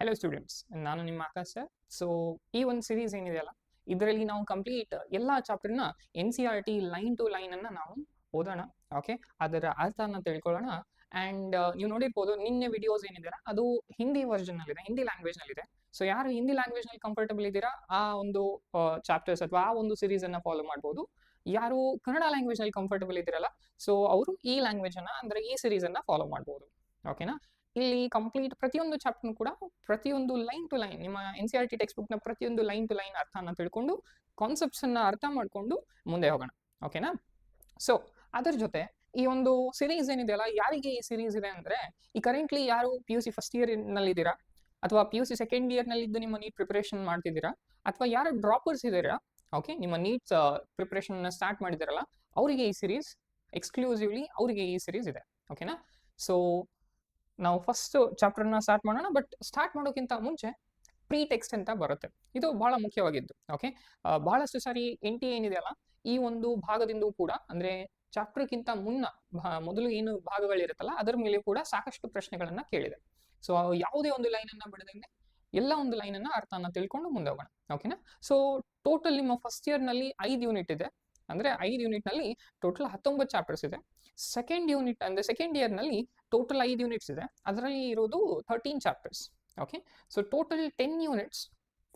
Hello students, ನಾನು ನಿಮ್ಮ Akash sir. So ಈ ಒಂದು ಸಿರೀಸ್ ಏನಿದೆಯಲ್ಲ, ಇದರಲ್ಲಿ ನಾವು ಕಂಪ್ಲೀಟ್ ಎಲ್ಲ ಚಾಪ್ಟರ್ನ NCERT ಲೈನ್ ಟು ಲೈನ್ ಅನ್ನ ನಾವು ಓದೋಣ. ಓಕೆ, ಅದರ ಅರ್ಥನ ತಿಳ್ಕೊಳ್ಳೋಣ. ಅಂಡ್ ನೀವು ನೋಡಿರ್ಬೋದು, ನಿನ್ನೆ ವಿಡಿಯೋಸ್ ಏನಿದೆ ಅದು ಹಿಂದಿ ವರ್ಷನ್ ನಲ್ಲಿದೆ, ಹಿಂದಿ ಲ್ಯಾಂಗ್ವೇಜ್ ನಲ್ಲಿದೆ. ಸೊ ಯಾರು ಹಿಂದಿ ಲ್ಯಾಂಗ್ವೇಜ್ ನಲ್ಲಿ ಕಂಫರ್ಟಬಲ್ ಇದ್ದೀರಾ ಆ ಒಂದು ಚಾಪ್ಟರ್ಸ್ ಅಥವಾ ಆ ಒಂದು ಸಿರೀಸ್ ಅನ್ನ ಫಾಲೋ ಮಾಡ್ಬೋದು. ಯಾರು ಕನ್ನಡ ಲ್ಯಾಂಗ್ವೇಜ್ ನಲ್ಲಿ ಕಂಫರ್ಟಬಲ್ ಇದ್ದೀರಲ್ಲ, ಸೊ ಅವರು ಈ ಲ್ಯಾಂಗ್ವೇಜ್ ಅನ್ನ ಅಂದ್ರೆ ಈ ಸಿರೀಸ್ ಅನ್ನ ಫಾಲೋ ಮಾಡ್ಬೋದು. ಓಕೆನಾ? ಇಲ್ಲಿ ಕಂಪ್ಲೀಟ್ ಪ್ರತಿಯೊಂದು ಚಾಪ್ಟರ್ ಕೂಡ ಪ್ರತಿಯೊಂದು ಲೈನ್ ಟು ಲೈನ್ ನಿಮ್ಮ NCERT ಟೆಕ್ಸ್ಟ್ ಬುಕ್ ನ ಪ್ರತಿಯೊಂದು ಲೈನ್ ಟು ಲೈನ್ ಅರ್ಥನ ತಿಳ್ಕೊಂಡು ಕಾನ್ಸೆಪ್ಟ್ಸ್ ಅನ್ನ ಅರ್ಥ ಮಾಡ್ಕೊಂಡು ಮುಂದೆ ಹೋಗೋಣ. ಓಕೆನಾ? ಸೊ ಅದರ ಜೊತೆ ಈ ಒಂದು ಸಿರೀಸ್ ಏನಿದೆಯಲ್ಲ, ಯಾರಿಗೆ ಈ ಸಿರೀಸ್ ಇದೆ ಅಂದ್ರೆ, ಈ ಕರೆಂಟ್ಲಿ ಯಾರು PUC ಫಸ್ಟ್ ಇಯರ್ ನಲ್ಲಿ ಇದ್ದೀರಾ ಅಥವಾ PUC ಸೆಕೆಂಡ್ ಇಯರ್ ನಲ್ಲಿ ಇದ್ದು ನಿಮ್ಮ ನೀಟ್ ಪ್ರಿಪರೇಷನ್ ಮಾಡ್ತಿದ್ದೀರಾ, ಅಥವಾ ಯಾರು ಡ್ರಾಪರ್ಸ್ ಇದ್ದೀರಾ, ಓಕೆ, ನಿಮ್ಮ ನೀಟ್ಸ್ ಪ್ರಿಪರೇಷನ್ ಸ್ಟಾರ್ಟ್ ಮಾಡಿದಿರಲ್ಲ, ಅವರಿಗೆ ಈ ಸಿರೀಸ್ ಎಕ್ಸ್ಕ್ಲೂಸಿವ್ಲಿ ಅವರಿಗೆ ಈ ಸಿರೀಸ್ ಇದೆ. ಓಕೆನಾ? ಸೊ ನಾವು ಫಸ್ಟ್ ಚಾಪ್ಟರ್ನ ಸ್ಟಾರ್ಟ್ ಮಾಡೋಣ. ಬಟ್ ಸ್ಟಾರ್ಟ್ ಮಾಡೋಕ್ಕಿಂತ ಮುಂಚೆ ಪ್ರೀ ಟೆಕ್ಸ್ಟ್ ಅಂತ ಬರುತ್ತೆ, ಇದು ಬಹಳ ಮುಖ್ಯವಾಗಿದ್ದು. ಓಕೆ, ಬಹಳಷ್ಟು ಸಾರಿ NTA ಏನಿದೆಯಲ್ಲ, ಈ ಒಂದು ಭಾಗದಿಂದ ಕೂಡ ಅಂದ್ರೆ ಚಾಪ್ಟರ್ಗಿಂತ ಮೊದಲು ಏನು ಭಾಗಗಳಿರುತ್ತಲ್ಲ ಅದರ ಮೇಲೆ ಕೂಡ ಸಾಕಷ್ಟು ಪ್ರಶ್ನೆಗಳನ್ನ ಕೇಳಿದೆ. ಸೊ ಯಾವುದೇ ಒಂದು ಲೈನ್ ಅನ್ನ ಬಿಡದಂಗೆ ಎಲ್ಲ ಒಂದು ಲೈನ್ ಅನ್ನ ಅರ್ಥನ ತಿಳ್ಕೊಂಡು ಮುಂದೆ ಹೋಗೋಣ. ಓಕೆನಾ? ಸೊ ಟೋಟಲ್ ನಿಮ್ಮ ಫಸ್ಟ್ ಇಯರ್ ನಲ್ಲಿ 5 ಯೂನಿಟ್ ಇದೆ. ಅಂದ್ರೆ 5 ಯೂನಿಟ್ ನಲ್ಲಿ ಟೋಟಲ್ 19 ಚಾಪ್ಟರ್ಸ್ ಇದೆ. ಸೆಕೆಂಡ್ ಯೂನಿಟ್ ಅಂದ್ರೆ ಸೆಕೆಂಡ್ ಇಯರ್ ನಲ್ಲಿ ಟೋಟಲ್ 5 ಯೂನಿಟ್ಸ್ ಇದೆ, ಅದರಲ್ಲಿ ಇರೋದು 13 chapters. Okay, so total 10 units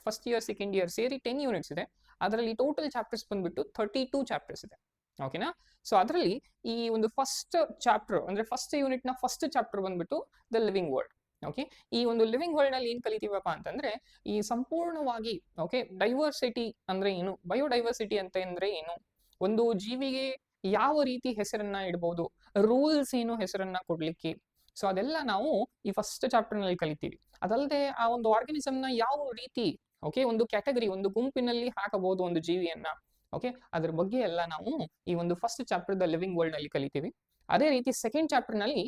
first year second year ಸೇರಿ 10 ಯೂನಿಟ್ಸ್ ಇದೆ. ಅದರಲ್ಲಿ ಟೋಟಲ್ ಚಾಪ್ಟರ್ಸ್ ಬಂದ್ಬಿಟ್ಟು 32 ಚಾಪ್ಟರ್ಸ್ ಇದೆ. ಓಕೆನಾ? ಸೊ ಅದರಲ್ಲಿ ಈ ಒಂದು ಫಸ್ಟ್ ಚಾಪ್ಟರ್ ಅಂದ್ರೆ ಫಸ್ಟ್ ಯೂನಿಟ್ ನ ಫಸ್ಟ್ ಚಾಪ್ಟರ್ ಬಂದ್ಬಿಟ್ಟು ದ ಲಿವಿಂಗ್ ವರ್ಲ್ಡ್. ಓಕೆ, ಈ ಒಂದು ಲಿವಿಂಗ್ ವರ್ಲ್ಡ್ ನಲ್ಲಿ ಏನ್ ಕಲಿತೀವಪ್ಪ ಅಂತಂದ್ರೆ, ಈ ಸಂಪೂರ್ಣವಾಗಿ ಓಕೆ ಡೈವರ್ಸಿಟಿ ಅಂದ್ರೆ ಏನು, ಬಯೋಡೈವರ್ಸಿಟಿ ಅಂತ ಅಂದ್ರೆ ಏನು, ಒಂದು ಜೀವಿಗೆ ಯಾವ ರೀತಿ ಹೆಸರನ್ನ ಇಡಬಹುದು, ರೂಲ್ಸ್ ಏನು ಹೆಸರನ್ನ ಕೊಡ್ಲಿಕ್ಕೆ, ಸೊ ಅದೆಲ್ಲ ನಾವು ಈ ಫಸ್ಟ್ ಚಾಪ್ಟರ್ ನಲ್ಲಿ ಕಲಿತೀವಿ. ಅದಲ್ಲದೆ ಆ ಒಂದು ಆರ್ಗನಿಸಮ್ ನ ಯಾವ ರೀತಿ ಓಕೆ ಒಂದು ಕ್ಯಾಟಗರಿ ಒಂದು ಗುಂಪಿನಲ್ಲಿ ಹಾಕಬಹುದು ಒಂದು ಜೀವಿಯನ್ನ, ಓಕೆ, ಅದ್ರ ಬಗ್ಗೆ ಎಲ್ಲ ನಾವು ಈ ಒಂದು first chapter the living world ನಲ್ಲಿ ಕಲಿತೀವಿ. ಅದೇ ರೀತಿ ಸೆಕೆಂಡ್ ಚಾಪ್ಟರ್ ನಲ್ಲಿ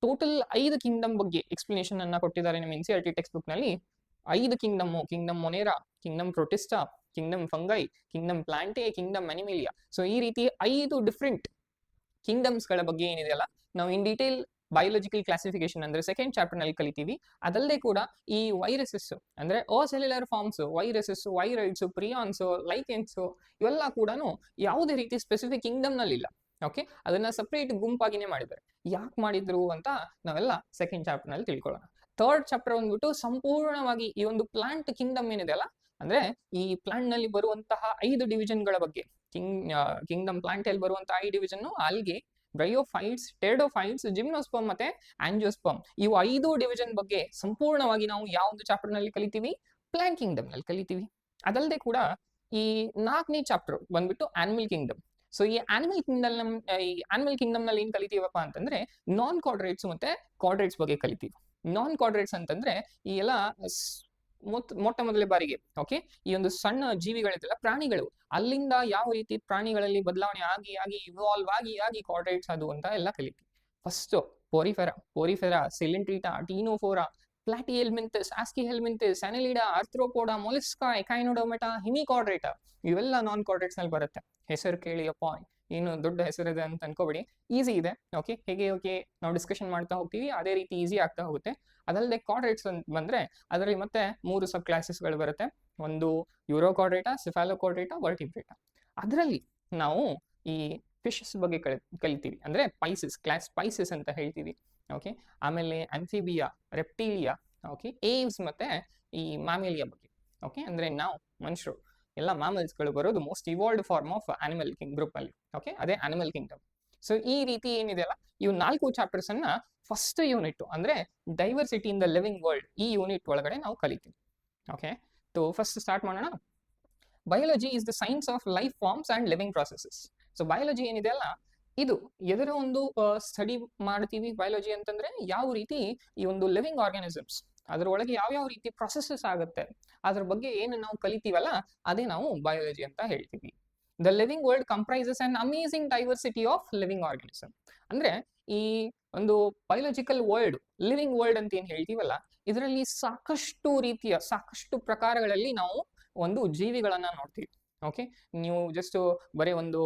ಟೋಟಲ್ 5 ಕಿಂಗ್ಡಮ್ ಬಗ್ಗೆ ಎಕ್ಸ್ಪ್ಲನೇಷನ್ ಅನ್ನ ಕೊಟ್ಟಿದ್ದಾರೆ ನಿಮ್ಮ NCERT ಟೆಕ್ಸ್ಟ್ ಬುಕ್ ನಲ್ಲಿ. 5 kingdom Monera, kingdom Protista, kingdom Fungi, kingdom Plantae, kingdom Animalia. So ಈ ರೀತಿ 5 ಡಿಫ್ರೆಂಟ್ ಕಿಂಗ್ಡಮ್ಸ್ ಗಳ ಬಗ್ಗೆ ಏನಿದೆಯಲ್ಲ ನಾವು ಇನ್ ಡೀಟೇಲ್ ಬಯೋಲಾಜಿಕಲ್ ಕ್ಲಾಸಿಫಿಕೇಶನ್ ಅಂದ್ರೆ ಸೆಕೆಂಡ್ ಚಾಪ್ಟರ್ ನಲ್ಲಿ ಕಲಿತೀವಿ. ಅದಲ್ಲದೆ ಕೂಡ ಈ ವೈರಸಸ್ ಅಂದ್ರೆ cellular forms, viruses, viroids, prions, lichens ಇವೆಲ್ಲ ಕೂಡ ಯಾವುದೇ ರೀತಿ ಸ್ಪೆಸಿಫಿಕ್ ಕಿಂಗ್ಡಮ್ ನಲ್ಲಿ ಇಲ್ಲ. ಓಕೆ, ಅದನ್ನ ಸಪರೇಟ್ ಗುಂಪಾಗಿನೇ ಮಾಡಿದ್ದಾರೆ. ಯಾಕೆ ಮಾಡಿದ್ರು ಅಂತ ನಾವೆಲ್ಲ ಸೆಕೆಂಡ್ ಚಾಪ್ಟರ್ ನಲ್ಲಿ ತಿಳ್ಕೊಳ್ಳೋಣ. ಥರ್ಡ್ ಚಾಪ್ಟರ್ ಬಂದ್ಬಿಟ್ಟು ಸಂಪೂರ್ಣವಾಗಿ ಈ ಒಂದು ಪ್ಲಾಂಟ್ ಕಿಂಗ್ಡಮ್ ಏನಿದೆಯಲ್ಲ, ಅಂದ್ರೆ ಈ ಪ್ಲಾಂಟ್ ನಲ್ಲಿ ಬರುವಂತಹ 5 ಡಿವಿಷನ್ ಗಳ ಬಗ್ಗೆ, ಕಿಂಗ್ಡಮ್ ಪ್ಲಾಂಟ್ ಅಲ್ಲಿ ಬರುವಂತಹ 5 division algae, bryophytes, pteridophytes, gymnosperm ಮತ್ತೆ ಆಂಜಿಯೋಸ್ಪರ್ಮ್, ಇವು 5 ಡಿವಿಷನ್ ಬಗ್ಗೆ ಸಂಪೂರ್ಣವಾಗಿ ನಾವು ಯಾವ್ದು ಚಾಪ್ಟರ್ ನಲ್ಲಿ ಕಲಿತೀವಿ, ಪ್ಲಾಂಟ್ ಕಿಂಗ್ಡಮ್ ನಲ್ಲಿ ಕಲಿತೀವಿ. ಅದಲ್ಲದೆ ಕೂಡ ಈ 4ನೇ ಚಾಪ್ಟರ್ ಬಂದ್ಬಿಟ್ಟು ಆನಿಮಲ್ ಕಿಂಗ್ಡಮ್. ಸೊ ಈ ಆನಿಮಲ್ ಕಿಂಗ್ಡಮ್ ನಲ್ಲಿ ಏನ್ ಕಲಿತೀವಪ್ಪ ಅಂತಂದ್ರೆ, ನಾನ್ ಕಾರ್ಡರೇಟ್ಸ್ ಮತ್ತೆ ಕಾರ್ಡರೇಟ್ಸ್ ಬಗ್ಗೆ ಕಲಿತೀವಿ. ನಾನ್ ಕಾರ್ಡರೇಟ್ಸ್ ಅಂತಂದ್ರೆ ಈ ಎಲ್ಲ ಮೊಟ್ಟ ಮೊದಲ ಬಾರಿಗೆ ಓಕೆ ಈ ಒಂದು ಸಣ್ಣ ಜೀವಿಗಳಿದೆಲ್ಲ ಪ್ರಾಣಿಗಳು, ಅಲ್ಲಿಂದ ಯಾವ ರೀತಿ ಪ್ರಾಣಿಗಳಲ್ಲಿ ಬದಲಾವಣೆ ಆಗಿ ಇವಾಲ್ವ್ ಆಗಿ ಕಾರ್ಡರೇಟ್ಸ್ ಅದು ಅಂತ ಎಲ್ಲ ಕಲಿತೀವಿ. First Porifera, Coelenterata, Ctenophora, Platyhelminthes, Aschelminthes, Annelida, Arthropoda, Mollusca, Echinodermata, Hemichordata ಇವೆಲ್ಲ ನಾನ್ ಕಾರ್ಡರೇಟ್ಸ್ ನಲ್ಲಿ ಬರುತ್ತೆ. ಹೆಸರು ಕೇಳಿ ಅಪ್ಪ ಏನು ದೊಡ್ಡ ಹೆಸರಿದೆ ಅಂತ ಅನ್ಕೋಬೇಡಿ, ಈಸಿ ಇದೆ. ಓಕೆ, ಹೇಗೆ ನಾವು ಡಿಸ್ಕಷನ್ ಮಾಡ್ತಾ ಹೋಗ್ತೀವಿ ಅದೇ ರೀತಿ ಈಸಿ ಆಗ್ತಾ ಹೋಗುತ್ತೆ. ಅದಲ್ಲದೆ ಕಾರ್ಡರೇಟ್ಸ್ ಅಂತ ಬಂದ್ರೆ ಅದರಲ್ಲಿ ಮತ್ತೆ 3 ಸಬ್ ಕ್ಲಾಸಸ್ಗಳು ಬರುತ್ತೆ. ಒಂದು ಯೂರೋಕಾರ್ಡರೇಟಾ, ಸಿಫಾಲೋಕಾರ್ಡರೇಟಾ, ವರ್ಟಿಬ್ರೇಟಾ. ಅದರಲ್ಲಿ ನಾವು ಈ ಫಿಶಸ್ ಬಗ್ಗೆ ಕಲಿತೀವಿ, ಅಂದ್ರೆ ಕ್ಲಾಸ್ ಪೈಸಸ್ ಅಂತ ಹೇಳ್ತೀವಿ. ಓಕೆ, ಆಮೇಲೆ ಆಂಫಿಬಿಯಾ, ರೆಪ್ಟೀಲಿಯಾ, ಓಕೆ, ಏವ್ಸ್ ಮತ್ತೆ ಈ ಮ್ಯಾಮೇಲಿಯಾ ಬಗ್ಗೆ. ಓಕೆ, ಅಂದ್ರೆ ನಾವು ಮನುಷ್ಯರು ಎಲ್ಲ ಮ್ಯಾಮಲ್ಸ್ಗಳು ಬರೋದು most evolved form of animal group ಅಲ್ಲಿ. ಓಕೆ, ಅದೇ ಆನಿಮಲ್ ಕಿಂಗ್ಡಮ್. ಸೊ ಈ ರೀತಿ ಏನಿದೆಯಲ್ಲ, ಇವು 4 ಚಾಪ್ಟರ್ಸ್ ಅನ್ನ ಫಸ್ಟ್ ಯೂನಿಟ್ ಅಂದ್ರೆ diversity in the living world ಈ ಯೂನಿಟ್ ಒಳಗಡೆ ನಾವು ಕಲಿತೀವಿ. ಓಕೆ, ಸೊ ಫಸ್ಟ್ ಸ್ಟಾರ್ಟ್ ಮಾಡೋಣ. Biology is the science of life forms and living processes. So biology ಏನಿದೆಯಲ್ಲ, ಇದು ಎದರ ಒಂದು ಸ್ಟಡಿ ಮಾಡ್ತೀವಿ. ಬಯಾಲಜಿ ಅಂತಂದ್ರೆ ಯಾವ ರೀತಿ ಈ ಒಂದು ಲಿವಿಂಗ್ ಆರ್ಗಾನಿಸಮ್ಸ್ ಅದರೊಳಗೆ ಯಾವ ರೀತಿ ಪ್ರೊಸೆಸಸ್ ಆಗುತ್ತೆ ಅದ್ರ ಬಗ್ಗೆ ಏನು ನಾವು ಕಲಿತೀವಲ್ಲ ಅದೇ ನಾವು ಬಯಾಲಜಿ ಅಂತ ಹೇಳ್ತೀವಿ. The living world comprises an amazing diversity of living organism. ಅಂದ್ರೆ ಈ ಒಂದು ಬಯೋಲಾಜಿಕಲ್ ವರ್ಲ್ಡ್, ಲಿವಿಂಗ್ ವರ್ಲ್ಡ್ ಅಂತ ಏನ್ ಹೇಳ್ತೀವಲ್ಲ, ಇದರಲ್ಲಿ ಸಾಕಷ್ಟು ಪ್ರಕಾರಗಳಲ್ಲಿ ನಾವು ಒಂದು ಜೀವಿಗಳನ್ನ ನೋಡ್ತೀವಿ. ಓಕೆ, ನೀವು ಜಸ್ಟ್ ಬರೀ ಒಂದು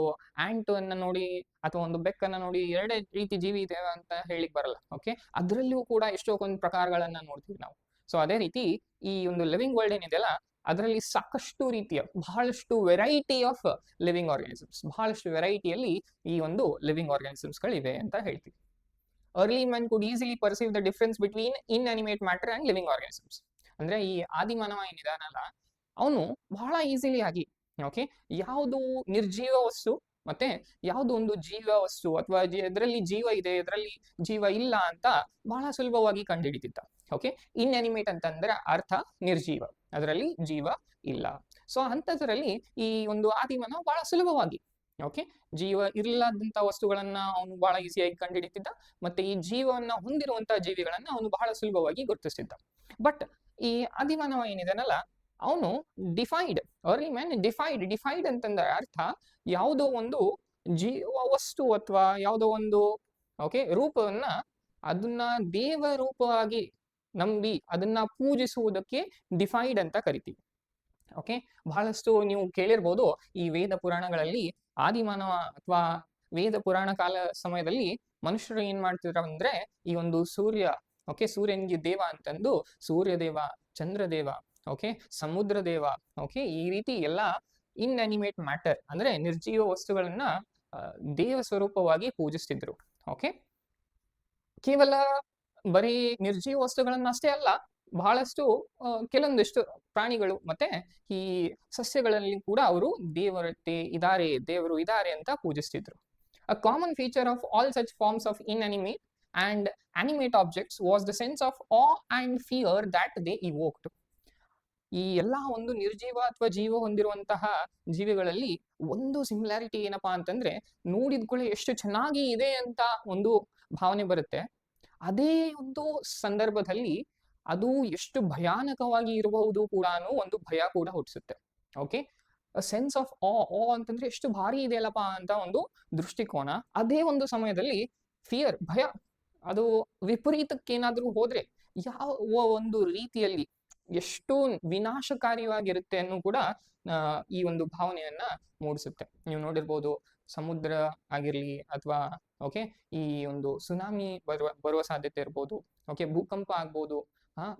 ಆಂಟ್ ಅನ್ನ ನೋಡಿ ಅಥವಾ ಒಂದು ಬೆಕ್ಕನ್ನ ನೋಡಿ 2 ರೀತಿ ಜೀವಿ ಇದೆ ಅಂತ ಹೇಳಿಕ್ ಬರಲ್ಲ. ಓಕೆ, ಅದರಲ್ಲಿಯೂ ಕೂಡ ಎಷ್ಟೊಂದು ಪ್ರಕಾರಗಳನ್ನ ನೋಡ್ತೀವಿ ನಾವು. ಸೊ ಅದೇ ರೀತಿ ಈ ಒಂದು ಲಿವಿಂಗ್ ವರ್ಲ್ಡ್ ಏನಿದೆಯಲ್ಲ ಅದರಲ್ಲಿ ಸಾಕಷ್ಟು ರೀತಿಯ ಬಹಳಷ್ಟು ವೆರೈಟಿ ಆಫ್ ಲಿವಿಂಗ್ ಆರ್ಗಾನಿಸಮ್ಸ್, ಬಹಳಷ್ಟು ವೆರೈಟಿಯಲ್ಲಿ ಈ ಒಂದು ಲಿವಿಂಗ್ ಆರ್ಗಾನಿಸಮ್ಸ್ಗಳಿವೆ ಅಂತ ಹೇಳ್ತೀವಿ. Early man could easily perceive the difference between inanimate matter and living organisms. ಅಂದ್ರೆ ಈ ಆದಿಮಾನವ ಏನಿದಾನಲ್ಲ ಅವನು ಬಹಳ ಈಸಿಲಿ ಆಗಿ ಓಕೆ ಯಾವುದು ನಿರ್ಜೀವ ವಸ್ತು ಮತ್ತೆ ಯಾವುದು ಒಂದು ಜೀವ ವಸ್ತು ಅಥವಾ ಎದರಲ್ಲಿ ಜೀವ ಇದೆ ಎದರಲ್ಲಿ ಜೀವ ಇಲ್ಲ ಅಂತ ಬಹಳ ಸುಲಭವಾಗಿ ಕಂಡುಹಿಡಿತಿದ್ದ. ಓಕೆ ಇನ್ಅನಿಮೇಟ್ ಅಂತಂದ್ರೆ ಅರ್ಥ ನಿರ್ಜೀವ, ಅದರಲ್ಲಿ ಜೀವ ಇಲ್ಲ. ಸೊ ಅಂಥದ್ರಲ್ಲಿ ಈ ಒಂದು ಆದಿಮಾನವ ಬಹಳ ಸುಲಭವಾಗಿ ಓಕೆ ಜೀವ ಇರಲಾದಂತ ವಸ್ತುಗಳನ್ನ ಅವನು ಬಹಳ ಈಸಿಯಾಗಿ ಕಂಡುಹಿಡಿತಿದ್ದ, ಮತ್ತೆ ಈ ಜೀವವನ್ನ ಹೊಂದಿರುವಂತಹ ಜೀವಿಗಳನ್ನ ಅವನು ಬಹಳ ಸುಲಭವಾಗಿ ಗುರುತಿಸ್ತಿದ್ದ. ಬಟ್ ಈ ಆದಿಮಾನವ ಏನಿದಾನಲ್ಲ ಅವನು ಡಿಫೈಡ್, ಅರ್ಲಿ ಮ್ಯಾನ್ ಡಿಫೈಡ್ ಅಂತಂದ್ರೆ ಅರ್ಥ ಯಾವುದೋ ಒಂದು ಜೀವ ವಸ್ತು ಅಥವಾ ಯಾವುದೋ ಒಂದು ಓಕೆ ರೂಪವನ್ನ ಅದನ್ನ ದೇವ ರೂಪವಾಗಿ ನಂಬಿ ಅದನ್ನ ಪೂಜಿಸುವುದಕ್ಕೆ ಡಿಫೈಡ್ ಅಂತ ಕರಿತೀವಿ. ಓಕೆ ಬಹಳಷ್ಟು ನೀವು ಕೇಳಿರ್ಬೋದು ಈ ವೇದ ಪುರಾಣಗಳಲ್ಲಿ ಆದಿಮಾನವ ಅಥವಾ ವೇದ ಪುರಾಣ ಕಾಲ ಸಮಯದಲ್ಲಿ ಮನುಷ್ಯರು ಏನ್ ಮಾಡ್ತಿದ್ರು ಅಂದ್ರೆ ಈ ಒಂದು ಸೂರ್ಯ ಓಕೆ ಸೂರ್ಯನಿಗೆ ದೇವ ಅಂತಂದು ಸೂರ್ಯದೇವ, ಚಂದ್ರದೇವ, ಓಕೆ ಸಮುದ್ರ ದೇವ, ಓಕೆ ಈ ರೀತಿ ಎಲ್ಲ ಇನ್ಅನಿಮೇಟ್ ಮ್ಯಾಟರ್ ಅಂದ್ರೆ ನಿರ್ಜೀವ ವಸ್ತುಗಳನ್ನ ದೇವ ಸ್ವರೂಪವಾಗಿ ಪೂಜಿಸ್ತಿದ್ರು. ಓಕೆ ಕೇವಲ ಬರೀ ನಿರ್ಜೀವ ವಸ್ತುಗಳನ್ನ ಅಷ್ಟೇ ಅಲ್ಲ, ಬಹಳಷ್ಟು ಕೆಲವೊಂದಿಷ್ಟು ಪ್ರಾಣಿಗಳು ಮತ್ತೆ ಈ ಸಸ್ಯಗಳಲ್ಲಿ ಕೂಡ ಅವರು ದೇವರು ಇದ್ದಾರೆ ಅಂತ ಪೂಜಿಸ್ತಿದ್ರು. A common feature of all such forms of inanimate and animate objects was the sense of awe and fear that they evoked. ಈ ಎಲ್ಲಾ ಒಂದು ನಿರ್ಜೀವ ಅಥವಾ ಜೀವ ಹೊಂದಿರುವಂತಹ ಜೀವಿಗಳಲ್ಲಿ ಒಂದು ಸಿಮಿಲಾರಿಟಿ ಏನಪ್ಪಾ ಅಂತಂದ್ರೆ ನೋಡಿದ್ಕೊಳ್ಳಿ ಎಷ್ಟು ಚೆನ್ನಾಗಿ ಇದೆ ಅಂತ ಒಂದು ಭಾವನೆ ಬರುತ್ತೆ. ಅದೇ ಒಂದು ಸಂದರ್ಭದಲ್ಲಿ ಅದು ಎಷ್ಟು ಭಯಾನಕವಾಗಿ ಇರಬಹುದು ಕೂಡ ಒಂದು ಭಯ ಕೂಡ ಹುಟ್ಟಿಸುತ್ತೆ. ಓಕೆ ಸೆನ್ಸ್ ಆಫ್ ಆ ಅಂತಂದ್ರೆ ಎಷ್ಟು ಭಾರಿ ಇದೆಯಲ್ಲಪ್ಪ ಅಂತ ಒಂದು ದೃಷ್ಟಿಕೋನ. ಅದೇ ಒಂದು ಸಮಯದಲ್ಲಿ ಫಿಯರ್, ಭಯ, ಅದು ವಿಪರೀತಕ್ಕೆ ಏನಾದ್ರೂ ಹೋದ್ರೆ ಯಾವ ಒಂದು ರೀತಿಯಲ್ಲಿ ಎಷ್ಟು ವಿನಾಶಕಾರಿಯಾಗಿರುತ್ತೆ ಅನ್ನೂ ಕೂಡ ಈ ಒಂದು ಭಾವನೆಯನ್ನ ಮೂಡಿಸುತ್ತೆ. ನೀವು ನೋಡಿರ್ಬೋದು ಸಮುದ್ರ ಆಗಿರ್ಲಿ ಅಥವಾ ಓಕೆ ಈ ಒಂದು ಸುನಾಮಿ ಬರುವ ಸಾಧ್ಯತೆ ಇರ್ಬೋದು, ಓಕೆ ಭೂಕಂಪ ಆಗ್ಬೋದು.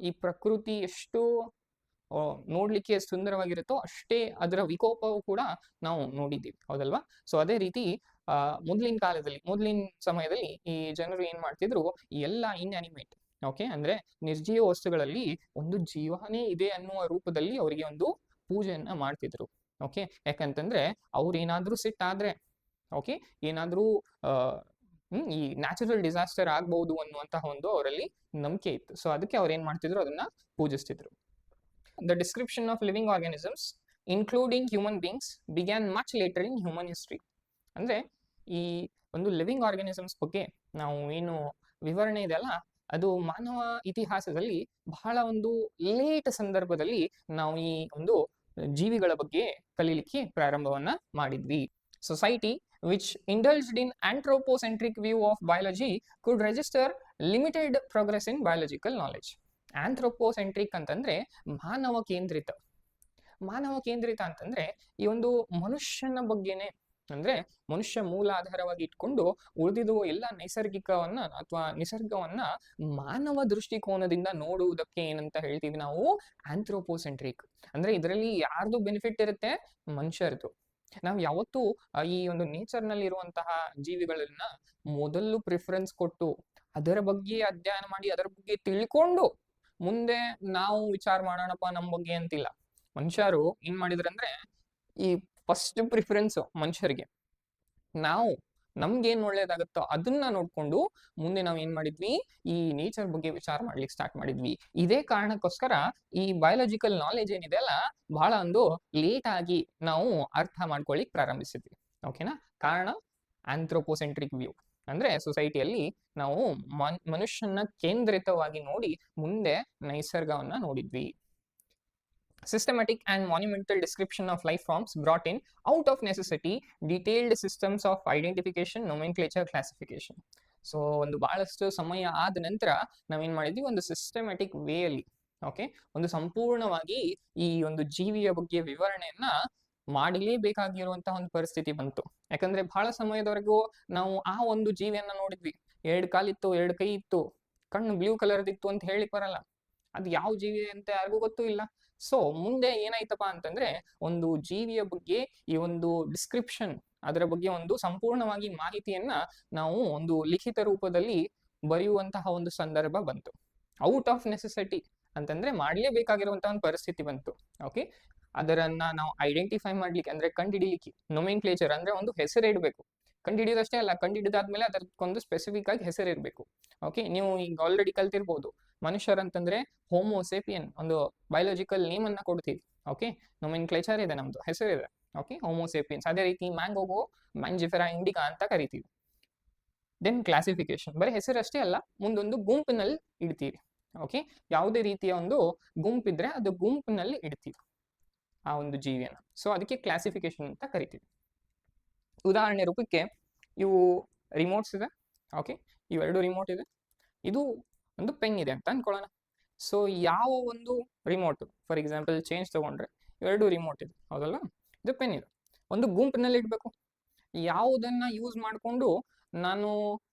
ಈ ಪ್ರಕೃತಿ ಎಷ್ಟು ನೋಡ್ಲಿಕ್ಕೆ ಸುಂದರವಾಗಿರುತ್ತೋ ಅಷ್ಟೇ ಅದರ ವಿಕೋಪವು ಕೂಡ ನಾವು ನೋಡಿದ್ದೀವಿ, ಹೌದಲ್ವಾ? ಸೊ ಅದೇ ರೀತಿ ಮೊದಲಿನ ಸಮಯದಲ್ಲಿ ಈ ಜನರು ಏನ್ ಮಾಡ್ತಿದ್ರು, ಈ ಎಲ್ಲ ಇನ್ಅನಿಮೇಟ್ ಓಕೆ ಅಂದ್ರೆ ನಿರ್ಜೀವ ವಸ್ತುಗಳಲ್ಲಿ ಒಂದು ಜೀವನೇ ಇದೆ ಅನ್ನುವ ರೂಪದಲ್ಲಿ ಅವರಿಗೆ ಒಂದು ಪೂಜೆಯನ್ನ ಮಾಡ್ತಿದ್ರು. ಓಕೆ ಯಾಕಂತಂದ್ರೆ ಅವ್ರು ಏನಾದ್ರೂ ಸಿಟ್ಟಾದ್ರೆ ಓಕೆ ಏನಾದ್ರೂ ಈ ನ್ಯಾಚುರಲ್ ಡಿಸಾಸ್ಟರ್ ಆಗ್ಬಹುದು ಅನ್ನುವಂತಹ ಒಂದು ಅವರಲ್ಲಿ ನಂಬಿಕೆ ಇತ್ತು. ಸೊ ಅದಕ್ಕೆ ಅವ್ರು ಏನ್ ಮಾಡ್ತಿದ್ರು, ಅದನ್ನ ಪೂಜಿಸ್ತಿದ್ರು. The description of living organisms including human beings began much later in human history. ಅಂದ್ರೆ ಈ ಒಂದು ಲಿವಿಂಗ್ ಆರ್ಗಾನಿಸಮ್ಸ್ ಬಗ್ಗೆ ನಾವು ಏನು ವಿವರಣೆ ಇದೆಯಲ್ಲ ಅದು ಮಾನವ ಇತಿಹಾಸದಲ್ಲಿ ಬಹಳ ಒಂದು ಲೇಟ್ ಸಂದರ್ಭದಲ್ಲಿ ನಾವು ಈ ಒಂದು ಜೀವಿಗಳ ಬಗ್ಗೆ ಕಲೀಲಿಕ್ಕೆ ಪ್ರಾರಂಭವನ್ನ ಮಾಡಿದ್ವಿ. Society which indulged in anthropocentric view of biology could register limited progress in biological knowledge. ಆಂಥ್ರೋಪೋಸೆಂಟ್ರಿಕ್ ಅಂತಂದ್ರೆ ಮಾನವ ಕೇಂದ್ರಿತ ಅಂತಂದ್ರೆ ಈ ಒಂದು ಮನುಷ್ಯನ ಬಗ್ಗೆನೆ, ಅಂದ್ರೆ ಮನುಷ್ಯ ಮೂಲ ಆಧಾರವಾಗಿ ಇಟ್ಕೊಂಡು ಉಳಿದಿರುವ ಎಲ್ಲ ನೈಸರ್ಗಿಕವನ್ನ ಅಥವಾ ನಿಸರ್ಗವನ್ನ ಮಾನವ ದೃಷ್ಟಿಕೋನದಿಂದ ನೋಡುವುದಕ್ಕೆ ಏನಂತ ಹೇಳ್ತೀವಿ ನಾವು, ಆಂಥ್ರೋಪೋಸೆಂಟ್ರಿಕ್. ಅಂದ್ರೆ ಇದರಲ್ಲಿ ಯಾರ್ದು ಬೆನಿಫಿಟ್ ಇರುತ್ತೆ, ಮನುಷ್ಯರದು. ನಾವು ಯಾವತ್ತೂ ಈ ಒಂದು ನೇಚರ್ ನಲ್ಲಿ ಇರುವಂತಹ ಜೀವಿಗಳನ್ನ ಮೊದಲು ಪ್ರಿಫರೆನ್ಸ್ ಕೊಟ್ಟು ಅದರ ಬಗ್ಗೆ ಅಧ್ಯಯನ ಮಾಡಿ ಅದರ ಬಗ್ಗೆ ತಿಳ್ಕೊಂಡು ಮುಂದೆ ನಾವು ವಿಚಾರ ಮಾಡೋಣಪ್ಪ ನಮ್ಮ ಬಗ್ಗೆ ಅಂತಿಲ್ಲ. ಮನುಷ್ಯರು ಏನ್ ಮಾಡಿದ್ರಂದ್ರೆ ಈ ಫಸ್ಟ್ ಪ್ರಿಫರೆನ್ಸ್ ಮನುಷ್ಯರಿಗೆ ನಾವು ನಮ್ಗೇನ್ ಒಳ್ಳೇದಾಗತ್ತೋ ಅದನ್ನ ನೋಡ್ಕೊಂಡು ಮುಂದೆ ನಾವ್ ಏನ್ ಮಾಡಿದ್ವಿ, ಈ ನೇಚರ್ ಬಗ್ಗೆ ವಿಚಾರ ಮಾಡ್ಲಿಕ್ಕೆ ಸ್ಟಾರ್ಟ್ ಮಾಡಿದ್ವಿ. ಇದೇ ಕಾರಣಕ್ಕೋಸ್ಕರ ಈ ಬಯಾಲಜಿಕಲ್ ನಾಲೆಜ್ ಏನಿದೆ ಅಲ್ಲ ಬಹಳ ಒಂದು ಲೇಟ್ ಆಗಿ ನಾವು ಅರ್ಥ ಮಾಡ್ಕೊಳ್ಳಿಕ್ ಪ್ರಾರಂಭಿಸಿದ್ವಿ. ಓಕೆನಾ? ಕಾರಣ ಆಂಥ್ರೋಪೋಸೆಂಟ್ರಿಕ್ ವ್ಯೂ, ಅಂದ್ರೆ ಸೊಸೈಟಿಯಲ್ಲಿ ನಾವು ಮನುಷ್ಯನ ಕೇಂದ್ರಿತವಾಗಿ ನೋಡಿ ಮುಂದೆ ನೈಸರ್ಗವನ್ನ ನೋಡಿದ್ವಿ. Systematic and monumental description of life forms brought in out of necessity detailed systems of identification, nomenclature, classification. So ಒಂದು ಬಹಳಷ್ಟು ಸಮಯ ಆದ ನಂತರ ನಾವೇನ್ ಮಾಡಿದ್ವಿ, ಒಂದು ಸಿಸ್ಟಮ್ಯಾಟಿಕ್ ವೇ ಅಲ್ಲಿ ಓಕೆ ಒಂದು ಸಂಪೂರ್ಣವಾಗಿ ಈ ಒಂದು ಜೀವಿಯ ಬಗ್ಗೆ ವಿವರಣೆಯನ್ನ ಮಾಡಲೇಬೇಕಾಗಿರುವಂತಹ ಒಂದು ಪರಿಸ್ಥಿತಿ ಬಂತು. ಯಾಕಂದ್ರೆ ಬಹಳ ಸಮಯದವರೆಗೂ ನಾವು ಆ ಒಂದು ಜೀವಿಯನ್ನ ನೋಡಿದ್ವಿ, 2 ಕಾಲಿತ್ತು, 2 ಕೈ ಇತ್ತು, ಕಣ್ಣು ಬ್ಲೂ ಕಲರ್ದಿತ್ತು ಅಂತ ಹೇಳಿಕ್ ಬರಲ್ಲ. ಅದು ಯಾವ ಜೀವಿ ಅಂತ ಯಾರಿಗೂ ಗೊತ್ತೂ ಇಲ್ಲ. ಸೊ ಮುಂದೆ ಏನಾಯ್ತಪ್ಪ ಅಂತಂದ್ರೆ ಒಂದು ಜೀವಿಯ ಬಗ್ಗೆ ಈ ಒಂದು ಡಿಸ್ಕ್ರಿಪ್ಷನ್, ಅದರ ಬಗ್ಗೆ ಒಂದು ಸಂಪೂರ್ಣವಾಗಿ ಮಾಹಿತಿಯನ್ನ ನಾವು ಒಂದು ಲಿಖಿತ ರೂಪದಲ್ಲಿ ಬರೆಯುವಂತಹ ಒಂದು ಸಂದರ್ಭ ಬಂತು. ಔಟ್ ಆಫ್ ನೆಸೆಸಿಟಿ ಅಂತಂದ್ರೆ ಮಾಡ್ಲೇಬೇಕಾಗಿರುವಂತಹ ಒಂದು ಪರಿಸ್ಥಿತಿ ಬಂತು. ಓಕೆ, ಅದರನ್ನ ನಾವು ಐಡೆಂಟಿಫೈ ಮಾಡ್ಲಿಕ್ಕೆ ಅಂದ್ರೆ ಕಂಡುಹಿಡಿಲಿಕ್ಕೆ ನೊಮೆನ್ಕ್ಲೇಚರ್ ಅಂದ್ರೆ ಒಂದು ಹೆಸರು ಇಡಬೇಕು. ಕಂಡುಹಿಡಿಯೋದಷ್ಟೇ ಅಲ್ಲ, ಕಂಡುಹಿಡಿದಾದ್ಮೇಲೆ ಅದಕ್ಕೊಂದು ಸ್ಪೆಸಿಫಿಕ್ ಆಗಿ ಹೆಸರು ಇರಬೇಕು. ಓಕೆ, ನೀವು ಈಗ ಆಲ್ರೆಡಿ ಕಲ್ತಿರ್ಬೋದು, ಮನುಷ್ಯರಂತಂದ್ರೆ ಹೋಮೋಸೇಪಿಯನ್ ಒಂದು ಬಯೋಲಾಜಿಕಲ್ ನೇಮ್ ಅನ್ನ ಕೊಡ್ತೀವಿ. ಓಕೆ, ನೊಮೆನ್ಕ್ಲೇಚರ್ ಇದೆ, ನಮ್ದು ಹೆಸರಿದೆ. ಓಕೆ, ಹೋಮೋಸೇಪಿಯನ್ಸ್. ಅದೇ ರೀತಿ ಮ್ಯಾಂಗೋಗೋ ಮ್ಯಾಂಜಿಫೆರಾ ಇಂಡಿಕಾ ಅಂತ ಕರಿತೀವಿ. ದೆನ್ ಕ್ಲಾಸಿಫಿಕೇಶನ್, ಬರೀ ಹೆಸರಷ್ಟೇ ಅಲ್ಲ, ಮುಂದೊಂದು ಗುಂಪಿನಲ್ಲಿ ಇಡ್ತೀವಿ. ಓಕೆ, ಯಾವುದೇ ರೀತಿಯ ಒಂದು ಗುಂಪಿದ್ರೆ ಅದು ಗುಂಪಿನಲ್ಲಿ ಇಡ್ತೀವಿ ಆ ಒಂದು ಜೀವಿಯನ್ನು. ಸೊ ಅದಕ್ಕೆ ಕ್ಲಾಸಿಫಿಕೇಶನ್ ಅಂತ ಕರಿತೀವಿ. ಉದಾಹರಣೆ ರೂಪಕ್ಕೆ ಇವು ರಿಮೋಟ್ಸ್ ಇದೆ. ಓಕೆ, ಇವೆರಡು ರಿಮೋಟ್ ಇದೆ, ಇದು ಒಂದು ಪೆನ್ ಇದೆ ಅಂತ ಅನ್ಕೊಳ್ಳೋಣ. ಸೊ ಯಾವ ಒಂದು ರಿಮೋಟ್, ಫಾರ್ ಎಕ್ಸಾಂಪಲ್ ಚೇಂಜ್ ತಗೊಂಡ್ರೆ ಇವೆರಡು ರಿಮೋಟ್ ಇದೆ, ಹೌದಲ್ಲ, ಇದು ಪೆನ್ ಇದೆ, ಒಂದು ಗುಂಪಿನಲ್ಲಿ ಇಡಬೇಕು. ಯಾವುದನ್ನ ಯೂಸ್ ಮಾಡಿಕೊಂಡು ನಾನು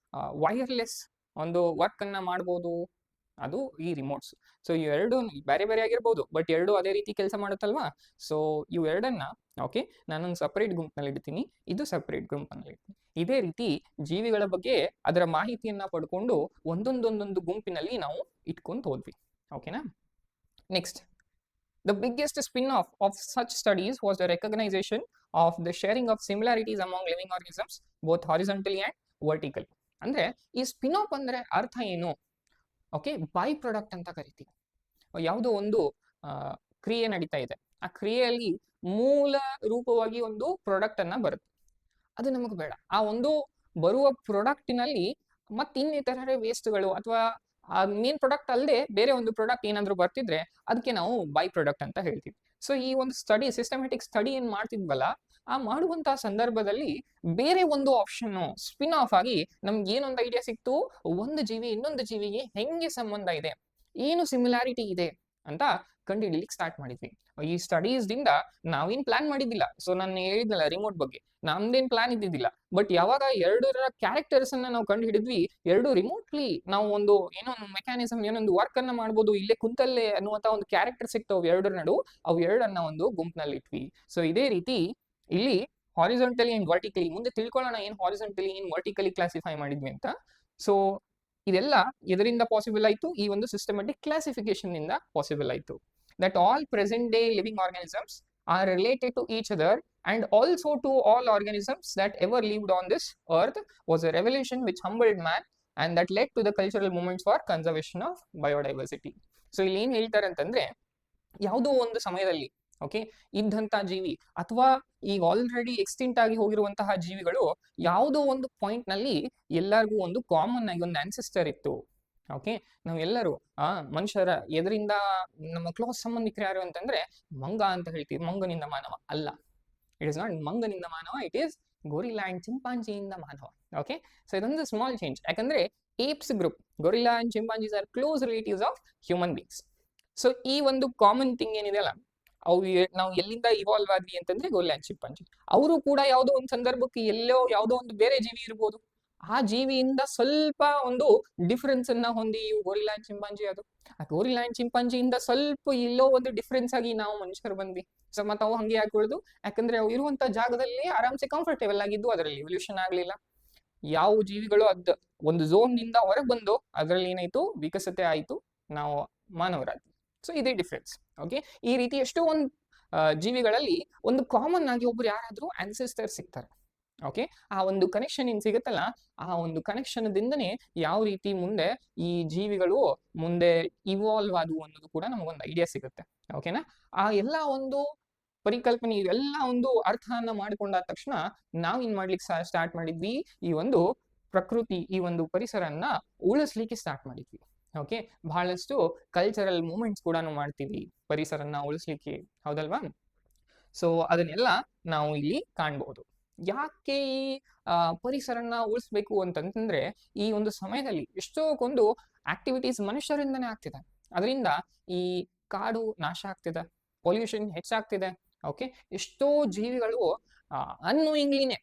ವೈರ್ಲೆಸ್ ಒಂದು ವರ್ಕ್ ಅನ್ನ ಮಾಡ್ಬೋದು, ಅದು ಈ ರಿಮೋಟ್ಸ್. ಸೊ ಇವೆರಡು ಬೇರೆ ಬೇರೆ ಆಗಿರ್ಬೋದು, ಬಟ್ ಎರಡು ಅದೇ ರೀತಿ ಕೆಲಸ ಮಾಡುತ್ತಲ್ವಾ. ಸೊ ಇವೆರಡನ್ನ ಓಕೆ ನಾನೊಂದು ಸಪರೇಟ್ ಗುಂಪಿನಲ್ಲಿ ಇಡ್ತೀನಿ, ಇದು ಸಪರೇಟ್ ಗುಂಪಿನಲ್ಲಿ ಇಡ್ತೀನಿ. ಇದೇ ರೀತಿ ಜೀವಿಗಳ ಬಗ್ಗೆ ಅದರ ಮಾಹಿತಿಯನ್ನ ಪಡ್ಕೊಂಡು ಒಂದೊಂದೊಂದೊಂದು ಗುಂಪಿನಲ್ಲಿ ನಾವು ಇಟ್ಕೊಂಡು ಹೋದ್ವಿ. ಓಕೆನಾ. Next, the biggest spin-off of such studies was the recognition of the sharing of similarities among living organisms both horizontally and vertically. ಅಂದ್ರೆ ಈ ಸ್ಪಿನ್ ಆಫ್ ಅಂದ್ರೆ ಅರ್ಥ ಏನು? ಓಕೆ, ಬೈ ಪ್ರಾಡಕ್ಟ್ ಅಂತ ಕರಿತೀವಿ. ಯಾವುದೋ ಒಂದು ಕ್ರಿಯೆ ನಡೀತಾ ಇದೆ, ಆ ಕ್ರಿಯೆಯಲ್ಲಿ ಮೂಲ ರೂಪವಾಗಿ ಒಂದು ಪ್ರಾಡಕ್ಟ್ ಅನ್ನ ಬರುತ್ತೆ, ಅದು ನಮಗೆ ಬೇಡ. ಆ ಒಂದು ಬರುವ ಪ್ರಾಡಕ್ಟಿನಲ್ಲಿ ಮತ್ತಿನ್ನಿತರರೆ ವೇಸ್ಟ್ಗಳು ಅಥವಾ ಆ ಮೇನ್ ಪ್ರಾಡಕ್ಟ್ ಅಲ್ಲದೆ ಬೇರೆ ಒಂದು ಪ್ರಾಡಕ್ಟ್ ಏನಾದ್ರು ಬರ್ತಿದ್ರೆ ಅದಕ್ಕೆ ನಾವು ಬೈ ಪ್ರಾಡಕ್ಟ್ ಅಂತ ಹೇಳ್ತೀವಿ. ಸೊ ಈ ಒಂದು ಸ್ಟಡಿ, ಸಿಸ್ಟಮ್ಯಾಟಿಕ್ ಸ್ಟಡಿ ಏನ್ ಮಾಡ್ತಿದ್ವಲ್ಲ, ಆ ಮಾಡುವಂತಹ ಸಂದರ್ಭದಲ್ಲಿ ಬೇರೆ ಒಂದು ಆಪ್ಷನ್ ಸ್ಪಿನ್ ಆಫ್ ಆಗಿ ನಮ್ಗೆ ಏನೊಂದು ಐಡಿಯಾ ಸಿಕ್ತು, ಒಂದು ಜೀವಿ ಇನ್ನೊಂದು ಜೀವಿಗೆ ಹೆಂಗೆ ಸಂಬಂಧ ಇದೆ, ಏನು ಸಿಮಿಲಾರಿಟಿ ಇದೆ ಅಂತ ಕಂಡುಹಿಡಿಲಿಕ್ಕೆ ಸ್ಟಾರ್ಟ್ ಮಾಡಿದ್ವಿ. ಈ ಸ್ಟಡೀಸ್ ದಿಂದ ನಾವೇನ್ ಪ್ಲಾನ್ ಮಾಡಿದ್ದಿಲ್ಲ. ಸೊ ನಾನು ಹೇಳಿದ್ನಲ್ಲ ರಿಮೋಟ್ ಬಗ್ಗೆ, ನಮ್ದೇನ್ ಪ್ಲಾನ್ ಇದ್ದಿದ್ದಿಲ್ಲ. ಬಟ್ ಯಾವಾಗ ಎರಡರ ಕ್ಯಾರೆಕ್ಟರ್ಸ್ ಅನ್ನ ನಾವು ಕಂಡು ಹಿಡಿದ್ವಿ, ಎರಡು ರಿಮೋಟ್ಲಿ ನಾವು ಒಂದು ಏನೋ ಒಂದು ಮೆಕ್ಯಾನಿಸಮ್, ಏನೊಂದು ವರ್ಕ್ ಅನ್ನ ಮಾಡ್ಬೋದು ಇಲ್ಲೇ ಕುಂತಲ್ಲೇ ಅನ್ನುವಂತ ಒಂದು ಕ್ಯಾರೆಕ್ಟರ್ ಸಿಕ್ತವು ಎರಡರ ನಡು, ಅವು ಎರಡನ್ನ ಒಂದು ಗುಂಪಿನಲ್ಲಿ ಇಟ್ವಿ. ಸೊ ಇದೇ ರೀತಿ ಇಲ್ಲಿ ಹಾರಿಜಾಂಟಲಿ ಅಂಡ್ ವರ್ಟಿಕಲಿ, ಮುಂದೆ ತಿಳ್ಕೊಳ್ಳೋಣ ಏನ್ ಹಾರಿಜಾಂಟಲಿ ಏನ್ ವರ್ಟಿಕಲಿ ಕ್ಲಾಸಿಫೈ ಮಾಡಿದ್ವಿ ಅಂತ. ಸೊ ಇದೆಲ್ಲ ಇದರಿಂದ ಪಾಸಿಬಲ್ ಆಯ್ತು, ಈ ಒಂದು ಸಿಸ್ಟಮ್ಯಾಟಿಕ್ ಕ್ಲಾಸಿಫಿಕೇಶನ್ ಇಂದ ಪಾಸಿಬಲ್ ಆಯ್ತು. that all present day living organisms are related to each other and also to all organisms that ever lived on this earth was a revolution which humbled man and that led to the cultural movements for conservation of biodiversity. So ಇಲ್ಲಿ ಏನ್ ಹೇಳ್ತಾರೆ ಅಂತಂದ್ರೆ, ಯಾವುದೋ ಒಂದು ಸಮಯದಲ್ಲಿ okay ಇದ್ದಂತ ಜೀವಿ ಅಥವಾ ಈಗ ಆಲ್ರೆಡಿ ಎಕ್ಸ್ಟಿಂಟ್ ಆಗಿ ಹೋಗಿರುವಂತಹ ಜೀವಿಗಳು ಯಾವುದೋ ಒಂದು ಪಾಯಿಂಟ್ ನಲ್ಲಿ ಎಲ್ಲರಿಗೂ ಒಂದು ಕಾಮನ್ ಆಗಿ ಒಂದು ಆನ್ಸೆಸ್ಟರ್ ಇತ್ತು. ಓಕೆ, ನಾವೆಲ್ಲರೂ ಮನುಷ್ಯರ ಎದರಿಂದ ನಮ್ಮ ಕ್ಲೋಸ್ ಸಂಬಂಧಿಕರು ಯಾರು ಅಂತಂದ್ರೆ ಮಂಗ ಅಂತ ಹೇಳ್ತೀವಿ. ಮಂಗನಿಂದ ಮಾನವ ಅಲ್ಲ, ಇಟ್ ಇಸ್ ನಾಟ್ ಮಂಗನಿಂದ ಮಾನವ, ಇಟ್ ಈಸ್ ಗೊರಿಲ್ಲಾ ಅಂಡ್ ಚಿಂಪಾಂಜಿಯಿಂದ ಮಾನವ. ಓಕೆ, ಸೊ ಇದೊಂದು ಸ್ಮಾಲ್ ಚೇಂಜ್. ಯಾಕಂದ್ರೆ apes group, gorilla and chimpanzees are close relatives of human beings. So ಈ ಒಂದು ಕಾಮನ್ ಥಿಂಗ್ ಏನಿದೆಯಲ್ಲ, ಅವು ನಾವು ಎಲ್ಲಿಂದ ಇವಾಲ್ವ್ ಆದ್ವಿ ಅಂತಂದ್ರೆ ಗೊರಿಲ್ಲಾ ಅಂಡ್ ಚಿಂಪಾಂಜಿ. ಅವರು ಕೂಡ ಯಾವುದೋ ಒಂದು ಸಂದರ್ಭಕ್ಕೆ ಎಲ್ಲೋ ಯಾವುದೋ ಒಂದು ಬೇರೆ ಜೀವಿ ಇರ್ಬೋದು, ಆ ಜೀವಿಯಿಂದ ಸ್ವಲ್ಪ ಒಂದು ಡಿಫರೆನ್ಸ್ ಅನ್ನ ಹೊಂದಿ ಇವು ಗೊರಿಲ್ಲಾ ಅಂಡ್ ಚಿಂಪಾಂಜಿ. ಅದು ಆ ಗೊರಿಲ್ಲಾ ಅಂಡ್ ಚಿಂಪಾಂಜಿಯಿಂದ ಸ್ವಲ್ಪ ಎಲ್ಲೋ ಒಂದು ಡಿಫರೆನ್ಸ್ ಆಗಿ ನಾವು ಮನುಷ್ಯರು ಬಂದ್ವಿ. ಸೊ ಮತ್ತೆ ಅವು ಹಂಗೆ ಹಾಕೊಳ್ದು, ಯಾಕಂದ್ರೆ ಅವು ಇರುವಂತ ಜಾಗದಲ್ಲಿ ಆರಾಮ್ಸೆ ಕಂಫರ್ಟೇಬಲ್ ಆಗಿದ್ದು, ಅದರಲ್ಲಿ ಎವಲ್ಯೂಷನ್ ಆಗ್ಲಿಲ್ಲ. ಯಾವ ಜೀವಿಗಳು ಅದ್ ಒಂದು ಝೋನ್ ನಿಂದ ಹೊರಗೆ ಬಂದು ಅದರಲ್ಲಿ ಏನಾಯ್ತು, ವಿಕಸತೆ ಆಯ್ತು, ನಾವು ಮಾನವರಾದ್ವಿ. ಸೊ ಇದೇ ಡಿಫ್ರೆನ್ಸ್. ಓಕೆ, ಈ ರೀತಿ ಎಷ್ಟೋ ಒಂದು ಜೀವಿಗಳಲ್ಲಿ ಒಂದು ಕಾಮನ್ ಆಗಿ ಒಬ್ರು ಯಾರಾದ್ರೂ ಆನ್ಸೆಸ್ಟರ್ ಸಿಗ್ತಾರೆ. ಓಕೆ, ಆ ಒಂದು ಕನೆಕ್ಷನ್ ಏನ್ ಸಿಗುತ್ತಲ್ಲ, ಆ ಒಂದು ಕನೆಕ್ಷನ್ ದಿಂದನೇ ಯಾವ ರೀತಿ ಮುಂದೆ ಈ ಜೀವಿಗಳು ಮುಂದೆ ಇವಾಲ್ವ್ ಆದವು ಅನ್ನೋದು ಕೂಡ ನಮಗೊಂದು ಐಡಿಯಾ ಸಿಗುತ್ತೆ. ಓಕೆನಾ. ಆ ಎಲ್ಲ ಒಂದು ಪರಿಕಲ್ಪನೆ, ಇವೆಲ್ಲ ಒಂದು ಅರ್ಥವನ್ನ ಮಾಡಿಕೊಂಡಾದ ತಕ್ಷಣ ನಾವೇನ್ ಮಾಡ್ಲಿಕ್ಕೆ ಸ್ಟಾರ್ಟ್ ಮಾಡಿದ್ವಿ, ಈ ಒಂದು ಪ್ರಕೃತಿ, ಈ ಒಂದು ಪರಿಸರನ್ನ ಉಳಿಸ್ಲಿಕ್ಕೆ ಸ್ಟಾರ್ಟ್ ಮಾಡಿದ್ವಿ. ಓಕೆ, ಬಹಳಷ್ಟು ಕಲ್ಚರಲ್ ಮೂವ್ಮೆಂಟ್ಸ್ ಕೂಡ ಮಾಡ್ತೀವಿ ಪರಿಸರನ್ನ ಉಳಿಸ್ಲಿಕ್ಕೆ, ಹೌದಲ್ವಾ. ಸೊ ಅದನ್ನೆಲ್ಲ ನಾವು ಇಲ್ಲಿ ಕಾಣ್ಬಹುದು. ಯಾಕೆ ಈ ಪರಿಸರನ ಉಳಿಸ್ಬೇಕು ಅಂತಂದ್ರೆ, ಈ ಒಂದು ಸಮಯದಲ್ಲಿ ಎಷ್ಟೊಂದು ಆಕ್ಟಿವಿಟೀಸ್ ಮನುಷ್ಯರಿಂದನೇ ಆಗ್ತಿದೆ. ಅದರಿಂದ ಈ ಕಾಡು ನಾಶ ಆಗ್ತಿದೆ, ಪೊಲ್ಯೂಷನ್ ಹೆಚ್ಚಾಗ್ತಿದೆ. ಓಕೆ, ಎಷ್ಟೋ ಜೀವಿಗಳು ಅನ್ನೋಯಿಂಗ್ಲಿನೇ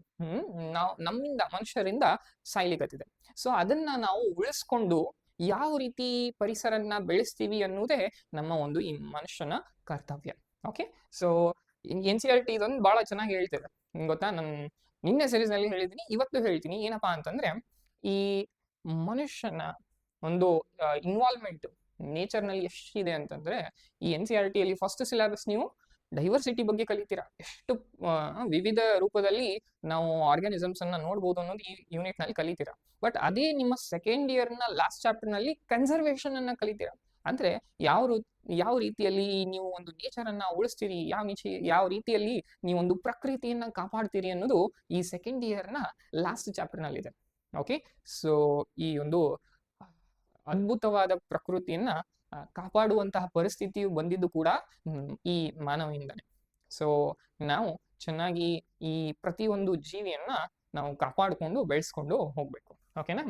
ನಮ್ಮಿಂದ, ಮನುಷ್ಯರಿಂದ ಸಾಯ್ಲಿಕತ್ತಿದೆ. ಸೊ ಅದನ್ನ ನಾವು ಉಳಿಸ್ಕೊಂಡು ಯಾವ ರೀತಿ ಪರಿಸರನ ಬೆಳೆಸ್ತೀವಿ ಅನ್ನೋದೇ ನಮ್ಮ ಒಂದು ಈ ಮನುಷ್ಯನ ಕರ್ತವ್ಯ. ಓಕೆ, ಸೊ NCERT ಇದೊಂದು ಬಹಳ ಚೆನ್ನಾಗಿ ಹೇಳ್ತಿದೆ. ಗೊತ್ತಾ, ನಾನು ನಿನ್ನೆ series ನಲ್ಲಿ ಹೇಳಿದ್ದೀನಿ, ಇವತ್ತು ಹೇಳ್ತೀನಿ. ಏನಪ್ಪಾ ಅಂತಂದ್ರೆ, ಈ ಮನುಷ್ಯನ ಒಂದು ಇನ್ವಾಲ್ವ್ಮೆಂಟ್ ನೇಚರ್ ನಲ್ಲಿ ಎಷ್ಟಿದೆ ಅಂತಂದ್ರೆ, ಈ NCERT ಅಲ್ಲಿ ಫಸ್ಟ್ ಸಿಲೆಬಸ್ ನೀವು ಡೈವರ್ಸಿಟಿ ಬಗ್ಗೆ ಕಲಿತೀರಾ. ಎಷ್ಟು ವಿವಿಧ ರೂಪದಲ್ಲಿ ನಾವು ಆರ್ಗಾನಿಸಮ್ಸ್ ಅನ್ನ ನೋಡ್ಬೋದು ಅನ್ನೋದು ಈ ಯೂನಿಟ್ ನಲ್ಲಿ ಕಲಿತೀರಾ. ಬಟ್ ಅದೇ ನಿಮ್ಮ ಸೆಕೆಂಡ್ ಇಯರ್ ನ ಲಾಸ್ಟ್ ಚಾಪ್ಟರ್ ನಲ್ಲಿ ಕನ್ಸರ್ವೇಷನ್ ಅನ್ನ ಕಲಿತೀರಾ. ಅಂದ್ರೆ ಯಾವ ರೀತಿಯಲ್ಲಿ ನೀವು ಒಂದು ನೇಚರ್ ಅನ್ನ ಉಳಿಸ್ತೀರಿ, ಯಾವ ರೀತಿಯಲ್ಲಿ ನೀವು ಒಂದು ಪ್ರಕೃತಿಯನ್ನ ಕಾಪಾಡ್ತೀರಿ ಅನ್ನೋದು ಈ ಸೆಕೆಂಡ್ ಇಯರ್ ನ ಲಾಸ್ಟ್ ಚಾಪ್ಟರ್ ನಲ್ಲಿ ಇದೆ. ಓಕೆ, ಸೊ ಈ ಒಂದು ಅದ್ಭುತವಾದ ಪ್ರಕೃತಿಯನ್ನ ಕಾಪಾಡುವಂತಹ ಪರಿಸ್ಥಿತಿಯು ಬಂದಿದ್ದು ಕೂಡ ಈ ಮಾನವನಿಂದನೇ. ಸೊ ನಾವು ಚೆನ್ನಾಗಿ ಈ ಪ್ರತಿಯೊಂದು ಜೀವಿಯನ್ನ ನಾವು ಕಾಪಾಡಿಕೊಂಡು ಬೆಳೆಸ್ಕೊಂಡು ಹೋಗ್ಬೇಕು. ಓಕೆನಾ?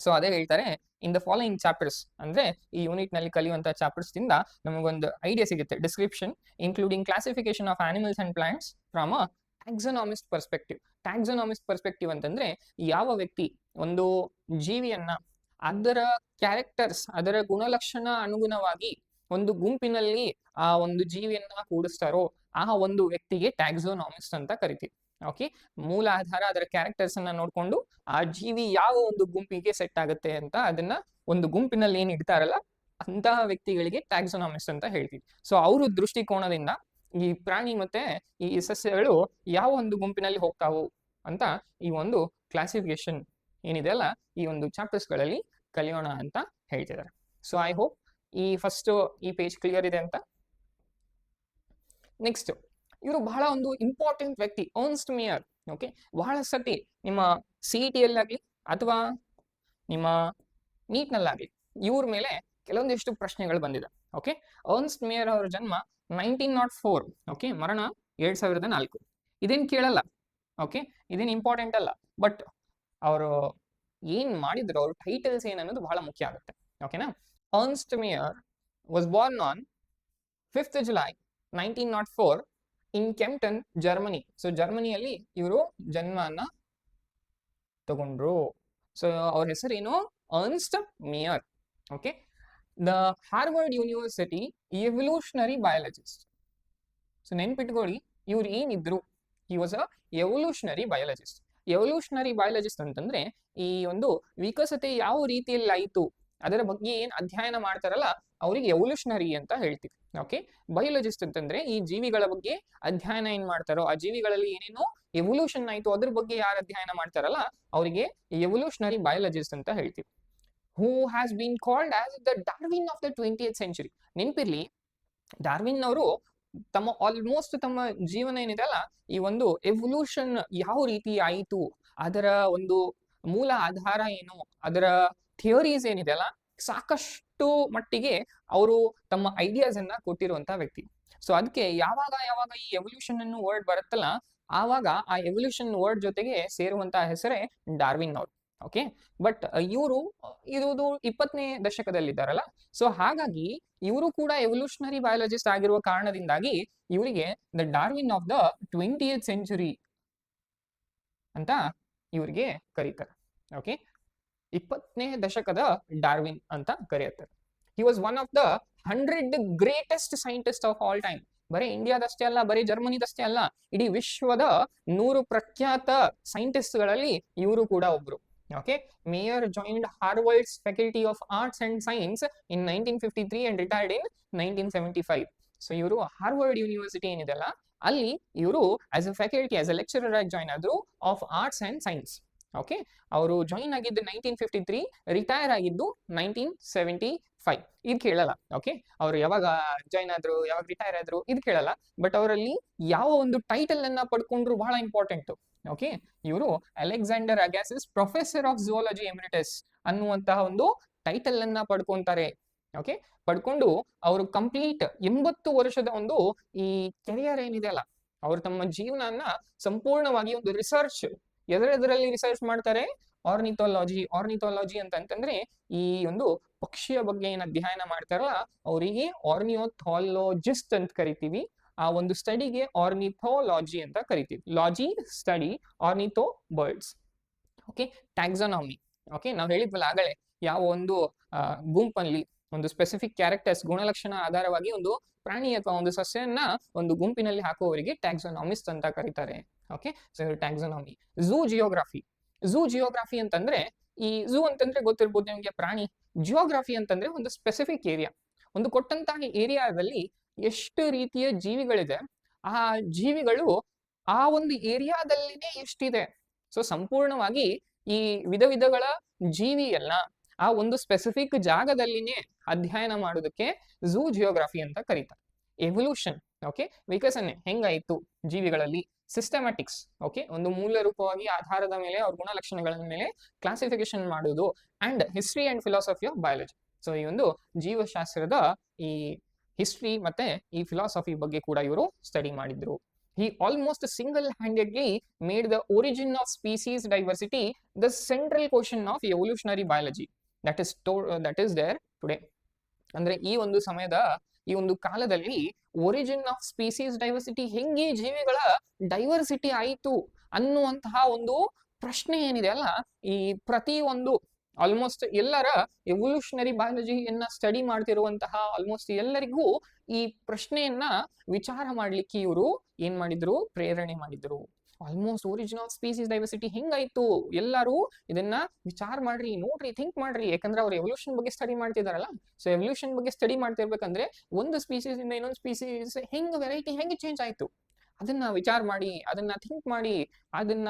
ಸೊ ಅದೇ ಹೇಳ್ತಾರೆ, ಇನ್ ದ ಫಾಲೋಯಿಂಗ್ ಚಾಪ್ಟರ್ಸ್, ಅಂದ್ರೆ ಈ ಯೂನಿಟ್ ನಲ್ಲಿ ಕಲಿಯುವಂತಹ ಚಾಪ್ಟರ್ಸ್ ಇಂದ ನಮಗೊಂದು ಐಡಿಯಾ ಸಿಗುತ್ತೆ. Description including classification of animals and plants from a taxonomist perspective. Taxonomist perspective ಅಂತಂದ್ರೆ, ಯಾವ ವ್ಯಕ್ತಿ ಒಂದು ಜೀವಿಯನ್ನ ಅದರ ಕ್ಯಾರೆಕ್ಟರ್ಸ್, ಅದರ ಗುಣಲಕ್ಷಣ ಅನುಗುಣವಾಗಿ ಒಂದು ಗುಂಪಿನಲ್ಲಿ ಆ ಒಂದು ಜೀವಿಯನ್ನ ಕೂಡಿಸ್ತಾರೋ ಆ ಒಂದು ವ್ಯಕ್ತಿಗೆ ಟ್ಯಾಕ್ಸೋನಾಮಿಸ್ಟ್ ಅಂತ ಕರಿತೀವಿ. ಓಕೆ, ಮೂಲ ಆಧಾರ ಅದರ ಕ್ಯಾರೆಕ್ಟರ್ಸ್ ಅನ್ನ ನೋಡ್ಕೊಂಡು ಆ ಜೀವಿ ಯಾವ ಒಂದು ಗುಂಪಿಗೆ ಸೆಟ್ ಆಗುತ್ತೆ ಅಂತ ಅದನ್ನ ಒಂದು ಗುಂಪಿನಲ್ಲಿ ಏನ್ ಇಡ್ತಾರಲ್ಲ ಅಂತಹ ವ್ಯಕ್ತಿಗಳಿಗೆ ಟ್ಯಾಕ್ಸೋನಾಮಿಸ್ಟ್ ಅಂತ ಹೇಳ್ತೀವಿ. ಸೊ ಅವ್ರ ದೃಷ್ಟಿಕೋನದಿಂದ ಈ ಪ್ರಾಣಿ ಮತ್ತೆ ಈ ಸಸ್ಯಗಳು ಯಾವ ಒಂದು ಗುಂಪಿನಲ್ಲಿ ಹೋಗ್ತಾವು ಅಂತ ಈ ಒಂದು ಕ್ಲಾಸಿಫಿಕೇಶನ್ ಏನಿದೆ ಅಲ್ಲ ಈ ಒಂದು ಚಾಪ್ಟರ್ಸ್ ಗಳಲ್ಲಿ ಕಲಿಯೋಣ ಅಂತ ಹೇಳ್ತಿದ್ದಾರೆ. ಸೊ ಐ ಹೋಪ್ ಈ ಪೇಜ್ ಕ್ಲಿಯರ್ ಇದೆ ಅಂತ. ನೆಕ್ಸ್ಟ್, ಇವರು ಬಹಳ ಒಂದು ಇಂಪಾರ್ಟೆಂಟ್ ವ್ಯಕ್ತಿ, ಅರ್ನ್ಸ್ಟ್ ಮೇಯರ್. ಓಕೆ, ಬಹಳ ಸತಿ ನಿಮ್ಮ CET ಅಲ್ಲಾಗ್ಲಿ ಅಥವಾ ನಿಮ್ಮ NEET ನಲ್ಲಾಗ್ಲಿ ಇವ್ರ ಮೇಲೆ ಕೆಲವೊಂದಿಷ್ಟು ಪ್ರಶ್ನೆಗಳು ಬಂದಿದೆ. ಓಕೆ, ಅರ್ನ್ಸ್ಟ್ ಮೇಯರ್ ಅವರ ಜನ್ಮ 1904. ಓಕೆ, ಮರಣ 2004. ಇದೇನ್ ಕೇಳಲ್ಲ. ಓಕೆ, ಇದೇನು ಇಂಪಾರ್ಟೆಂಟ್ ಅಲ್ಲ. ಬಟ್ ಅವರು ಏನ್ ಮಾಡಿದ್ರು, ಅವ್ರ ಟೈಟಲ್ಸ್ ಏನನ್ನೋದು ಬಹಳ ಮುಖ್ಯ ಆಗುತ್ತೆ. ಓಕೆನಾ? Ernst Mayr was born on 5th July 1904 in Kempten, Germany. So ಜರ್ಮನಿಯಲ್ಲಿ ಇವರು ಜನ್ಮನ ತಗೊಂಡ್ರು. ಸೊ ಅವ್ರ ಹೆಸರೇನು? Ernst Mayr. Okay, the Harvard University evolutionary biologist. So ನೆನ್ಪಿಟ್ಕೊಳ್ಳಿ, ಇವ್ರು ಏನಿದ್ರು, he was a evolutionary biologist. Evolutionary biologist ಅಂತಂದ್ರೆ ಈ ಒಂದು ವಿಕಸತೆ ಯಾವ ರೀತಿಯಲ್ಲಿ ಆಯಿತು ಅದರ ಬಗ್ಗೆ ಏನ್ ಅಧ್ಯಯನ ಮಾಡ್ತಾರಲ್ಲ ಅವ್ರಿಗೆ ಎವಲ್ಯೂಷನರಿ ಅಂತ ಹೇಳ್ತೀವಿ. ಓಕೆ, ಬಯಾಲಜಿಸ್ಟ್ ಅಂತಂದ್ರೆ ಈ ಜೀವಿಗಳ ಬಗ್ಗೆ ಅಧ್ಯಯನ ಏನ್ ಮಾಡ್ತಾರೋ, ಆ ಜೀವಿಗಳಲ್ಲಿ ಏನೇನೋ ಎವಲ್ಯೂಷನ್ ಆಯ್ತು ಅದ್ರ ಬಗ್ಗೆ ಯಾರು ಅಧ್ಯಯನ ಮಾಡ್ತಾರಲ್ಲ ಅವರಿಗೆ ಎವಲ್ಯೂಷನರಿ ಬಯಾಲಜಿಸ್ಟ್ ಅಂತ ಹೇಳ್ತೀವಿ. Who has been called as the Darwin of the 20th century. ನೆನ್ಪಿರ್ಲಿ, ಡಾರ್ವಿನ್ ಅವರು ಆಲ್ಮೋಸ್ಟ್ ತಮ್ಮ ಜೀವನ ಏನಿದೆ ಅಲ್ಲ ಈ ಒಂದು ಎವಲ್ಯೂಷನ್ ಯಾವ ರೀತಿ ಆಯಿತು, ಅದರ ಒಂದು ಮೂಲ ಆಧಾರ ಏನು, ಅದರ ಥಿಯರೀಸ್ ಏನಿದೆ ಅಲ್ಲ ಸಾಕಷ್ಟು ಮಟ್ಟಿಗೆ ಅವರು ತಮ್ಮ ಐಡಿಯಾಸ್ ಅನ್ನ ಕೊಟ್ಟಿರುವಂತ ವ್ಯಕ್ತಿ. ಸೊ ಅದಕ್ಕೆ ಯಾವಾಗ ಈ ಎವಲ್ಯೂಷನ್ ಅನ್ನು ವರ್ಡ್ ಬರುತ್ತಲ್ಲ ಆವಾಗ ಆ ಎವಲ್ಯೂಷನ್ ವರ್ಡ್ ಜೊತೆಗೆ ಸೇರುವಂತಹ ಹೆಸರೇ ಡಾರ್ವಿನ್ ಅವರು. ಓಕೆ, ಬಟ್ ಇವರು ಇರುವುದು 20ನೇ ದಶಕದಲ್ಲಿದ್ದಾರಲ್ಲ, ಸೊ ಹಾಗಾಗಿ ಇವರು ಕೂಡ ಎವಲ್ಯೂಷನರಿ ಬಯಾಲಜಿಸ್ಟ್ ಆಗಿರುವ ಕಾರಣದಿಂದಾಗಿ ಇವರಿಗೆ the Darwin of the 20th century ಅಂತ ಇವರಿಗೆ ಕರೀತಾರೆ. ಓಕೆ, 20ನೇ ದಶಕದ ಡಾರ್ವಿನ್ ಅಂತ ಕರೆಯುತ್ತಾರೆ. He was one of the 100 greatest scientist of all time. ಬರೀ ಇಂಡಿಯಾದಷ್ಟೇ ಅಲ್ಲ, ಬರೀ ಜರ್ಮನಿದಷ್ಟೇ ಅಲ್ಲ, ಇಡೀ ವಿಶ್ವದ 100 ಪ್ರಖ್ಯಾತ ಸೈಂಟಿಸ್ಟ್ಗಳಲ್ಲಿ ಇವರು ಕೂಡ ಒಬ್ರು. Okay, Mayer joined Harvard's Faculty of Arts and Science in 1953 and retired in 1975. So ಇವರು ಹಾರ್ವರ್ಡ್ ಯೂನಿವರ್ಸಿಟಿ ಏನಿದೆಲ್ಲ ಅಲ್ಲಿ ಇವರು as a faculty, as a lecturer ಆಗಿ ಜಾಯ್ನ್ ಆದ್ರು of arts and science. Okay, ಅವರು ಜಾಯಿನ್ ಆಗಿದ್ದು 1953, ರಿಟೈರ್ ಆಗಿದ್ದು 1975. ಇದು ಕೇಳಲ್ಲ. ಓಕೆ, ಅವರು ಯಾವಾಗ ಜಾಯ್ನ್ ಆದ್ರು, ಯಾವಾಗ ರಿಟೈರ್ ಆದ್ರು ಇದು ಕೇಳಲ್ಲ. ಬಟ್ ಅವರಲ್ಲಿ ಯಾವ ಒಂದು ಟೈಟಲ್ ಅನ್ನ ಪಡ್ಕೊಂಡ್ರು ಬಹಳ ಇಂಪಾರ್ಟೆಂಟ್. ಓಕೆ, ಇವರು Alexander Agassiz professor of zoology emeritus ಅನ್ನುವಂತಹ ಒಂದು ಟೈಟಲ್ ಅನ್ನ ಪಡ್ಕೊಂತಾರೆ. ಓಕೆ, ಪಡ್ಕೊಂಡು ಅವರು ಕಂಪ್ಲೀಟ್ 80 ವರ್ಷದ ಒಂದು ಈ ಕೆರಿಯರ್ ಏನಿದೆ ಅಲ್ಲ ಅವರು ತಮ್ಮ ಜೀವನನ ಸಂಪೂರ್ಣವಾಗಿ ಒಂದು ರಿಸರ್ಚ್, ಎದರಲ್ಲಿ ರಿಸರ್ಚ್ ಮಾಡ್ತಾರೆ? ಆರ್ನಿಥಾಲಜಿ ಅಂತಂದ್ರೆ ಈ ಒಂದು ಪಕ್ಷಿಯ ಬಗ್ಗೆ ಏನ್ ಅಧ್ಯಯನ ಮಾಡ್ತಾರಲ್ಲ ಅವರಿಗೆ ಆರ್ನಿಥಾಲಜಿಸ್ಟ್ ಅಂತ ಕರಿತೀವಿ. ಆ ಒಂದು ಸ್ಟಡಿಗೆ ಆರ್ನಿಥಾಲಜಿ ಅಂತ ಕರಿತೀವಿ. Logy study ornitho birds. Okay, taxonomy okay, ನಾವು ಹೇಳಿದ್ವಲ್ಲ ಆಗಲೇ, ಯಾವ ಒಂದು ಗುಂಪಲ್ಲಿ ಒಂದು ಸ್ಪೆಸಿಫಿಕ್ ಕ್ಯಾರೆಕ್ಟರ್ಸ್ ಗುಣಲಕ್ಷಣ ಆಧಾರವಾಗಿ ಒಂದು ಪ್ರಾಣಿ ಅಥವಾ ಒಂದು ಸಸ್ಯನ ಒಂದು ಗುಂಪಿನಲ್ಲಿ ಹಾಕುವವರಿಗೆ ಟ್ಯಾಕ್ಸಾನಮಿಸ್ಟ್ ಅಂತ ಕರೀತಾರೆ. Okay, so taxonomy. Zoo geography ಅಂತಂದ್ರೆ, ಈ ಝೂ ಅಂತಂದ್ರೆ ಗೊತ್ತಿರ್ಬೋದು ನಿಮಗೆ ಪ್ರಾಣಿ. ಜಿಯೋಗ್ರಫಿ ಅಂತಂದ್ರೆ ಒಂದು ಸ್ಪೆಸಿಫಿಕ್ ಏರಿಯಾ, ಒಂದು ಕೊಟ್ಟಂತಹ ಏರಿಯಾದಲ್ಲಿ ಎಷ್ಟು ರೀತಿಯ ಜೀವಿಗಳಿದೆ, ಆ ಜೀವಿಗಳು ಆ ಒಂದು ಏರಿಯಾದಲ್ಲಿನೇ ಎಷ್ಟಿದೆ. ಸೊ ಸಂಪೂರ್ಣವಾಗಿ ಈ ವಿಧಗಳ ಜೀವಿ ಎಲ್ಲ ಆ ಒಂದು ಸ್ಪೆಸಿಫಿಕ್ ಜಾಗದಲ್ಲಿನೇ ಅಧ್ಯಯನ ಮಾಡೋದಕ್ಕೆ ಝೂ ಜಿಯೋಗ್ರಫಿ ಅಂತ ಕರೀತಾರೆ. ಎವಲ್ಯೂಷನ್, ಓಕೆ, ವಿಕಸನೆ ಹೆಂಗಾಯ್ತು ಜೀವಿಗಳಲ್ಲಿ. ಸಿಸ್ಟಮ್ಯಾಟಿಕ್ಸ್, ಓಕೆ, ಒಂದು ಮೂಲ ರೂಪವಾಗಿ ಆಧಾರದ ಮೇಲೆ ಅವ್ರ ಗುಣಲಕ್ಷಣಗಳ ಮೇಲೆ ಕ್ಲಾಸಿಫಿಕೇಶನ್ ಮಾಡೋದು. And history and philosophy of biology. So ಈ ಒಂದು ಜೀವಶಾಸ್ತ್ರದ ಈ ಹಿಸ್ಟ್ರಿ ಮತ್ತೆ ಈ ಫಿಲಾಸಫಿ ಬಗ್ಗೆ ಕೂಡ ಇವರು ಸ್ಟಡಿ ಮಾಡಿದ್ರು. He almost single-handedly made the origin of species diversity the central question of evolutionary biology that is there today. ಅಂದ್ರೆ ಈ ಒಂದು ಸಮಯದ ಈ ಒಂದು ಕಾಲದಲ್ಲಿ ಒರಿಜಿನ್ ಆಫ್ ಸ್ಪೀಸೀಸ್ ಡೈವರ್ಸಿಟಿ, ಹೆಂಗೆ ಜೀವಿಗಳ ಡೈವರ್ಸಿಟಿ ಆಯಿತು ಅನ್ನುವಂತಹ ಒಂದು ಪ್ರಶ್ನೆ ಏನಿದೆ ಅಲ್ಲ, ಈ ಪ್ರತಿ ಒಂದು ಆಲ್ಮೋಸ್ಟ್ ಎಲ್ಲರ ಎವಲ್ಯೂಷನರಿ ಬಯಾಲಜಿಯನ್ನ ಸ್ಟಡಿ ಮಾಡ್ತಿರುವಂತಹ ಆಲ್ಮೋಸ್ಟ್ ಎಲ್ಲರಿಗೂ ಈ ಪ್ರಶ್ನೆಯನ್ನ ವಿಚಾರ ಮಾಡ್ಲಿಕ್ಕೆ ಇವರು ಏನ್ ಮಾಡಿದ್ರು, ಪ್ರೇರಣೆ ಮಾಡಿದ್ರು. Almost origin of species diversity ಹೆಂಗಾಯ್ತು, ಎಲ್ಲರೂ ಇದನ್ನ ವಿಚಾರ ಮಾಡ್ರಿ, ನೋಡ್ರಿ, ಥಿಂಕ್ ಮಾಡ್ರಿ. ಯಾಕಂದ್ರೆ ಅವ್ರು ಎವಲ್ಯೂಷನ್ ಬಗ್ಗೆ ಸ್ಟಡಿ ಮಾಡ್ತಿದಾರಲ್ಲ. ಸೊ ಎವಲ್ಯೂಷನ್ ಬಗ್ಗೆ ಸ್ಟಡಿ ಮಾಡ್ತಿರ್ಬೇಕಂದ್ರೆ ಒಂದು ಸ್ಪೀಸೀಸ್ ಇಂದ ಇನ್ನೊಂದು ಸ್ಪೀಸೀಸ್ ಹೆಂಗ್ ವೆರೈಟಿ ಹೆಂಗೆ ಚೇಂಜ್ ಆಯ್ತು ಅದನ್ನ ವಿಚಾರ ಮಾಡಿ, ಅದನ್ನ ಥಿಂಕ್ ಮಾಡಿ, ಅದನ್ನ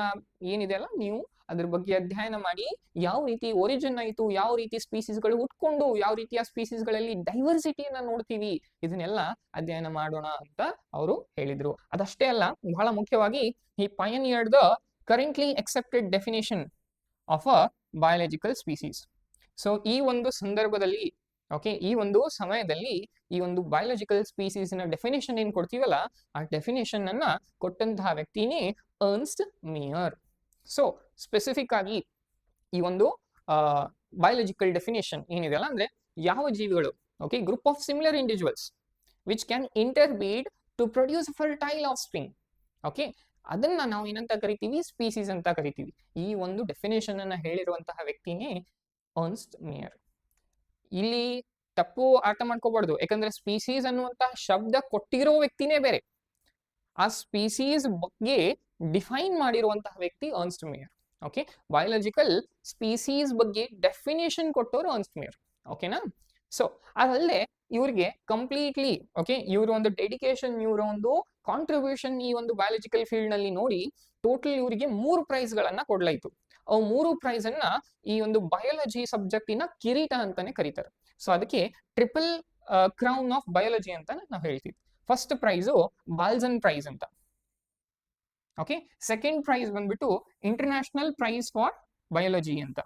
ಏನಿದೆ ಅಲ್ಲ ನೀವು ಅದ್ರ ಬಗ್ಗೆ ಅಧ್ಯಯನ ಮಾಡಿ, ಯಾವ ರೀತಿ ಒರಿಜಿನ್ ಆಯ್ತು, ಯಾವ ರೀತಿ ಸ್ಪೀಸೀಸ್ಗಳು ಹುಟ್ಕೊಂಡು ಯಾವ ರೀತಿಯ ಸ್ಪೀಸೀಸ್ಗಳಲ್ಲಿ ಡೈವರ್ಸಿಟಿಯನ್ನ ನೋಡ್ತೀವಿ, ಇದನ್ನೆಲ್ಲ ಅಧ್ಯಯನ ಮಾಡೋಣ ಅಂತ ಅವರು ಹೇಳಿದ್ರು. ಅದಷ್ಟೇ ಅಲ್ಲ, ಬಹಳ ಮುಖ್ಯವಾಗಿ he pioneered the currently accepted definition of a biological species. So ಈ ಒಂದು ಸಂದರ್ಭದಲ್ಲಿ, ಓಕೆ, ಈ ಒಂದು ಸಮಯದಲ್ಲಿ ಈ ಒಂದು ಬಯಾಲಜಿಕಲ್ ಸ್ಪೀಸೀಸ್ ನ ಡೆಫಿನೇಷನ್ ಏನ್ ಕೊಡ್ತೀವಲ್ಲ, ಆ ಡೆಫಿನೇಷನ್ ಅನ್ನ ಕೊಟ್ಟಂತಹ ವ್ಯಕ್ತಿನೇ ಅರ್ನ್ಸ್ಟ್ ಮೇಯರ್. ಸೊ ಸ್ಪೆಸಿಫಿಕ್ ಆಗಿ ಈ ಒಂದು ಬಯಾಲಜಿಕಲ್ ಡೆಫಿನೇಷನ್ ಏನಿದೆ ಅಲ್ಲ, ಅಂದ್ರೆ ಯಾವ ಜೀವಿಗಳು, okay, group of similar individuals which can interbreed to produce fertile offspring. Okay, ಅದನ್ನ ನಾವು ಏನಂತ ಕರಿತೀವಿ, ಸ್ಪೀಸೀಸ್ ಅಂತ ಕರಿತೀವಿ. ಈ ಒಂದು ಡೆಫಿನೇಷನ್ ಅನ್ನ ಹೇಳಿರುವಂತಹ ವ್ಯಕ್ತಿನೇ ಅರ್ನ್ಸ್ಟ್ ಮೇಯರ್. ಇಲ್ಲಿ ತಪ್ಪು ಅರ್ಥ ಮಾಡ್ಕೋಬಾರ್ದು, ಯಾಕಂದ್ರೆ ಸ್ಪೀಸೀಸ್ ಅನ್ನುವಂತಹ ಶಬ್ದ ಕೊಟ್ಟಿರೋ ವ್ಯಕ್ತಿನೇ ಬೇರೆ, ಆ ಸ್ಪೀಸೀಸ್ ಬಗ್ಗೆ ಡಿಫೈನ್ ಮಾಡಿರುವಂತಹ ವ್ಯಕ್ತಿ Ernst Mayr. Okay, biological species ಬಗ್ಗೆ ಡೆಫಿನೇಷನ್ ಕೊಟ್ಟವರು ಅರ್ನ್ಸ್ಟ್ ಮೇಯರ್. ಓಕೆನಾ? ಸೊ ಅದಲ್ಲದೆ ಇವ್ರಿಗೆ ಕಂಪ್ಲೀಟ್ಲಿ, ಓಕೆ, ಇವರು ಒಂದು ಡೆಡಿಕೇಶನ್, ಇವರ ಒಂದು ಕಾಂಟ್ರಿಬ್ಯೂಷನ್ ಈ ಒಂದು ಬಯಾಲಜಿಕಲ್ ಫೀಲ್ಡ್ ನಲ್ಲಿ ನೋಡಿ ಟೋಟಲ್ ಇವರಿಗೆ 3 ಪ್ರೈಸ್ ಗಳನ್ನ ಕೊಡ್ಲಾಯ್ತು. ಅವು 3 ಪ್ರೈಸ್ ಅನ್ನ ಈ ಒಂದು ಬಯಾಲಜಿ ಸಬ್ಜೆಕ್ಟಿನ ಕಿರೀಟ ಅಂತಾನೆ ಕರೀತಾರೆ. ಸೊ ಅದಕ್ಕೆ ಟ್ರಿಪಲ್ ಕ್ರೌನ್ ಆಫ್ ಬಯಾಲಜಿ ಅಂತ ನಾವು ಹೇಳ್ತೀವಿ. ಫಸ್ಟ್ ಪ್ರೈಸು ಬಾಲ್ಸನ್ ಪ್ರೈಸ್ ಅಂತ. ಓಕೆ, ಸೆಕೆಂಡ್ ಪ್ರೈಸ್ ಬಂದ್ಬಿಟ್ಟು ಇಂಟರ್ನ್ಯಾಷನಲ್ ಪ್ರೈಸ್ ಫಾರ್ ಬಯಾಲಜಿ ಅಂತ.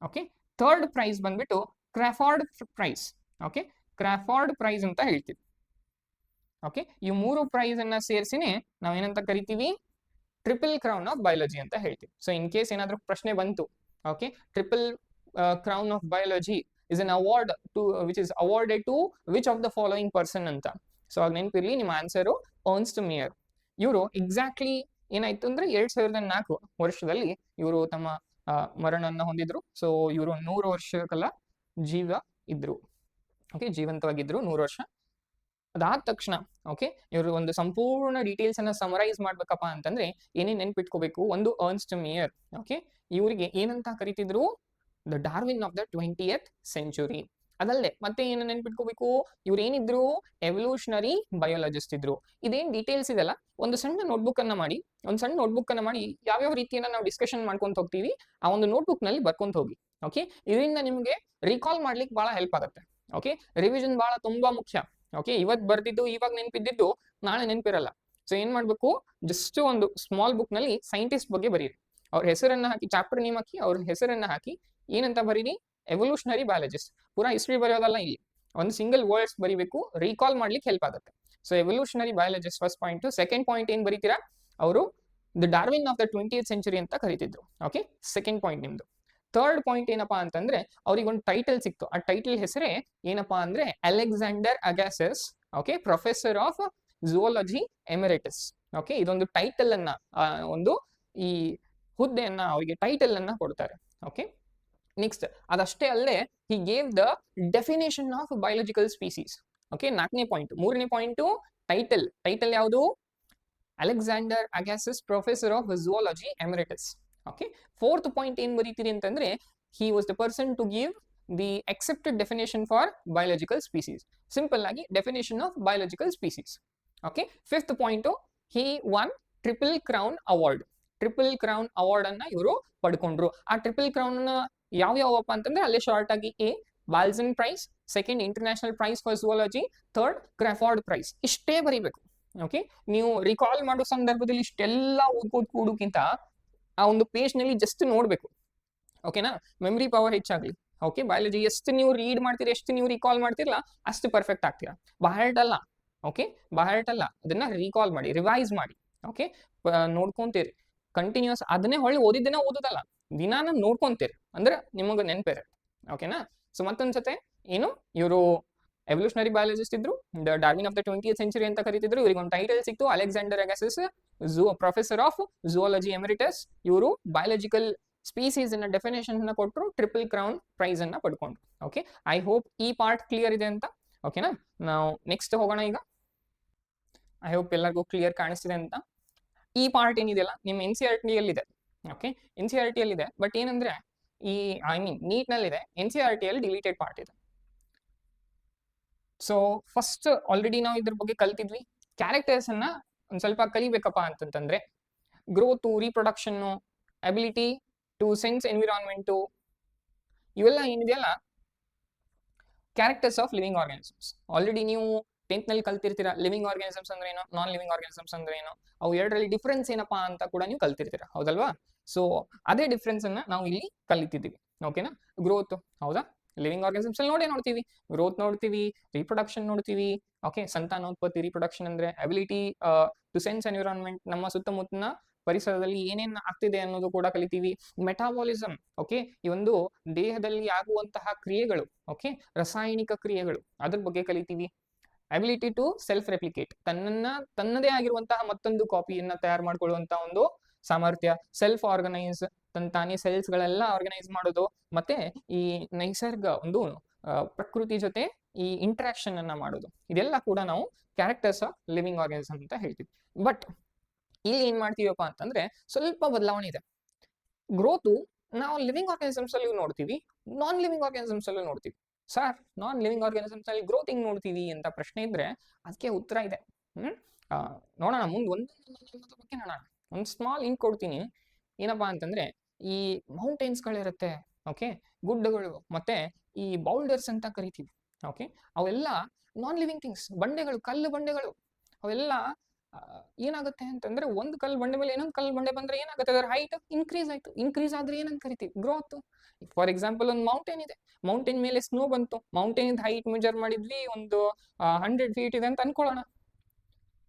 ಓಕೆ, ಥರ್ಡ್ ಪ್ರೈಸ್ ಬಂದ್ಬಿಟ್ಟು Crafoord prize. Okay, Crafoord prize ಅಂತ ಹೇಳ್ತೀವಿ. ಓಕೆ, ಈ 3 ಪ್ರೈಸ್ ಅನ್ನ ಸೇರಿಸಿನೇ ನಾವೇನಂತ ಕರಿತೀವಿ, ಟ್ರಿಪಲ್ ಕ್ರೌನ್ ಆಫ್ ಬಯಾಲಜಿ ಅಂತ ಹೇಳ್ತೀವಿ. ಸೊ ಇನ್ ಕೇಸ್ ಏನಾದ್ರೂ ಪ್ರಶ್ನೆ ಬಂತು, okay, triple crown of biology is an award to which is awarded to which of the following person ಅಂತ. ಸೊ ಆಗ ನೆನಪಿರ್ಲಿ, ನಿಮ್ಮ ಆನ್ಸರು ಅರ್ನ್ಸ್ಟ್ ಮೇಯರ್. ಇವರು ಎಕ್ಸಾಕ್ಟ್ಲಿ ಏನಾಯ್ತು ಅಂದ್ರೆ 2004 ವರ್ಷದಲ್ಲಿ ಇವರು ತಮ್ಮ ಮರಣವನ್ನು ಹೊಂದಿದ್ರು. ಸೊ ಇವರು 100 ವರ್ಷಗಳ ಜೀವ ಇದ್ರು. ಓಕೆ, ಜೀವಂತವಾಗಿದ್ರು 100 ವರ್ಷ. ಅದಾದ ತಕ್ಷಣ, ಓಕೆ, ಇವರು ಒಂದು ಸಂಪೂರ್ಣ ಡೀಟೇಲ್ಸ್ ಅನ್ನ ಸಮರೈಸ್ ಮಾಡ್ಬೇಕಪ್ಪ ಅಂತಂದ್ರೆ ಏನೇನ್ ನೆನ್ಪಿಟ್ಕೋಬೇಕು. ಒಂದು ಅರ್ನ್ಸ್ಟ್ ಮೇಯರ್, ಓಕೆ, ಇವರಿಗೆ ಏನಂತ ಕರಿತಿದ್ರು, the Darwin of the 20th century. ಅದಲ್ಲದೆ ಮತ್ತೆ ಏನು ನೆನ್ಪಿಟ್ಕೋಬೇಕು, ಇವ್ರು ಏನಿದ್ರು, ಎವಲ್ಯೂಷನರಿ ಬಯಾಲಜಿಸ್ಟ್ ಇದ್ರು. ಇದೇನ್ ಡೀಟೇಲ್ಸ್ ಇದೆಲ್ಲ ಒಂದು ಸಣ್ಣ ನೋಟ್ಬುಕ್ ಅನ್ನ ಮಾಡಿ, ಯಾವ್ಯಾವ ರೀತಿಯನ್ನ ನಾವು ಡಿಸ್ಕಷನ್ ಮಾಡ್ಕೊಂತ ಹೋಗ್ತೀವಿ ಆ ಒಂದು ನೋಟ್ಬುಕ್ ನಲ್ಲಿ ಬರ್ಕೊಂತ ಹೋಗಿ. ಓಕೆ, ಇದರಿಂದ ನಿಮ್ಗೆ ರೀಕಾಲ್ ಮಾಡ್ಲಿಕ್ಕೆ ಬಹಳ ಹೆಲ್ಪ್ ಆಗುತ್ತೆ. ಓಕೆ, ರಿವಿಷನ್ ಬಹಳ ತುಂಬಾ ಮುಖ್ಯ. ಓಕೆ, ಇವತ್ತು ಬರ್ತಿದ್ದು ಇವಾಗ ನೆನಪಿದ್ದು ನಾಳೆ ನೆನಪಿರಲ್ಲ. ಸೊ ಏನ್ ಮಾಡ್ಬೇಕು, ಜಸ್ಟ್ ಒಂದು ಸ್ಮಾಲ್ ಬುಕ್ ನಲ್ಲಿ ಸೈಂಟಿಸ್ಟ್ ಬಗ್ಗೆ ಬರೀರಿ, ಅವ್ರ ಹೆಸರನ್ನ ಹಾಕಿ, ಚಾಪ್ಟರ್ ನೇಮ್ ಹಾಕಿ, ಅವ್ರ ಹೆಸರನ್ನ ಹಾಕಿ, ಏನಂತ ಬರೀರಿ, ಎವಲ್ಯೂಷನರಿ ಬಯಾಲಜಿಸ್ಟ್. ಪೂರಾ ಹಿಸ್ಟ್ರಿ ಬರೆಯೋದಲ್ಲ, ಇಲ್ಲಿ ಒಂದು ಸಿಂಗಲ್ ವರ್ಡ್ಸ್ ಬರೀಬೇಕು, ರೀಕಾಲ್ ಮಾಡ್ಲಿಕ್ಕೆ ಹೆಲ್ಪ್ ಆಗುತ್ತೆ. So evolutionary biologist first point. Second point ಏನ್ ಬರೀತೀರಾ, ಅವರು the Darwin of the 20th century ಅಂತ ಕರೀತಿದ್ರು. ಓಕೆ, ಸೆಕೆಂಡ್ ಪಾಯಿಂಟ್ ನಿಮ್ದು. ಥರ್ಡ್ ಪಾಯಿಂಟ್ ಏನಪ್ಪಾ ಅಂತಂದ್ರೆ ಅವ್ರಿಗೆ ಒಂದು ಟೈಟಲ್ ಸಿಕ್ತು. ಆ ಟೈಟಲ್ ಹೆಸರೇ ಏನಪ್ಪಾ ಅಂದ್ರೆ Alexander Agassiz, okay, professor of zoology emeritus. Okay, ಇದೊಂದು ಟೈಟಲ್ ಅನ್ನ, ಒಂದು ಈ ಹುದ್ದೆಯನ್ನ ಅವರಿಗೆ ಟೈಟಲ್ ಅನ್ನ ಕೊಡ್ತಾರೆ. ಓಕೆ. ನೆಕ್ಸ್ಟ್ ಅದಷ್ಟೇ ಅಲ್ಲದೆ he gave the definition of biological species. Okay, 4ನೇ ಪಾಯಿಂಟ್. 3ನೇ ಪಾಯಿಂಟು ಟೈಟಲ್ ಯಾವುದು? Alexander Agassiz professor of zoology emeritus. Okay. 4th point ಏನ್ ಬರೀತೀರಿ ಅಂತಂದ್ರೆ he was the person to give the accepted definition for biological species. Simple ಆಗಿ definition of biological species. Okay. 5th point, he won triple crown award. Triple crown award ಅನ್ನ ಇವರು ಪಡ್ಕೊಂಡ್ರು. ಆ triple crown ಯಾವ್ಯಾವಪ್ಪ ಅಂತಂದ್ರೆ ಅಲ್ಲೇ short ಆಗಿ a Balzan prize, second international prize for zoology, third Crafoord prize. ಇಷ್ಟೇ ಬರೀಬೇಕು. Okay. ನೀವು ರಿಕಾಲ್ ಮಾಡೋ ಸಂದರ್ಭದಲ್ಲಿ ಇಷ್ಟೆಲ್ಲ ಓದ್ಕೋದ್ ಕೂಡಕ್ಕಿಂತ ಆ ಒಂದು ಪೇಜ್ ನಲ್ಲಿ ಜಸ್ಟ್ ನೋಡ್ಬೇಕು. ಓಕೆನಾ? ಮೆಮರಿ ಪವರ್ ಹೆಚ್ಚಾಗ್ಲಿ. ಓಕೆ. ಬಯಾಲಜಿ ಎಷ್ಟು ನೀವು ರೀಡ್ ಮಾಡ್ತೀರಿ, ಎಷ್ಟು ನೀವು ರಿಕಾಲ್ ಮಾಡ್ತಿರಲ್ಲ ಅಷ್ಟು ಪರ್ಫೆಕ್ಟ್ ಆಗ್ತೀರಾ. ಬಹರ್ಟ್ ಅಲ್ಲ. ಓಕೆ. ಬಹರ್ಟ್ ಅಲ್ಲ, ಅದನ್ನ ರಿಕಾಲ್ ಮಾಡಿ, ರಿವೈಸ್ ಮಾಡಿ. ಓಕೆ. ನೋಡ್ಕೊಂತೀರಿ ಕಂಟಿನ್ಯೂಸ್, ಅದನ್ನೇ ಹೊಳ್ಳಿ ಓದಿದ್ದನ್ನ ಓದೋದಲ್ಲ, ದಿನಾನ ನೋಡ್ಕೊಂತೀರಿ ಅಂದ್ರೆ ನಿಮಗೆ ನೆನಪಿರುತ್ತೆ. ಓಕೆನಾ? ಸೊ ಮತ್ತೊಂದ್ಸತೆ ಏನು, ಇವರು ಎವಲ್ಯೂಷನರಿ ಬಯಾಲಜಿಸ್ಟ್ ಇದ್ರು, the Darwin of the 20th century ಅಂತ ಕರೀತಿದ್ರು. ಇವ್ರಿಗೆ ಒಂದು ಟೈಟಲ್ ಸಿಕ್ತು, Alexander Agassiz professor of zoology emeritus. ಇವರು ಬಯಾಲಜಿಕಲ್ ಸ್ಪೀಸೀಸ್ ಅನ್ನ ಡೆಫಿನೇಷನ್ ಅನ್ನ ಕೊಟ್ಟರು, ಟ್ರಿಪಲ್ ಕ್ರೌನ್ ಪ್ರೈಸ್ ಅನ್ನ ಪಡ್ಕೊಂಡ್ರು. ಓಕೆ. ಐ ಹೋಪ್ ಈ ಪಾರ್ಟ್ ಕ್ಲಿಯರ್ ಇದೆ ಅಂತ. ಓಕೆನಾ? ನಾವು ನೆಕ್ಸ್ಟ್ ಹೋಗೋಣ ಈಗ. ಐ ಹೋಪ್ ಎಲ್ಲರಿಗೂ ಕ್ಲಿಯರ್ ಕಾಣಿಸ್ತಿದೆ ಅಂತ. ಈ ಪಾರ್ಟ್ ಏನಿದೆಯಲ್ಲ ನಿಮ್ಮ NCERT ಅಲ್ಲಿದೆ. ಓಕೆ. NCERT ಅಲ್ಲಿದೆ, ಬಟ್ ಏನಂದ್ರೆ ಈ ನೀಟ್ ನಲ್ಲಿದೆ, NCERT ಅಲ್ಲಿ ಡಿಲೀಟೆಡ್ ಪಾರ್ಟ್ ಇದೆ. ಸೊ ಫಸ್ಟ್ ಆಲ್ರೆಡಿ ನಾವು ಇದ್ರ ಬಗ್ಗೆ ಕಲ್ತಿದ್ವಿ. ಕ್ಯಾರೆಕ್ಟರ್ಸ್ ಅನ್ನ ಒಂದ್ ಸ್ವಲ್ಪ ಕಲಿಬೇಕಪ್ಪ ಅಂತಂತಂದ್ರೆ growth, reproduction, ability to sense environment, ಇವೆಲ್ಲ ಏನಿದೆಯಲ್ಲ characters of living organisms. Already ನೀವು 10th ನಲ್ಲಿ ಕಲ್ತಿರ್ತೀರಾ. ಲಿವಿಂಗ್ ಆರ್ಗಾನಿಸಮ್ಸ್ ಅಂದ್ರೆ ಏನು, ನಾನ್ ಲಿವಿಂಗ್ ಆರ್ಗಾನಿಸಮ್ಸ್ ಅಂದ್ರೆ ಏನು, ಅವು ಎರಡರಲ್ಲಿ ಡಿಫ್ರೆನ್ಸ್ ಏನಪ್ಪಾ ಅಂತ ಕೂಡ ನೀವು ಕಲ್ತಿರ್ತೀರಾ, ಹೌದಲ್ವಾ? ಸೊ ಅದೇ ಡಿಫ್ರೆನ್ಸ್ ಅನ್ನ ನಾವು ಇಲ್ಲಿ ಕಲಿತಿದ್ದೀವಿ. ಓಕೆನಾ? ಗ್ರೋತ್, ಹೌದಾ? ಲಿವಿಂಗ್ ಆರ್ಗಾನಿಸಮ್ಸ್ ಅಲ್ಲಿ ನೋಡ್ತೀವಿ, ಗ್ರೋತ್ ನೋಡ್ತೀವಿ, ರೀಪ್ರೊಡಕ್ಷನ್ ನೋಡ್ತೀವಿ. ಓಕೆ. ಸಂತಾನೋತ್ಪತ್ತಿ, ರೀಪ್ರೊಡಕ್ಷನ್ ಅಂದ್ರೆ ಅಬಿಲಿಟಿ ಟು ಸೆನ್ಸ್ ಎನ್ವಿರಾನ್ಮೆಂಟ್, ನಮ್ಮ ಸುತ್ತಮುತ್ತಲಿನ ಪರಿಸರದಲ್ಲಿ ಏನೇನ್ ಆಗ್ತಿದೆ ಅನ್ನೋದು ಕೂಡ ಕಲಿತೀವಿ. ಮೆಟಾಬಾಲಿಸಮ್, ಓಕೆ, ಈ ಒಂದು ದೇಹದಲ್ಲಿ ಆಗುವಂತಹ ಕ್ರಿಯೆಗಳು, ಓಕೆ, ರಾಸಾಯನಿಕ ಕ್ರಿಯೆಗಳು, ಅದ್ರ ಬಗ್ಗೆ ಕಲಿತೀವಿ. ಅಬಿಲಿಟಿ ಟು ಸೆಲ್ಫ್ ರೆಪ್ಲಿಕೇಟ್, ತನ್ನದೇ ಆಗಿರುವಂತಹ ಮತ್ತೊಂದು ಕಾಪಿಯನ್ನ ತಯಾರು ಮಾಡ್ಕೊಳ್ಳುವಂತಹ ಒಂದು ಸಾಮರ್ಥ್ಯ. ಸೆಲ್ಫ್ ಆರ್ಗನೈಸ್, ತಾನೇ ಸೆಲ್ಸ್ ಗಳೆಲ್ಲ ಆರ್ಗನೈಸ್ ಮಾಡೋದು. ಮತ್ತೆ ಈ ನೈಸರ್ಗ ಒಂದು ಪ್ರಕೃತಿ ಜೊತೆ ಈ ಇಂಟ್ರಾಕ್ಷನ್ ಅನ್ನ ಮಾಡೋದು. ಇದೆಲ್ಲ ಕೂಡ ನಾವು ಕ್ಯಾರೆಕ್ಟರ್ಸ್ ಆಫ್ ಲಿವಿಂಗ್ ಆರ್ಗಾನಿಸಮ್ ಅಂತ ಹೇಳ್ತೀವಿ. ಬಟ್ ಇಲ್ಲಿ ಏನ್ ಮಾಡ್ತೀವಪ್ಪ ಅಂತಂದ್ರೆ ಸ್ವಲ್ಪ ಬದಲಾವಣೆ ಇದೆ. ಗ್ರೋತು ನಾವು ಲಿವಿಂಗ್ ಆರ್ಗಾನಿಸಮ್ಸ್ ಅಲ್ಲಿ ನೋಡ್ತೀವಿ, ನಾನ್ ಲಿವಿಂಗ್ ಆರ್ಗಾನಿಸಮ್ಸ್ ಅಲ್ಲೂ ನೋಡ್ತೀವಿ. ಸರ್, ನಾನ್ ಲಿವಿಂಗ್ ಆರ್ಗಾನಿಸಮ್ಸ್ ಅಲ್ಲಿ ಗ್ರೋತ್ ಹೆಂಗ್ ನೋಡ್ತೀವಿ ಅಂತ ಪ್ರಶ್ನೆ ಇದ್ರೆ ಅದಕ್ಕೆ ಉತ್ತರ ಇದೆ. ನೋಡೋಣ ಮುಂದೆ ಒಂದು ಬಗ್ಗೆ ನೋಡೋಣ. ಒಂದು ಸ್ಮಾಲ್ ಇಂಕ್ ಕೊಡ್ತೀನಿ. ಏನಪ್ಪಾ ಅಂತಂದ್ರೆ ಈ ಮೌಂಟೇನ್ಸ್ ಗಳಿರುತ್ತೆ, ಓಕೆ, ಗುಡ್ಡಗಳು, ಮತ್ತೆ ಈ ಬೌಲ್ಡರ್ಸ್ ಅಂತ ಕರಿತೀವಿ. ಓಕೆ. ಅವೆಲ್ಲ ನಾನ್ ಲಿವಿಂಗ್ ಥಿಂಗ್ಸ್, ಬಂಡೆಗಳು, ಕಲ್ಲು ಬಂಡೆಗಳು. ಅವೆಲ್ಲ ಏನಾಗುತ್ತೆ ಅಂತಂದ್ರೆ ಒಂದು ಕಲ್ಲು ಬಂಡೆ ಮೇಲೆ ಇನ್ನೊಂದು ಕಲ್ಲು ಬಂಡೆ ಬಂದ್ರೆ ಏನಾಗುತ್ತೆ, ಅದರ ಹೈಟ್ ಇನ್ಕ್ರೀಸ್ ಆಯ್ತು. ಇನ್ಕ್ರೀಸ್ ಆದ್ರೆ ಏನಂತ ಕರಿತೀವಿ, ಗ್ರೋತ್. ಫಾರ್ ಎಕ್ಸಾಂಪಲ್ ಒಂದು ಮೌಂಟೇನ್ ಇದೆ, ಮೌಂಟೇನ್ ಮೇಲೆ ಸ್ನೋ ಬಂತು, ಮೌಂಟೇನ್ ಹೈಟ್ ಮೆಜರ್ ಮಾಡಿದ್ವಿ, ಒಂದು 100 feet ಇದೆ ಅಂತ ಅನ್ಕೊಳ್ಳೋಣ.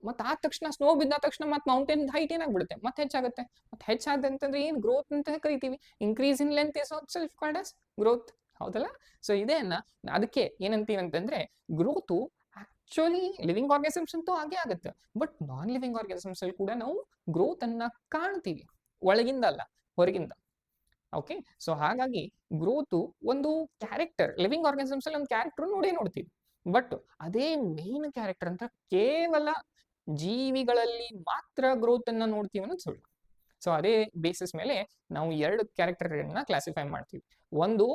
ಮತ್ತೆ ಆದ ತಕ್ಷಣ ಸ್ನೋ ಬಿದ್ದ ತಕ್ಷಣ ಮತ್ತೆ ಮೌಂಟೇನ್ ಹೈಟ್ ಏನಾಗ್ಬಿಡುತ್ತೆ, ಮತ್ತೆ ಹೆಚ್ಚಾಗುತ್ತೆ. ಮತ್ತೆ ಹೆಚ್ಚಾದ ಅಂತಂದ್ರೆ ಏನ್ ಗ್ರೋತ್ ಅಂತ ಕರಿತೀವಿ. Increase in length is also called as growth, ಹೌದಲ್ಲ? ಸೊ ಇದೇನ ಅದಕ್ಕೆ ಏನಂತೀವಿ ಅಂತಂದ್ರೆ ಗ್ರೋತು ಆಕ್ಚುಲಿ ಲಿವಿಂಗ್ ಆರ್ಗಾನಿಸಮ್ಸ್ ಅಂತೂ ಹಾಗೆ ಆಗುತ್ತೆ, ಬಟ್ ನಾನ್ ಲಿವಿಂಗ್ ಆರ್ಗಾನಿಸಮ್ಸ್ ಅಲ್ಲಿ ಕೂಡ ನಾವು ಗ್ರೋತ್ ಅನ್ನ ಕಾಣ್ತೀವಿ, ಒಳಗಿಂದ ಅಲ್ಲ, ಹೊರಗಿಂದ. ಓಕೆ. ಸೊ ಹಾಗಾಗಿ ಗ್ರೋತು ಒಂದು ಕ್ಯಾರೆಕ್ಟರ್, ಲಿವಿಂಗ್ ಆರ್ಗಾನಿಸಮ್ಸ್ ಅಲ್ಲಿ ಒಂದು ಕ್ಯಾರೆಕ್ಟರ್ ನೋಡ್ತೀವಿ, ಬಟ್ ಅದೇ ಮೇನ್ ಕ್ಯಾರೆಕ್ಟರ್ ಅಂತ ಕೇವಲ ಜೀವಿಗಳಲ್ಲಿ ಮಾತ್ರ ಗ್ರೋತ್ ಅನ್ನ ನೋಡ್ತೀವಿ ಅನ್ನೋದು ಸುಳ್ಳು. ಸೊ ಅದೇ ಬೇಸಿಸ್ ಮೇಲೆ ನಾವು 2 ಕ್ಯಾರೆಕ್ಟರ್ ಗಳನ್ನ ಕ್ಲಾಸಿಫೈ ಮಾಡ್ತೀವಿ. ಒಂದು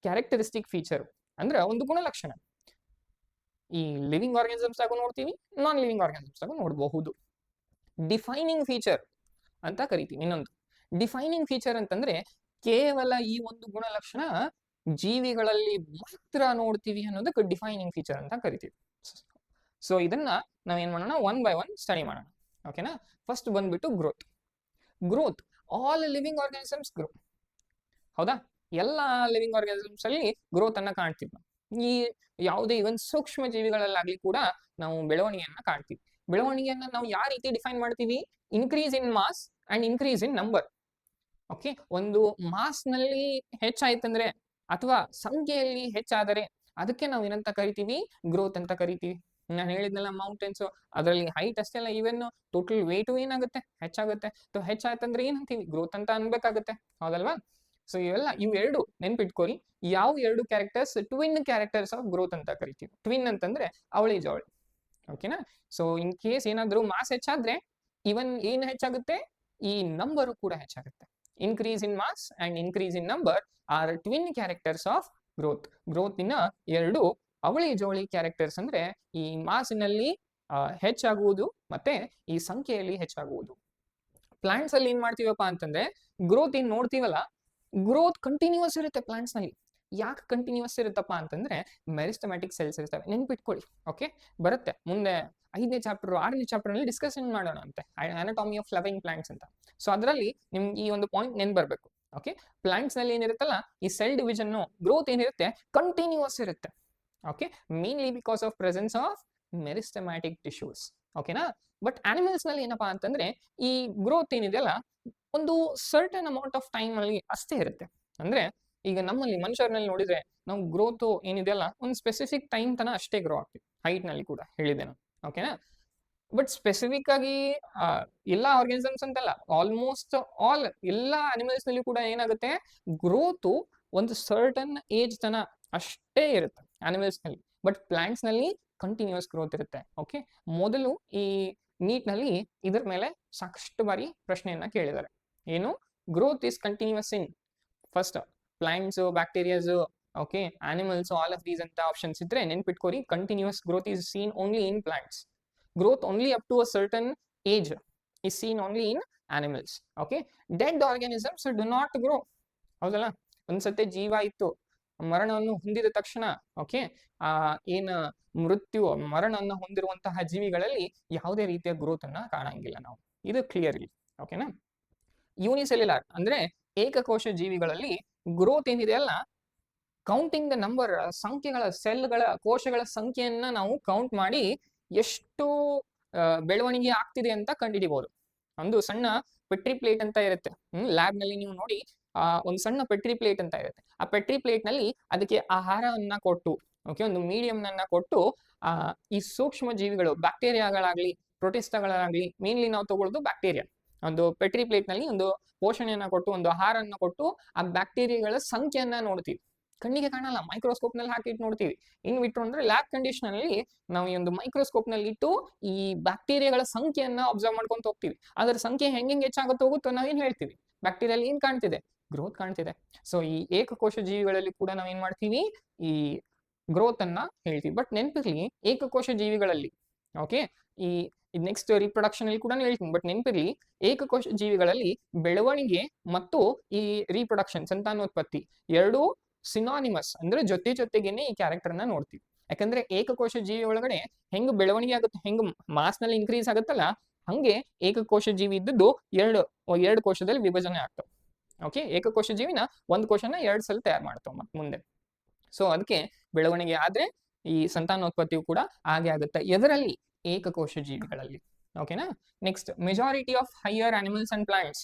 ಕ್ಯಾರೆಕ್ಟರಿಸ್ಟಿಕ್ ಫೀಚರ್ ಅಂದ್ರೆ ಒಂದು ಗುಣಲಕ್ಷಣ, ಈ ಲಿವಿಂಗ್ ಆರ್ಗಾನಿಸಮ್ಸ್ ಆಗು ನೋಡ್ತೀವಿ, ನಾನ್ ಲಿವಿಂಗ್ ಆರ್ಗಾನಿಸಮ್ಸ್ ಆಗು ನೋಡಬಹುದು. ಡಿಫೈನಿಂಗ್ ಫೀಚರ್ ಅಂತ ಕರಿತೀವಿ. ಇನ್ನೊಂದು ಡಿಫೈನಿಂಗ್ ಫೀಚರ್ ಅಂತಂದ್ರೆ ಕೇವಲ ಈ ಒಂದು ಗುಣಲಕ್ಷಣ ಜೀವಿಗಳಲ್ಲಿ ಮಾತ್ರ ನೋಡ್ತೀವಿ ಅನ್ನೋದಕ್ಕೆ ಡಿಫೈನಿಂಗ್ ಫೀಚರ್ ಅಂತ ಕರಿತೀವಿ. ಸೊ ಇದನ್ನ ನಾವೇನ್ ಮಾಡೋಣ, 1 by 1 ಸ್ಟಡಿ ಮಾಡೋಣ. ಓಕೆನಾ? ಫಸ್ಟ್ ಬಂದ್ಬಿಟ್ಟು growth. Growth, all living organisms grow, ಹೌದಾ? ಎಲ್ಲ ಲಿವಿಂಗ್ ಆರ್ಗಾನಿಸಮ್ಸ್ ಅಲ್ಲಿ ಗ್ರೋತ್ ಅನ್ನ ಕಾಣ್ತೀವಿ ನಾವು. ಈ ಯಾವುದೇ ಇವನ್ ಸೂಕ್ಷ್ಮ ಜೀವಿಗಳಲ್ಲಾಗ್ಲಿ ಕೂಡ ನಾವು ಬೆಳವಣಿಗೆಯನ್ನ ಕಾಣ್ತೀವಿ. ಬೆಳವಣಿಗೆಯನ್ನ ನಾವು ಯಾವ ರೀತಿ ಡಿಫೈನ್ ಮಾಡ್ತೀವಿ, increase in mass and increase in number. Okay. ಒಂದು ಮಾಸ್ ನಲ್ಲಿ ಹೆಚ್ಚಾಯ್ತಂದ್ರೆ ಅಥವಾ ಸಂಖ್ಯೆಯಲ್ಲಿ ಹೆಚ್ಚಾದರೆ ಅದಕ್ಕೆ ನಾವು ಏನಂತ ಕರಿತೀವಿ, ಗ್ರೋತ್ ಅಂತ ಕರಿತೀವಿ. ನಾನು ಹೇಳಿದ್ನಲ್ಲ ಮೌಂಟೇನ್ಸ್, ಅದರಲ್ಲಿ ಹೈಟ್ ಅಷ್ಟೇ ಅಲ್ಲ, ಇವನ್ ಟೋಟಲ್ ವೇಟು ಏನಾಗುತ್ತೆ, ಹೆಚ್ಚಾಗುತ್ತೆ. ಹೆಚ್ಚಾಯ್ತಂದ್ರೆ ಏನಂತೀವಿ, ಗ್ರೋತ್ ಅಂತ ಅನ್ಬೇಕಾಗುತ್ತೆ, ಹೌದಲ್ವಾ? ಸೊ ಇವು ಎರಡು ನೆನ್ಪಿಟ್ಕೊಳ್ಳಿ. ಯಾವ ಎರಡು characters twin characters of growth ಅಂತ ಕರಿತೀವಿ. ಟ್ವಿನ್ ಅಂತಂದ್ರೆ ಅವಳಿ ಜವಳಿ. ಓಕೆನಾ? ಸೊ ಇನ್ ಕೇಸ್ ಏನಾದ್ರೂ ಮಾಸ್ ಹೆಚ್ಚಾದ್ರೆ ಇವನ್ ಏನ್ ಹೆಚ್ಚಾಗುತ್ತೆ, ಈ ನಂಬರ್ ಕೂಡ ಹೆಚ್ಚಾಗುತ್ತೆ. Increase in mass and increase in number are twin characters of growth. ಗ್ರೋತಿನ ಎರಡು ಅವಳಿ ಜವಳಿ ಕ್ಯಾರೆಕ್ಟರ್ಸ್ ಅಂದ್ರೆ ಈ ಮಾಸಿನಲ್ಲಿ ಹೆಚ್ಚಾಗುವುದು ಮತ್ತೆ ಈ ಸಂಖ್ಯೆಯಲ್ಲಿ ಹೆಚ್ಚಾಗುವುದು. ಪ್ಲಾಂಟ್ಸ್ ಅಲ್ಲಿ ಏನ್ ಮಾಡ್ತೀವಪ್ಪ ಅಂತಂದ್ರೆ ಗ್ರೋತ್ ಏನ್ ನೋಡ್ತೀವಲ್ಲ, ಗ್ರೋತ್ ಕಂಟಿನ್ಯೂಸ್ ಇರುತ್ತೆ ಪ್ಲಾಂಟ್ಸ್ ನಲ್ಲಿ. ಯಾಕೆ ಕಂಟಿನ್ಯೂಸ್ ಇರುತ್ತಪ್ಪ ಅಂತಂದ್ರೆ ಮೆರಿಸ್ಟಮ್ಯಾಟಿಕ್ ಸೆಲ್ಸ್ ಇರ್ತವೆ. ನೆನ್ಪಿಟ್ಕೊಳ್ಳಿ. ಓಕೆ, ಬರುತ್ತೆ ಮುಂದೆ 5ನೇ ಚಾಪ್ಟರ್ 6ನೇ ಚಾಪ್ಟರ್ ನಲ್ಲಿ ಡಿಸ್ಕಷನ್ ಮಾಡೋಣ ಅಂತೆ, ಅನಾಟಮಿ ಆಫ್ ಫ್ಲವರಿಂಗ್ ಪ್ಲಾಂಟ್ಸ್ ಅಂತ. ಸೊ ಅದರಲ್ಲಿ ನಿಮ್ಗೆ ಈ ಒಂದು ಪಾಯಿಂಟ್ ನೆನ್ ಬರ್ಬೇಕು. ಓಕೆ, ಪ್ಲಾಂಟ್ಸ್ ನಲ್ಲಿ ಏನಿರುತ್ತಲ್ಲ ಈ ಸೆಲ್ ಡಿವಿಷನ್ ಗ್ರೋತ್ ಏನಿರುತ್ತೆ ಕಂಟಿನ್ಯೂಸ್ ಇರುತ್ತೆ. Okay, mainly because of presence of meristematic tissues. ಓಕೆನಾ? ಬಟ್ ಆನಿಮಲ್ಸ್ ನಲ್ಲಿ ಏನಪ್ಪಾ ಅಂತಂದ್ರೆ ಈ ಗ್ರೋತ್ ಏನಿದೆಯಲ್ಲ ಒಂದು ಸರ್ಟನ್ ಅಮೌಂಟ್ ಆಫ್ ಟೈಮ್ ಅಲ್ಲಿ ಅಷ್ಟೇ ಇರುತ್ತೆ. ಅಂದ್ರೆ ಈಗ ನಮ್ಮಲ್ಲಿ ಮನುಷ್ಯರಲ್ಲಿ ನೋಡಿದ್ರೆ ನಾವು ಗ್ರೋತ್ ಏನಿದೆಯಲ್ಲ ಒಂದು ಸ್ಪೆಸಿಫಿಕ್ ಟೈಮ್ ತನ ಅಷ್ಟೇ ಗ್ರೋ ಆಗ್ತೀವಿ. ಹೈಟ್ ನಲ್ಲಿ ಕೂಡ ಹೇಳಿದೆ ನಾನು. ಓಕೆನಾ? ಬಟ್ ಸ್ಪೆಸಿಫಿಕ್ ಆಗಿ ಎಲ್ಲಾ ಆರ್ಗಾನಿಸಮ್ಸ್ ಅಂತಲ್ಲ, ಆಲ್ಮೋಸ್ಟ್ ಆಲ್ ಎಲ್ಲಾ ಅನಿಮಲ್ಸ್ ನಲ್ಲಿ ಕೂಡ ಏನಾಗುತ್ತೆ, ಗ್ರೋತ್ ಒಂದು ಸರ್ಟನ್ ಏಜ್ ತನ ಅಷ್ಟೇ ಇರುತ್ತೆ ಅನಿಮಲ್ಸ್ ನಲ್ಲಿ. ಬಟ್ ಪ್ಲಾಂಟ್ಸ್ ನಲ್ಲಿ ಕಂಟಿನ್ಯೂಸ್ ಗ್ರೋತ್ ಇರುತ್ತೆ. ಓಕೆ, ಮೊದಲು ಈ ನೀಟ್ ನಲ್ಲಿ ಇದ್ರ ಮೇಲೆ ಸಾಕಷ್ಟು ಬಾರಿ ಪ್ರಶ್ನೆಯನ್ನ ಕೇಳಿದ್ದಾರೆ. ಏನು, growth is continuous in first plants, bacterias, okay, animals, all of these ಅಂತ ಆಪ್ಷನ್ಸ್ ಇದ್ರೆ ನೆನ್ಪಿಟ್ಕೋರಿ, continuous growth is seen only in plants. Growth only up to a certain age is seen only in animals. Okay, dead organisms do not grow. ಹೌದಲ್ಲ? ಒಂದ್ಸತಿ ಜೀವ ಇತ್ತು, ಮರಣವನ್ನು ಹೊಂದಿದ ತಕ್ಷಣ ಓಕೆ ಏನ್ ಮರಣವನ್ನು ಹೊಂದಿರುವಂತಹ ಜೀವಿಗಳಲ್ಲಿ ಯಾವುದೇ ರೀತಿಯ ಗ್ರೋತ್ ಅನ್ನ ಕಾಣಂಗಿಲ್ಲ ನಾವು. ಇದು ಕ್ಲಿಯರ್ ಇಲ್ಲಿ. ಓಕೆನಾ? ಯೂನಿಸೆಲ್ಯುಲಾರ್ ಅಂದ್ರೆ ಏಕಕೋಶ ಜೀವಿಗಳಲ್ಲಿ ಗ್ರೋತ್ ಏನಿದೆಯಲ್ಲ, ಕೌಂಟಿಂಗ್ ದ ನಂಬರ್, ಸಂಖ್ಯೆಗಳ ಸೆಲ್ಗಳ ಕೋಶಗಳ ಸಂಖ್ಯೆಯನ್ನ ನಾವು ಕೌಂಟ್ ಮಾಡಿ ಎಷ್ಟು ಬೆಳವಣಿಗೆ ಆಗ್ತಿದೆ ಅಂತ ಕಂಡುಹಿಡಿಬಹುದು. ಒಂದು ಸಣ್ಣ ಪೆಟ್ರಿ ಪ್ಲೇಟ್ ಅಂತ ಇರುತ್ತೆ ಲ್ಯಾಬ್ ನಲ್ಲಿ, ನೀವು ನೋಡಿ ಒಂದು ಸಣ್ಣ ಪೆಟ್ರಿ ಪ್ಲೇಟ್ ಅಂತ ಇರುತ್ತೆ. ಆ ಪೆಟ್ರಿ ಪ್ಲೇಟ್ ನಲ್ಲಿ ಅದಕ್ಕೆ ಆಹಾರವನ್ನ ಕೊಟ್ಟು ಓಕೆ ಒಂದು ಮೀಡಿಯಂ ಅನ್ನ ಕೊಟ್ಟು ಈ ಸೂಕ್ಷ್ಮ ಜೀವಿಗಳು ಬ್ಯಾಕ್ಟೀರಿಯಾಗಳಾಗ್ಲಿ ಪ್ರೋಟಿಸ್ಟಾಗಳಾಗ್ಲಿ, ಮೇನ್ಲಿ ನಾವು ತಗೊಳ್ಳೋದು ಬ್ಯಾಕ್ಟೀರಿಯಾ, ಒಂದು ಪೆಟ್ರಿ ಪ್ಲೇಟ್ ನಲ್ಲಿ ಒಂದು ಪೋಷಣೆಯನ್ನ ಕೊಟ್ಟು ಒಂದು ಆಹಾರನ್ನ ಕೊಟ್ಟು ಆ ಬ್ಯಾಕ್ಟೀರಿಯಾಗಳ ಸಂಖ್ಯೆಯನ್ನ ನೋಡ್ತೀವಿ. ಕಣ್ಣಿಗೆ ಕಾಣಲ್ಲ, ಮೈಕ್ರೋಸ್ಕೋಪ್ ನಲ್ಲಿ ಹಾಕಿಟ್ಟು ನೋಡ್ತೀವಿ. ಇನ್ ಬಿಟ್ರು ಅಂದ್ರೆ ಲ್ಯಾಬ್ ಕಂಡೀಷನ್ ಅಲ್ಲಿ ನಾವು ಈ ಒಂದು ಮೈಕ್ರೋಸ್ಕೋಪ್ ನಲ್ಲಿ ಇಟ್ಟು ಈ ಬ್ಯಾಕ್ಟೀರಿಯಾಗಳ ಸಂಖ್ಯೆಯನ್ನ ಅಬ್ಸರ್ವ್ ಮಾಡ್ಕೊಂತ ಹೋಗ್ತೀವಿ. ಅದರ ಸಂಖ್ಯೆ ಹೆಂಗೆ ಹೆಚ್ಚಾಗುತ್ತೋ ಹೋಗುತ್ತೋ ನಾವೇನ್ ಹೇಳ್ತೀವಿ, ಬ್ಯಾಕ್ಟೀರಿಯಲ್ಲಿ ಏನ್ ಕಾಣ್ತಿದೆ, ಗ್ರೋತ್ ಕಾಣ್ತಿದೆ. ಸೊ ಈ ಏಕಕೋಶ ಜೀವಿಗಳಲ್ಲಿ ಕೂಡ ನಾವ್ ಏನ್ ಮಾಡ್ತೀವಿ, ಈ ಗ್ರೋತ್ ಅನ್ನ ಹೇಳ್ತೀವಿ. ಬಟ್ ನೆನ್ಪಿರ್ಲಿ, ಏಕಕೋಶ ಜೀವಿಗಳಲ್ಲಿ ಓಕೆ ಈ ನೆಕ್ಸ್ಟ್ ರಿಪ್ರೊಡಕ್ಷನ್ ಅಲ್ಲಿ ಕೂಡ ಹೇಳ್ತೀನಿ. ಬಟ್ ನೆನ್ಪಿರ್ಲಿ, ಏಕಕೋಶ ಜೀವಿಗಳಲ್ಲಿ ಬೆಳವಣಿಗೆ ಮತ್ತು ಈ ರೀಪ್ರೊಡಕ್ಷನ್ ಸಂತಾನೋತ್ಪತ್ತಿ ಎರಡೂ ಸಿನಾನಿಮಸ್, ಅಂದ್ರೆ ಜೊತೆ ಜೊತೆಗೇನೆ ಈ ಕ್ಯಾರೆಕ್ಟರ್ ನ ನೋಡ್ತೀವಿ. ಯಾಕಂದ್ರೆ ಏಕಕೋಶ ಜೀವಿ ಒಳಗಡೆ ಹೆಂಗ್ ಬೆಳವಣಿಗೆ ಆಗುತ್ತೆ, ಹೆಂಗ್ ಮಾಸ್ ನಲ್ಲಿ ಇನ್ಕ್ರೀಸ್ ಆಗುತ್ತಲ್ಲ, ಹಂಗೆ ಏಕಕೋಶ ಜೀವಿ ಇದ್ದದ್ದು ಎರಡು ಕೋಶದಲ್ಲಿ ವಿಭಜನೆ ಆಗ್ತಾವ. ಓಕೆ, ಏಕಕೋಶ ಜೀವಿನ ಒಂದ್ ಕೋಶನ 2 ಸಲ ತಯಾರು ಮಾಡ್ತಾವ ಮತ್ ಮುಂದೆ. ಸೊ ಅದಕ್ಕೆ ಬೆಳವಣಿಗೆ ಆದ್ರೆ ಈ ಸಂತಾನೋತ್ಪತ್ತಿಯು ಕೂಡ ಹಾಗೆ ಆಗುತ್ತೆ. ಎದರಲ್ಲಿ, ಏಕಕೋಶ ಜೀವಿಗಳಲ್ಲಿ. ಓಕೆನಾ? Next, majority of higher animals and plants.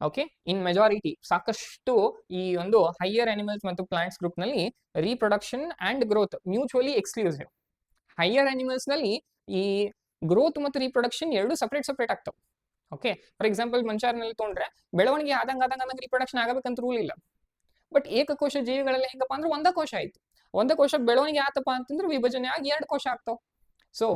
Okay, in majority ಸಾಕಷ್ಟು ಈ ಒಂದು ಹೈಯರ್ ಅನಿಮಲ್ಸ್ ಮತ್ತು ಪ್ಲಾಂಟ್ಸ್ ಗ್ರೂಪ್ ನಲ್ಲಿ reproduction and growth mutually exclusive. Higher animals ನಲ್ಲಿ ಈ ಗ್ರೋತ್ ಮತ್ತು ರೀಪ್ರೊಡಕ್ಷನ್ ಎರಡು ಸಪರೇಟ್ ಆಗ್ತಾವ. ಓಕೆ, ಫಾರ್ ಎಕ್ಸಾಂಪಲ್ ಮನುಷ್ಯರಲ್ಲಿ ತೊಗೊಂಡ್ರೆ ಬೆಳವಣಿಗೆ ಆದಂಗ ರೀಪ್ರೊಡಕ್ಷನ್ ಆಗಬೇಕಂತ ರೂಲ್ ಇಲ್ಲ. ಬಟ್ ಏಕಕೋಶ ಜೀವಿಗಳಲ್ಲಿ ಹೆಂಗಪ್ಪ ಅಂದ್ರೆ ಒಂದ ಕೋಶ ಆಯ್ತು, ಒಂದ ಕೋಶ ಬೆಳವಣಿಗೆ ಆತಪ್ಪ ಅಂತಂದ್ರೆ ವಿಭಜನೆ ಆಗಿ 2 ಕೋಶ ಆಗ್ತಾವ. So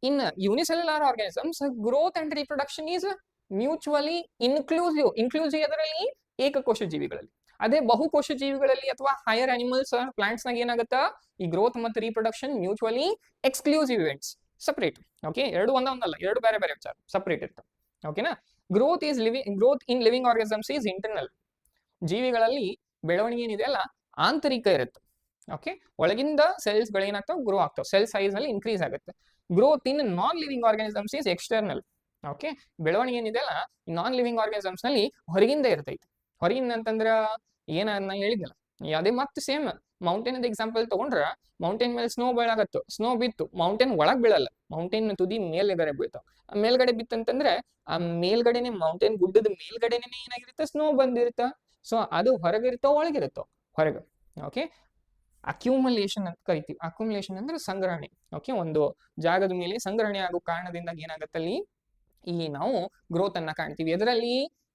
in unicellular organisms growth and reproduction is mutually inclusive ಅದರಲ್ಲಿ ಏಕಕೋಶ ಜೀವಿಗಳಲ್ಲಿ. ಅದೇ ಬಹುಕೋಶ ಜೀವಿಗಳಲ್ಲಿ ಅಥವಾ ಹೈಯರ್ ಅನಿಮಲ್ಸ್ ಪ್ಲಾಂಟ್ಸ್ ನಾಗ ಏನಾಗುತ್ತಾ, ಈ ಗ್ರೋತ್ ಮತ್ತು reproduction mutually exclusive events, separate. Okay, ಎರಡು ಒಂದಲ್ಲ, ಎರಡು ಬೇರೆ ಬೇರೆ ವಿಚಾರ, ಸಪರೇಟ್ ಇರ್ತವೆ. ಓಕೆನಾ? Growth in living organisms is internal. ಜೀವಿಗಳಲ್ಲಿ ಬೆಳವಣಿಗೆ ಏನಿದೆಯಲ್ಲ ಆಂತರಿಕ ಇರುತ್ತೆ. ಓಕೆ, ಒಳಗಿಂದ ಸೆಲ್ಸ್ ಗಳೇನಾಗ್ತಾವ, ಗ್ರೋ ಆಗ್ತಾವ, ಸೆಲ್ ಸೈಜ್ ನಲ್ಲಿ ಇನ್ಕ್ರೀಸ್ ಆಗುತ್ತೆ. Growth in non living organisms is external. Okay, ಬೆಳವಣಿಗೆ ಏನಿದೆಯಲ್ಲ ನಾನ್ ಲಿವಿಂಗ್ ಆರ್ಗಾನಿಸಮ್ಸ್ ನಲ್ಲಿ ಹೊರಗಿಂದ ಇರ್ತೈತಿ. ಹೊರಗಿಂದ ಅಂತಂದ್ರ ಏನ ಹೇಳಿದ್ನಲ್ಲ, ಅದೇ ಮತ್ತೆ ಸೇಮ್ ಮೌಂಟೇನ್ ಎಕ್ಸಾಂಪಲ್ ತಗೊಂಡ್ರ, ಮೌಂಟೇನ್ ಮೇಲೆ ಸ್ನೋ ಬೀಳಾಗತ್ತು, ಸ್ನೋ ಬಿತ್ತು, ಮೌಂಟೇನ್ ಒಳಗ್ ಬೀಳಲ್ಲ, ಮೌಂಟೇನ್ ತುದಿ ಮೇಲ್ಗಡೆ ಬೀಳ್ತಾವ. ಮೇಲ್ಗಡೆ ಬಿತ್ತಂತಂದ್ರೆ ಆ ಮೇಲ್ಗಡೆನೆ ಮೌಂಟೇನ್ ಗುಡ್ಡದ ಮೇಲ್ಗಡೆನೆ ಏನಾಗಿರುತ್ತೆ, ಸ್ನೋ ಬಂದಿರುತ್ತ. ಸೊ ಅದು ಹೊರಗಿರುತ್ತೋ ಒಳಗಿರುತ್ತೋ, ಹೊರಗೆ. ಓಕೆ, ಅಕ್ಯುಮುಲೇಷನ್ ಅಂತ ಕರಿತೀವಿ. ಅಕ್ಯುಮುಲೇಷನ್ ಅಂದ್ರೆ ಸಂಗ್ರಹಣೆ. ಓಕೆ, ಒಂದು ಜಾಗದ ಮೇಲೆ ಸಂಗ್ರಹಣೆ ಆಗೋ ಕಾರಣದಿಂದ ಏನಾಗತ್ತಲ್ಲಿ ಈ ನಾವು ಗ್ರೋತ್ ಅನ್ನ ಕಾಣ್ತೀವಿ. ಎದರಲ್ಲಿ,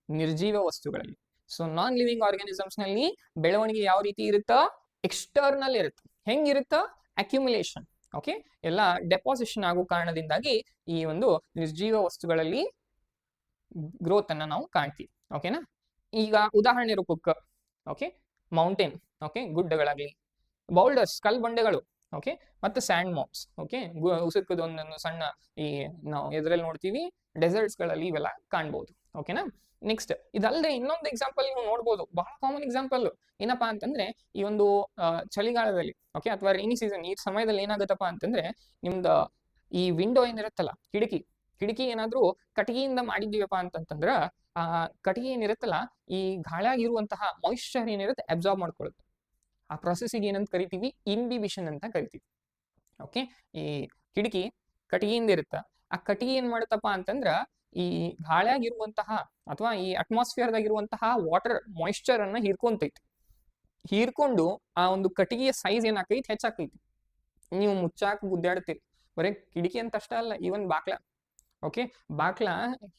ನಿರ್ಜೀವ ವಸ್ತುಗಳಲ್ಲಿ. ಸೊ ನಾನ್ ಲಿವಿಂಗ್ ಆರ್ಗಾನಿಸಮ್ಸ್ ನಲ್ಲಿ ಬೆಳವಣಿಗೆ ಯಾವ ರೀತಿ ಇರುತ್ತಾ, ಎಕ್ಸ್ಟರ್ನಲ್ ಇರುತ್ತೆ. ಹೆಂಗಿರುತ್ತಾ, ಅಕ್ಯುಮುಲೇಷನ್. ಓಕೆ, ಎಲ್ಲ ಡೆಪಾಸಿಷನ್ ಆಗೋ ಕಾರಣದಿಂದಾಗಿ ಈ ಒಂದು ನಿರ್ಜೀವ ವಸ್ತುಗಳಲ್ಲಿ ಗ್ರೋತ್ ಅನ್ನ ನಾವು ಕಾಣ್ತೀವಿ. ಓಕೆನಾ, ಈಗ ಉದಾಹರಣೆ ರೂಪಕ್ಕೆ ಓಕೆ ಮೌಂಟೇನ್, ಓಕೆ ಗುಡ್ಡಗಳಾಗ್ಲಿ, ಬೌಲ್ಡರ್ಸ್ ಕಲ್ಬಂಡೆಗಳು, ಓಕೆ ಮತ್ತೆ ಸ್ಯಾಂಡ್ ಮಾಪ್ಸ್, ಓಕೆ ಉಸುಕದ ಒಂದೊಂದು ಸಣ್ಣ ಈ ನಾವು ಎದ್ರಲ್ಲಿ ನೋಡ್ತೀವಿ ಡೆಸರ್ಟ್ಸ್ ಗಳಲ್ಲಿ ಇವೆಲ್ಲ ಕಾಣ್ಬೋದು. ಓಕೆನಾ, ನೆಕ್ಸ್ಟ್ ಇದಲ್ಲದೆ ಇನ್ನೊಂದು ಎಕ್ಸಾಂಪಲ್ ನೀವು ನೋಡ್ಬೋದು, ಬಹಳ ಕಾಮನ್ ಎಕ್ಸಾಂಪಲ್ ಏನಪ್ಪಾ ಅಂತಂದ್ರೆ ಈ ಒಂದು ಚಳಿಗಾಲದಲ್ಲಿ ಓಕೆ ಅಥವಾ ರೈನಿ ಸೀಸನ್ ಈ ಸಮಯದಲ್ಲಿ ಏನಾಗುತ್ತಪ್ಪ ಅಂತಂದ್ರೆ ನಿಮ್ದು ಈ ವಿಂಡೋ ಏನಿರುತ್ತಲ್ಲ, ಕಿಟಕಿ ಏನಾದ್ರೂ ಕಟ್ಟಿಗೆಯಿಂದ ಮಾಡಿದ್ದೀವಪ್ಪ ಅಂತಂದ್ರ ಆ ಕಟ್ಟಿಗೆ ಏನಿರುತ್ತಲ್ಲ ಈ ಗಾಳಿಯಾಗಿರುವಂತಹ ಮಾಯಿಶ್ಚರ್ ಏನಿರುತ್ತೆ ಅಬ್ಸಾರ್ಬ್ ಮಾಡ್ಕೊಳ್ಳುತ್ತೆ. ಆ ಪ್ರೊಸೆಸ್ಗೆ ಏನಂತ ಕರಿತೀವಿ, ಇನ್ಬಿಬಿಷನ್ ಅಂತ ಕರಿತೀವಿ. ಓಕೆ, ಈ ಕಟ್ಟಿಗೆಯಿಂದ ಇರುತ್ತ, ಆ ಕಟ್ಟಿಗೆ ಏನ್ ಮಾಡುತ್ತಪ್ಪ ಅಂತಂದ್ರ ಈ ಗಾಳಿಯಾಗಿರುವಂತಹ ಅಥವಾ ಈ ಅಟ್ಮಾಸ್ಫಿಯರ್ದಾಗಿರುವಂತಹ ವಾಟರ್ ಮಾಯಿಶ್ಚರ್ ಅನ್ನ ಹೀರ್ಕೊಂತೈತಿ. ಹೀರ್ಕೊಂಡು ಆ ಒಂದು ಕಟ್ಟಿಗೆಯ ಸೈಜ್ ಏನಾಕೈತಿ, ಹೆಚ್ಚಾಕೈತಿ. ನೀವು ಮುಚ್ಚಾಕ ಗುದ್ದಾಡ್ತೀರಿ. ಬರೀ ಕಿಟಕಿ ಅಂತ ಅಷ್ಟ ಅಲ್ಲ, ಈವನ್ ಬಾಕ್ಲ, ಓಕೆ ಬಾಕ್ಲ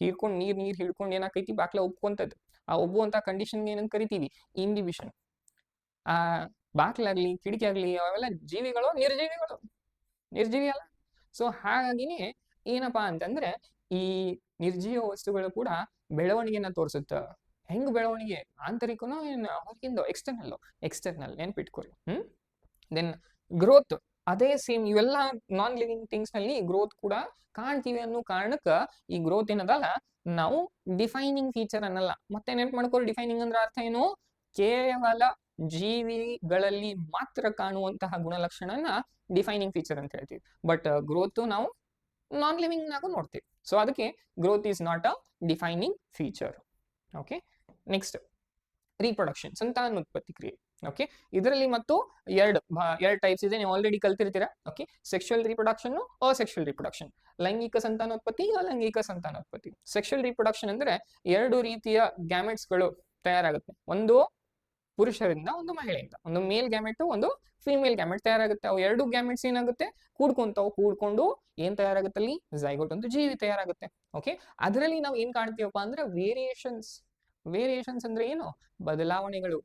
ಹೀರ್ಕೊಂಡು ನೀರ್ ಹಿಡ್ಕೊಂಡು ಏನಾಕೈತಿ, ಬಾಕ್ಲ ಒಪ್ಕೊಂತದ್ದು. ಆ ಒಬ್ಬುವಂತ ಕಂಡೀಷನ್ಗೆ ಏನಂತ ಕರಿತೀವಿ, ಇನ್ಹಿಬಿಷನ್. ಆ ಬಾಕ್ಲಾಗ್ಲಿ ಕಿಟಕಿ ಆಗ್ಲಿ ಅವೆಲ್ಲ ಜೀವಿಗಳು, ನಿರ್ಜೀವಿ ಅಲ್ಲ. ಸೊ ಹಾಗಾಗಿನೇ ಏನಪ್ಪಾ ಅಂತಂದ್ರೆ ಈ ನಿರ್ಜೀವ ವಸ್ತುಗಳು ಕೂಡ ಬೆಳವಣಿಗೆನ ತೋರಿಸುತ್ತ. ಹೆಂಗ್ ಬೆಳವಣಿಗೆ, ಆಂತರಿಕನೋ ಏನ್ ಹೊರಗಿಂದ, ಎಕ್ಸ್ಟರ್ನಲ್ ನೆನ್ಪಿಟ್ಕೊರಿ. ದೆನ್ ಗ್ರೋತ್, ಅದೇ ಸೇಮ್ ಇವೆಲ್ಲ ನಾನ್ ಲಿವಿಂಗ್ ಥಿಂಗ್ಸ್ ನಲ್ಲಿ ಗ್ರೋತ್ ಕೂಡ ಕಾಣ್ತೀವಿ ಅನ್ನೋ ಕಾರಣಕ್ಕ ಈ ಗ್ರೋತ್ ಏನದಲ್ಲ ನಾವು ಡಿಫೈನಿಂಗ್ ಫೀಚರ್ ಅನ್ನಲ್ಲ. ಮತ್ತೆ ನೆನ್ಪು ಮಾಡ್ಕೊಳ್ಳಿ, ಡಿಫೈನಿಂಗ್ ಅಂದ್ರೆ ಅರ್ಥ ಏನು, ಕೇವಲ ಜೀವಿಗಳಲ್ಲಿ ಮಾತ್ರ ಕಾಣುವಂತಹ ಗುಣಲಕ್ಷಣನ ಡಿಫೈನಿಂಗ್ ಫೀಚರ್ ಅಂತ ಹೇಳ್ತೀವಿ. ಬಟ್ ಗ್ರೋತ್ ನಾವು ನಾನ್ ಲಿವಿಂಗ್ ನಾಗೂ ನೋಡ್ತೀವಿ. ಸೊ ಅದಕ್ಕೆ growth is not a defining feature. Okay, next reproduction, ಸಂತಾನೋತ್ಪತ್ತಿ ಕ್ರಿಯೆ. ಓಕೆ, ಇದರಲ್ಲಿ ಮತ್ತು ಎರಡು ಟೈಪ್ಸ್ ಇದೆ, ನೀವು ಆಲ್ರೆಡಿ ಕಲ್ತಿರ್ತೀರಾ. Okay, sexual reproduction, asexual reproduction. ಲೈಂಗಿಕ ಸಂತಾನೋತ್ಪತ್ತಿ, ಅಲೈಂಗಿಕ ಸಂತಾನೋತ್ಪತ್ತಿ. ಸೆಕ್ಷುವಲ್ ರೀಪ್ರೊಡಕ್ಷನ್ ಅಂದ್ರೆ ಎರಡು ರೀತಿಯ ಗ್ಯಾಮೆಟ್ಸ್ಗಳು ತಯಾರಾಗುತ್ತೆ, ಒಂದು ಪುರುಷರಿಂದ ಒಂದು ಮಹಿಳೆಯಿಂದ, ಒಂದು ಮೇಲ್ ಗ್ಯಾಮೆಟ್ ಒಂದು ಫಿಮೇಲ್ ಗ್ಯಾಮೆಟ್ ತಯಾರಾಗುತ್ತೆ. ಅವು ಎರಡು ಗ್ಯಾಮೆಟ್ಸ್ ಏನಾಗುತ್ತೆ, ಕೂಡ್ಕೊಂಡು ಏನ್ ತಯಾರಾಗುತ್ತೆ ಅಲ್ಲಿ, ಝೈಗೋಟ್ ಒಂದು ಜೀವಿ ತಯಾರಾಗುತ್ತೆ. ಓಕೆ, ಅದರಲ್ಲಿ ನಾವು ಏನ್ ಕಾಣ್ತೀವಪ್ಪ ಅಂದ್ರೆ ವೇರಿಯೇಷನ್ಸ್ ಅಂದ್ರೆ ಏನು, ಬದಲಾವಣೆಗಳು.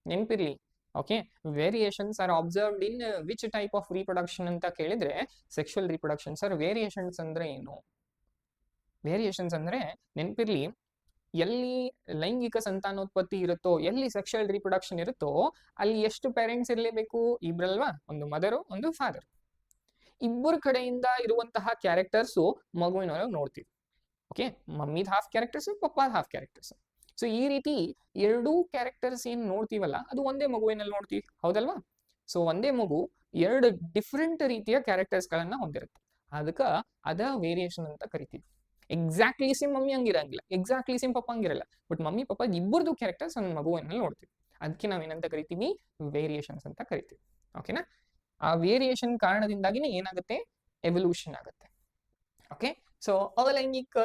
ನೆನಪಿರ್ಲಿ, okay variations are observed in which type of reproduction ಅಂತ ಕೇಳಿದ್ರೆ ಸೆಕ್ಷುವಲ್ ರೀಪ್ರೊಡಕ್ಷನ್. ಸರ್ ವೇರಿಯೇಷನ್ಸ್ ಅಂದ್ರೆ ಏನು, ವೇರಿಯೇಷನ್ಸ್ ಅಂದ್ರೆ ನೆನಪಿರ್ಲಿ, ಎಲ್ಲಿ ಲೈಂಗಿಕ ಸಂತಾನೋತ್ಪತ್ತಿ ಇರುತ್ತೋ, ಎಲ್ಲಿ ಸೆಕ್ಷುವಲ್ ರೀಪ್ರೊಡಕ್ಷನ್ ಇರುತ್ತೋ ಅಲ್ಲಿ ಎಷ್ಟು ಪೇರೆಂಟ್ಸ್ ಇರಲೇಬೇಕು, ಇಬ್ರಲ್ವಾ, ಒಂದು ಮದರು ಒಂದು ಫಾದರ್. ಇಬ್ಬರ ಕಡೆಯಿಂದ ಇರುವಂತಹ ಕ್ಯಾರೆಕ್ಟರ್ಸು ಮಗುವಿನೊಳಗೆ ನೋಡ್ತೀವಿ. ಓಕೆ, ಮಮ್ಮಿದ್ ಹಾಫ್ ಕ್ಯಾರೆಕ್ಟರ್ಸ್, ಪಪ್ಪಾದ ಹಾಫ್ ಕ್ಯಾರೆಕ್ಟರ್ಸ್. ಸೊ ಈ ರೀತಿ ಎರಡೂ ಕ್ಯಾರೆಕ್ಟರ್ಸ್ ಏನ್ ನೋಡ್ತೀವಲ್ಲ ಅದು ಒಂದೇ ಮಗುವಿನಲ್ಲಿ ನೋಡ್ತೀವಿ, ಹೌದಲ್ವಾ. ಸೊ ಒಂದೇ ಮಗು ಎರಡು ಡಿಫ್ರೆಂಟ್ ರೀತಿಯ ಕ್ಯಾರೆಕ್ಟರ್ಸ್ ಗಳನ್ನ ಹೊಂದಿರುತ್ತೆ, ಅದಕ್ಕ ಅದ ವೇರಿಯೇಷನ್ ಅಂತ ಕರಿತೀವಿ. ಎಕ್ಸಾಕ್ಟ್ಲಿ ಸೇಮ್ ಮಮ್ಮಿ ಹಂಗಿರಂಗಿಲ್ಲ, ಎಕ್ಸಾಕ್ಟ್ಲಿ ಸೇಮ್ ಪಪ್ಪ ಹಂಗಿರಲ್ಲ, ಬಟ್ ಮಮ್ಮಿ ಪಪ್ಪ ಇಬ್ಬರದು ಕ್ಯಾರೆಕ್ಟರ್ಸ್ ನನ್ನ ಮಗುವಿನಲ್ಲಿ ನೋಡ್ತೀವಿ. ಅದಕ್ಕೆ ನಾವೇನಂತ ಕರಿತೀವಿ, ವೇರಿಯೇಷನ್ಸ್ ಅಂತ ಕರಿತೀವಿ. ಓಕೆನಾ, ಆ ವೇರಿಯೇಷನ್ ಕಾರಣದಿಂದಾಗಿನೇ ಏನಾಗುತ್ತೆ, ಎವಲ್ಯೂಷನ್ ಆಗುತ್ತೆ. ಓಕೆ, ಸೊ ಅಲೈಂಗಿಕ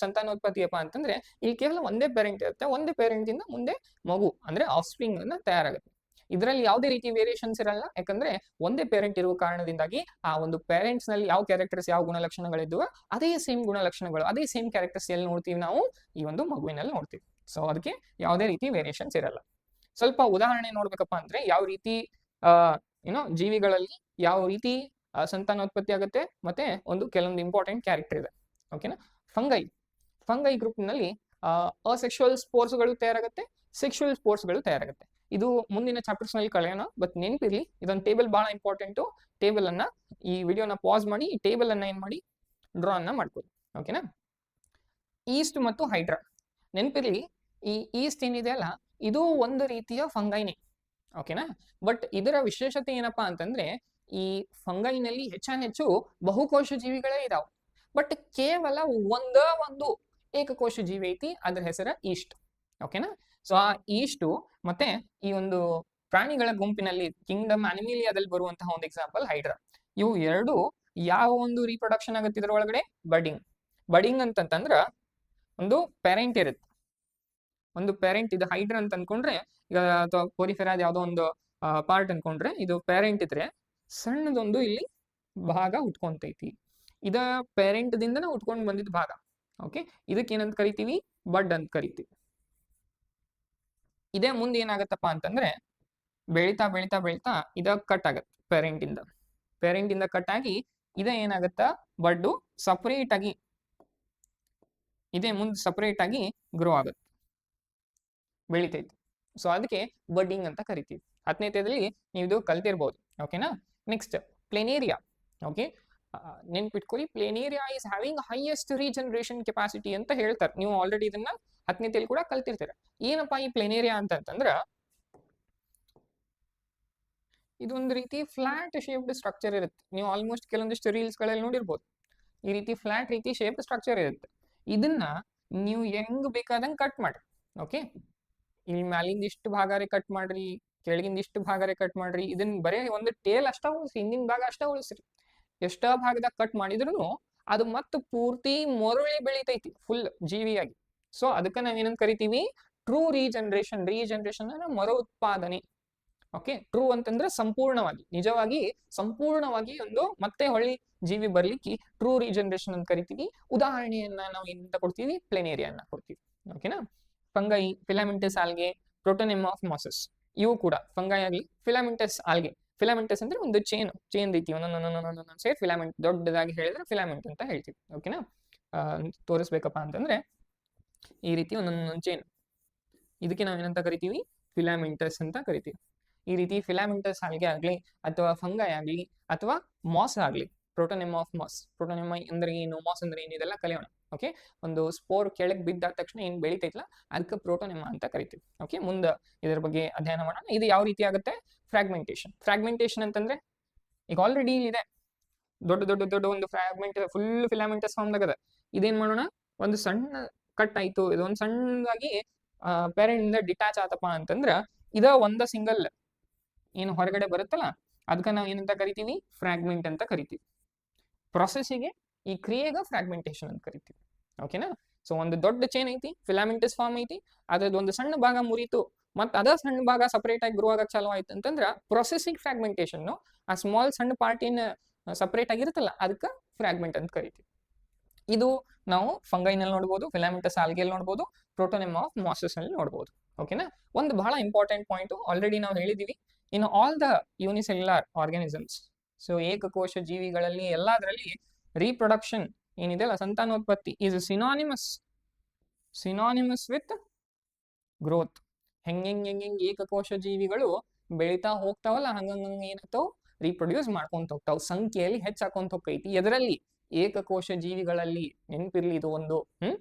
ಸಂತಾನೋತ್ಪತ್ತಿಯಪ್ಪ ಅಂತಂದ್ರೆ ಇಲ್ಲಿ ಕೇವಲ ಒಂದೇ ಪೇರೆಂಟ್ ಇರುತ್ತೆ, ಒಂದೇ ಪೇರೆಂಟ್ ಇಂದ ಮುಂದೆ ಮಗು ಅಂದ್ರೆ ಆಫ್ ಸ್ಪ್ರಿಂಗ್ ಅನ್ನ ತಯಾರಾಗುತ್ತೆ. ಇದರಲ್ಲಿ ಯಾವುದೇ ರೀತಿ ವೇರಿಯೇಷನ್ಸ್ ಇರಲ್ಲ, ಯಾಕಂದ್ರೆ ಒಂದೇ ಪೇರೆಂಟ್ ಇರುವ ಕಾರಣದಿಂದಾಗಿ ಆ ಒಂದು ಪೇರೆಂಟ್ಸ್ ನಲ್ಲಿ ಯಾವ ಕ್ಯಾರೆಕ್ಟರ್ಸ್ ಯಾವ ಗುಣಲಕ್ಷಣಗಳಿದ್ವು ಅದೇ ಸೇಮ್ ಗುಣಲಕ್ಷಣಗಳು ಅದೇ ಸೇಮ್ ಕ್ಯಾರೆಕ್ಟರ್ಸ್ ಎಲ್ಲಿ ನೋಡ್ತೀವಿ ನಾವು, ಈ ಒಂದು ಮಗುವಿನಲ್ಲಿ ನೋಡ್ತೀವಿ. ಸೊ ಅದಕ್ಕೆ ಯಾವುದೇ ರೀತಿ ವೇರಿಯೇಷನ್ಸ್ ಇರಲ್ಲ. ಸ್ವಲ್ಪ ಉದಾಹರಣೆ ನೋಡ್ಬೇಕಪ್ಪ ಅಂದ್ರೆ ಯಾವ ರೀತಿ ಜೀವಿಗಳಲ್ಲಿ ಯಾವ ರೀತಿ ಸಂತಾನೋತ್ಪತ್ತಿ ಆಗುತ್ತೆ, ಮತ್ತೆ ಒಂದು ಕೆಲವೊಂದು ಇಂಪಾರ್ಟೆಂಟ್ ಕ್ಯಾರೆಕ್ಟರ್ ಇದೆ. ಓಕೆನಾ, ಫಂಗೈ ಗ್ರೂಪ್ ನಲ್ಲಿ ಅಸೆಕ್ಷುವಲ್ ಸ್ಪೋರ್ಸ್ಗಳು ತಯಾರಾಗುತ್ತೆ, ಸೆಕ್ಷುವಲ್ ಸ್ಪೋರ್ಸ್ಗಳು ತಯಾರಾಗುತ್ತೆ. ಇದು ಮುಂದಿನ ಚಾಪ್ಟರ್ಸ್ ನಲ್ಲಿ ಕಳೆಯೋಣ, ಬಟ್ ನೆನಪಿರ್ಲಿ ಇದೊಂದು ಟೇಬಲ್ ಬಹಳ ಇಂಪಾರ್ಟೆಂಟು. ಟೇಬಲ್ ಅನ್ನ ಈ ವಿಡಿಯೋನ ಪಾಸ್ ಮಾಡಿ ಈ ಟೇಬಲ್ ಅನ್ನ ಏನ್ ಮಾಡಿ ಡ್ರಾ ಅನ್ನ ಮಾಡ್ಕೊಳ್ಳಿ. ಓಕೆನಾ, ಈಸ್ಟ್ ಮತ್ತು ಹೈಡ್ರಾ. ನೆನಪಿರ್ಲಿ, ಈ ಈಸ್ಟ್ ಏನಿದೆ ಅಲ್ಲ ಇದು ಒಂದು ರೀತಿಯ ಫಂಗೈನೇ. ಓಕೆನಾ, ಬಟ್ ಇದರ ವಿಶೇಷತೆ ಏನಪ್ಪಾ ಅಂತಂದ್ರೆ ಈ ಫಂಗೈನಲ್ಲಿ ಹೆಚ್ಚಾನೆಚ್ಚು ಬಹುಕೋಶ ಜೀವಿಗಳೇ ಇದಾವೆ, ಬಟ್ ಕೇವಲ ಒಂದು ಏಕಕೋಶ ಜೀವಿ ಐತಿ, ಅದ್ರ ಹೆಸರ ಈಸ್ಟ್. ಓಕೆನಾ, ಸೊ ಆ ಈಸ್ಟು ಮತ್ತೆ ಈ ಒಂದು ಪ್ರಾಣಿಗಳ ಗುಂಪಿನಲ್ಲಿ ಕಿಂಗ್ಡಮ್ ಅನಿಮಿಲಿಯಾದಲ್ಲಿ ಬರುವಂತಹ ಒಂದು ಎಕ್ಸಾಂಪಲ್ ಹೈಡ್ರಾ. ಇವು ಎರಡು ಯಾವ ಒಂದು ರೀಪ್ರೊಡಕ್ಷನ್ ಆಗುತ್ತೆ ಇದ್ರ ಒಳಗಡೆ, ಬಡಿಂಗ್ ಅಂತಂದ್ರ ಒಂದು ಪೇರೆಂಟ್ ಇರುತ್ತೆ, ಒಂದು ಪೇರೆಂಟ್ ಇದು ಹೈಡ್ರಾ ಅಂತ ಅನ್ಕೊಂಡ್ರೆ, ಈಗ ಅಥವಾ ಪೋರಿಫೆರಾದ ಯಾವುದೋ ಒಂದು ಪಾರ್ಟ್ ಅನ್ಕೊಂಡ್ರೆ ಇದು ಪೇರೆಂಟ್ ಇದ್ರೆ ಸಣ್ಣದೊಂದು ಇಲ್ಲಿ ಭಾಗ ಉಟ್ಕೊಂತೈತಿ, ಇದ ಪೇರೆಂಟ್ ದಿಂದನ ಉಟ್ಕೊಂಡು ಬಂದಿದ್ದ ಭಾಗ. ಓಕೆ, ಇದಕ್ಕೆ ಏನಂತ ಕರಿತೀವಿ, ಬಡ್ ಅಂತ ಕರಿತೀವಿ. ಇದೇ ಮುಂದೆ ಏನಾಗತ್ತಪ್ಪ ಅಂತಂದ್ರೆ ಬೆಳಿತಾ ಬೆಳಿತಾ ಬೆಳಿತಾ ಇದ ಕಟ್ ಆಗತ್ತೆ ಪೇರೆಂಟ್ ಇಂದ ಕಟ್ ಆಗಿ ಇದೇ ಏನಾಗತ್ತ ಬಡ್ಡು ಸಪರೇಟ್ ಆಗಿ ಇದೇ ಮುಂದೆ ಸಪರೇಟ್ ಆಗಿ ಗ್ರೋ ಆಗುತ್ತೆ, ಬೆಳಿತೈತಿ. ಸೊ ಅದಕ್ಕೆ ಬಡ್ಡಿಂಗ್ ಅಂತ ಕರಿತೀವಿ. 10ನೇ ತರಗತಿಯಲ್ಲಿ ನೀವು ಇದು ಕಲ್ತಿರ್ಬೋದು. ಓಕೆನಾ. Next planaria. ಓಕೆ, ನೆನ್ಪಿಟ್ಕೊಳ್ಳಿ, planaria is having highest regeneration capacity ಅಂತ ಹೇಳ್ತಾರೆ. ನೀವು ಆಲ್ರೆಡಿ ಇದನ್ನ 10ನೇ ತರಗತಿಯಲ್ಲಿ ಕೂಡ ಕಲ್ತಿರ್ತೀರ. ಏನಪ್ಪಾ ಈ ಪ್ಲೇನೇರಿಯಾ ಅಂತಂದ್ರ ಇದೊಂದು ರೀತಿ ಫ್ಲಾಟ್ ಶೇಪ್ಡ್ ಸ್ಟ್ರಕ್ಚರ್ ಇರುತ್ತೆ. ನೀವು ಆಲ್ಮೋಸ್ಟ್ ಕೆಲವೊಂದಿಷ್ಟು ರೀಲ್ಸ್ ಗಳಲ್ಲಿ ನೋಡಿರ್ಬೋದು. ಈ ರೀತಿ ಫ್ಲಾಟ್ ರೀತಿ ಶೇಪ್ ಸ್ಟ್ರಕ್ಚರ್ ಇರುತ್ತೆ. ಇದನ್ನ ನೀವು ಹೆಂಗ್ ಬೇಕಾದಂಗೆ ಕಟ್ ಮಾಡಿ. ಓಕೆ, ಇಲ್ಲಿ ಮ್ಯಾಲಿಂದ ಇಷ್ಟು ಭಾಗಾರೆ ಕಟ್ ಮಾಡ್ರಿ, ಕೆಳಗಿಂದ ಇಷ್ಟು ಭಾಗಾರೆ ಕಟ್ ಮಾಡ್ರಿ. ಇದನ್ನ ಬರೀ ಒಂದು ಟೇಲ್ ಅಷ್ಟ ಉಳಿಸ್ರಿ, ಹಿಂದಿನ ಭಾಗ ಅಷ್ಟ ಉಳಿಸ್ರಿ. ಎಷ್ಟ ಭಾಗದಾಗ ಕಟ್ ಮಾಡಿದ್ರು ಅದು ಮತ್ತೆ ಪೂರ್ತಿ ಮರುಳಿ ಬೆಳಿತೈತಿ ಫುಲ್ ಜೀವಿಯಾಗಿ. ಸೊ ಅದಕ್ಕೆ ನಾವೇನಂತ ಕರಿತೀವಿ, ಟ್ರೂ ರೀಜನರೇಷನ್. ರೀಜನರೇಷನ್ ಅಂದ್ರೆ ಮರು ಉತ್ಪಾದನೆ. ಓಕೆ, ಟ್ರೂ ಅಂತಂದ್ರೆ ಸಂಪೂರ್ಣವಾಗಿ, ನಿಜವಾಗಿ ಸಂಪೂರ್ಣವಾಗಿ ಒಂದು ಮತ್ತೆ ಹೊಳ್ಳಿ ಜೀವಿ ಬರ್ಲಿಕ್ಕೆ ಟ್ರೂ ರೀಜನರೇಷನ್ ಅಂತ ಕರಿತೀವಿ. ಉದಾಹರಣೆಯನ್ನ ನಾವು ಏನಂತ ಕೊಡ್ತೀವಿ, ಪ್ಲೇನೇರಿಯಾನ ಕೊಡ್ತೀವಿ. ಓಕೆನಾ. ಫಂಗೈ, ಫಿಲಾಮೆಂಟಸ್ ಆಲ್ಗೆ, ಪ್ರೋಟೋನೆಮಾಫ್ಮಾಸಸ್, ಇವು ಕೂಡ ಫಂಗೈ ಆಗಲಿ, ಫಿಲಾಮೆಂಟಸ್ ಆಲ್ಗೆ. ಫಿಲಾಮೆಂಟಸ್ ಅಂದ್ರೆ ಒಂದು ಚೇನ್ ರೀತಿ ಒಂದೊಂದೊಂದೊಂದೊಂದೊಂದು ಸೇರಿ ಫಿಲಾಮೆಂಟ್, ದೊಡ್ಡದಾಗಿ ಹೇಳಿದ್ರೆ ಫಿಲಾಮೆಂಟ್ ಅಂತ ಹೇಳ್ತೀವಿ. ಓಕೆನಾ. ತೋರಿಸ್ಬೇಕಪ್ಪ ಅಂತಂದ್ರೆ ಈ ರೀತಿ ಒಂದೊಂದೊಂದು ಚೇನ್, ಇದಕ್ಕೆ ನಾವೇನಂತ ಕರಿತೀವಿ, ಫಿಲಾಮೆಂಟಸ್ ಅಂತ ಕರಿತೀವಿ. ಈ ರೀತಿ ಫಿಲಾಮೆಂಟಸ್ ಆಲ್ಗೆ ಆಗ್ಲಿ ಅಥವಾ ಫಂಗೈ ಆಗ್ಲಿ ಅಥವಾ ಮಾಸ್ ಆಗ್ಲಿ, ಪ್ರೋಟೋನೆಮಾಫ್ಮಾಸ್. ಪ್ರೋಟೋನೆಮಾ ಅಂದ್ರೆ ಏನು, ಮಾಸ್ ಅಂದ್ರೆ ಏನು, ಇದೆಲ್ಲ ಕಲಿಯೋಣ. ಓಕೆ, ಒಂದು ಸ್ಪೋರ್ ಕೆಳಗೆ ಬಿದ್ದ ತಕ್ಷಣ ಏನ್ ಬೆಳಿತೈತಲ್ಲ ಅದಕ್ಕೆ ಪ್ರೋಟೋನೆಮಾ ಅಂತ ಕರಿತೀವಿ. ಓಕೆ, ಮುಂದೆ ಇದರ ಬಗ್ಗೆ ಅಧ್ಯಯನ ಮಾಡೋಣ. ಇದು ಯಾವ ರೀತಿ ಆಗುತ್ತೆ, ಫ್ರಾಗ್ಮೆಂಟೇಶನ್ ಅಂತಂದ್ರೆ ಈಗ ಆಲ್ರೆಡಿ ಇಲ್ಲಿದೆ ದೊಡ್ಡ ದೊಡ್ಡ ದೊಡ್ಡ ಒಂದು ಫ್ರಾಗ್ಮೆಂಟ್, ಫುಲ್ ಫಿಲಾಮೆಂಟಸ್ ಫಾರ್ಮ್ ಆಗದ. ಇದೇನ್ ಮಾಡೋಣ, ಒಂದು ಸಣ್ಣ ಕಟ್ ಆಯ್ತು, ಇದೊಂದು ಸಣ್ಣದಾಗಿ ಪೇರೆಂಟ್ ಇಂದ ಡಿಟ್ಯಾಚ್ ಆತಪ್ಪ ಅಂತಂದ್ರ ಇದ ಒಂದ ಸಿಂಗಲ್ ಏನು ಹೊರಗಡೆ ಬರುತ್ತಲ್ಲ ಅದಕ್ಕೆ ನಾವು ಏನಂತ ಕರಿತೀವಿ, ಫ್ರಾಗ್ಮೆಂಟ್ ಅಂತ ಕರಿತೀವಿ. ಪ್ರೊಸೆಸ್ಸಿಗೆ, ಈ ಕ್ರಿಯೆಗ ಫ್ರಾಗ್ಮೆಂಟೇಶನ್ ಅಂತ ಕರಿತೀವಿ. ಓಕೆನಾ. ಸೊ ಒಂದು ದೊಡ್ಡ ಚೇನ್ ಐತಿ, ಫಿಲಾಮೆಂಟಸ್ ಫಾರ್ಮ್ ಐತಿ, ಅದ್ರದ್ದು ಒಂದು ಸಣ್ಣ ಭಾಗ ಮುರಿತು, ಮತ್ತೆ ಅದ ಸಣ್ಣ ಭಾಗ ಸಪರೇಟ್ ಆಗಿ ಗ್ರೋ ಆಗಕ್ಕೆ ಚಾಲು ಆಯ್ತು ಅಂತಂದ್ರ ಪ್ರೊಸೆಸಿಂಗ್ ಫ್ರಾಗ್ಮೆಂಟೇಶನ್. ಆ ಸ್ಮಾಲ್ ಸಣ್ಣ ಪಾರ್ಟ್ ಏನ್ ಸಪರೇಟ್ ಆಗಿರುತ್ತಲ್ಲ ಅದಕ್ಕೆ ಫ್ರಾಗ್ಮೆಂಟ್ ಅಂತ ಕರಿತೀವಿ. ಇದು ನಾವು ಫಂಗೈನಲ್ಲಿ ನೋಡ್ಬೋದು, ಫಿಲಾಮೆಂಟಸ್ ಆಲ್ಗೆಲ್ ನೋಡ್ಬೋದು, ಪ್ರೋಟೋನೆಮಾಫ್ಮಾಸಸ್ ಅಲ್ಲಿ ನೋಡ್ಬೋದು. ಓಕೆನಾ. ಒಂದು ಬಹಳ ಇಂಪಾರ್ಟೆಂಟ್ ಪಾಯಿಂಟ್ ಆಲ್ರೆಡಿ ನಾವು ಹೇಳಿದೀವಿ, in all the unicellular organisms, so ಏಕಕೋಶ ಜೀವಿಗಳಲ್ಲಿ ಎಲ್ಲದರಲ್ಲಿ ರೀಪ್ರೊಡಕ್ಷನ್ ಏನಿದೆ ಅಲ್ಲ, ಸಂತಾನೋತ್ಪತ್ತಿ ಈಸ್ ಸಿನಾನಿಮಸ್ ವಿತ್ ಗ್ರೋತ್. ಹೆಂಗ್ ಏಕಕೋಶ ಜೀವಿಗಳು ಬೆಳಿತಾ ಹೋಗ್ತಾವಲ್ಲ ಹಂಗಂಗ ಏನಾಗ್ತಾವ, ರೀಪ್ರೊಡ್ಯೂಸ್ ಮಾಡ್ಕೊಂತ ಹೋಗ್ತಾವ, ಸಂಖ್ಯೆಯಲ್ಲಿ ಹೆಚ್ಚಾಕೊಂತ ಹೋಗ್ತೈತಿ. ಎದರಲ್ಲಿ, ಏಕಕೋಶ ಜೀವಿಗಳಲ್ಲಿ. ನೆನಪಿರ್ಲಿ ಇದು ಒಂದು.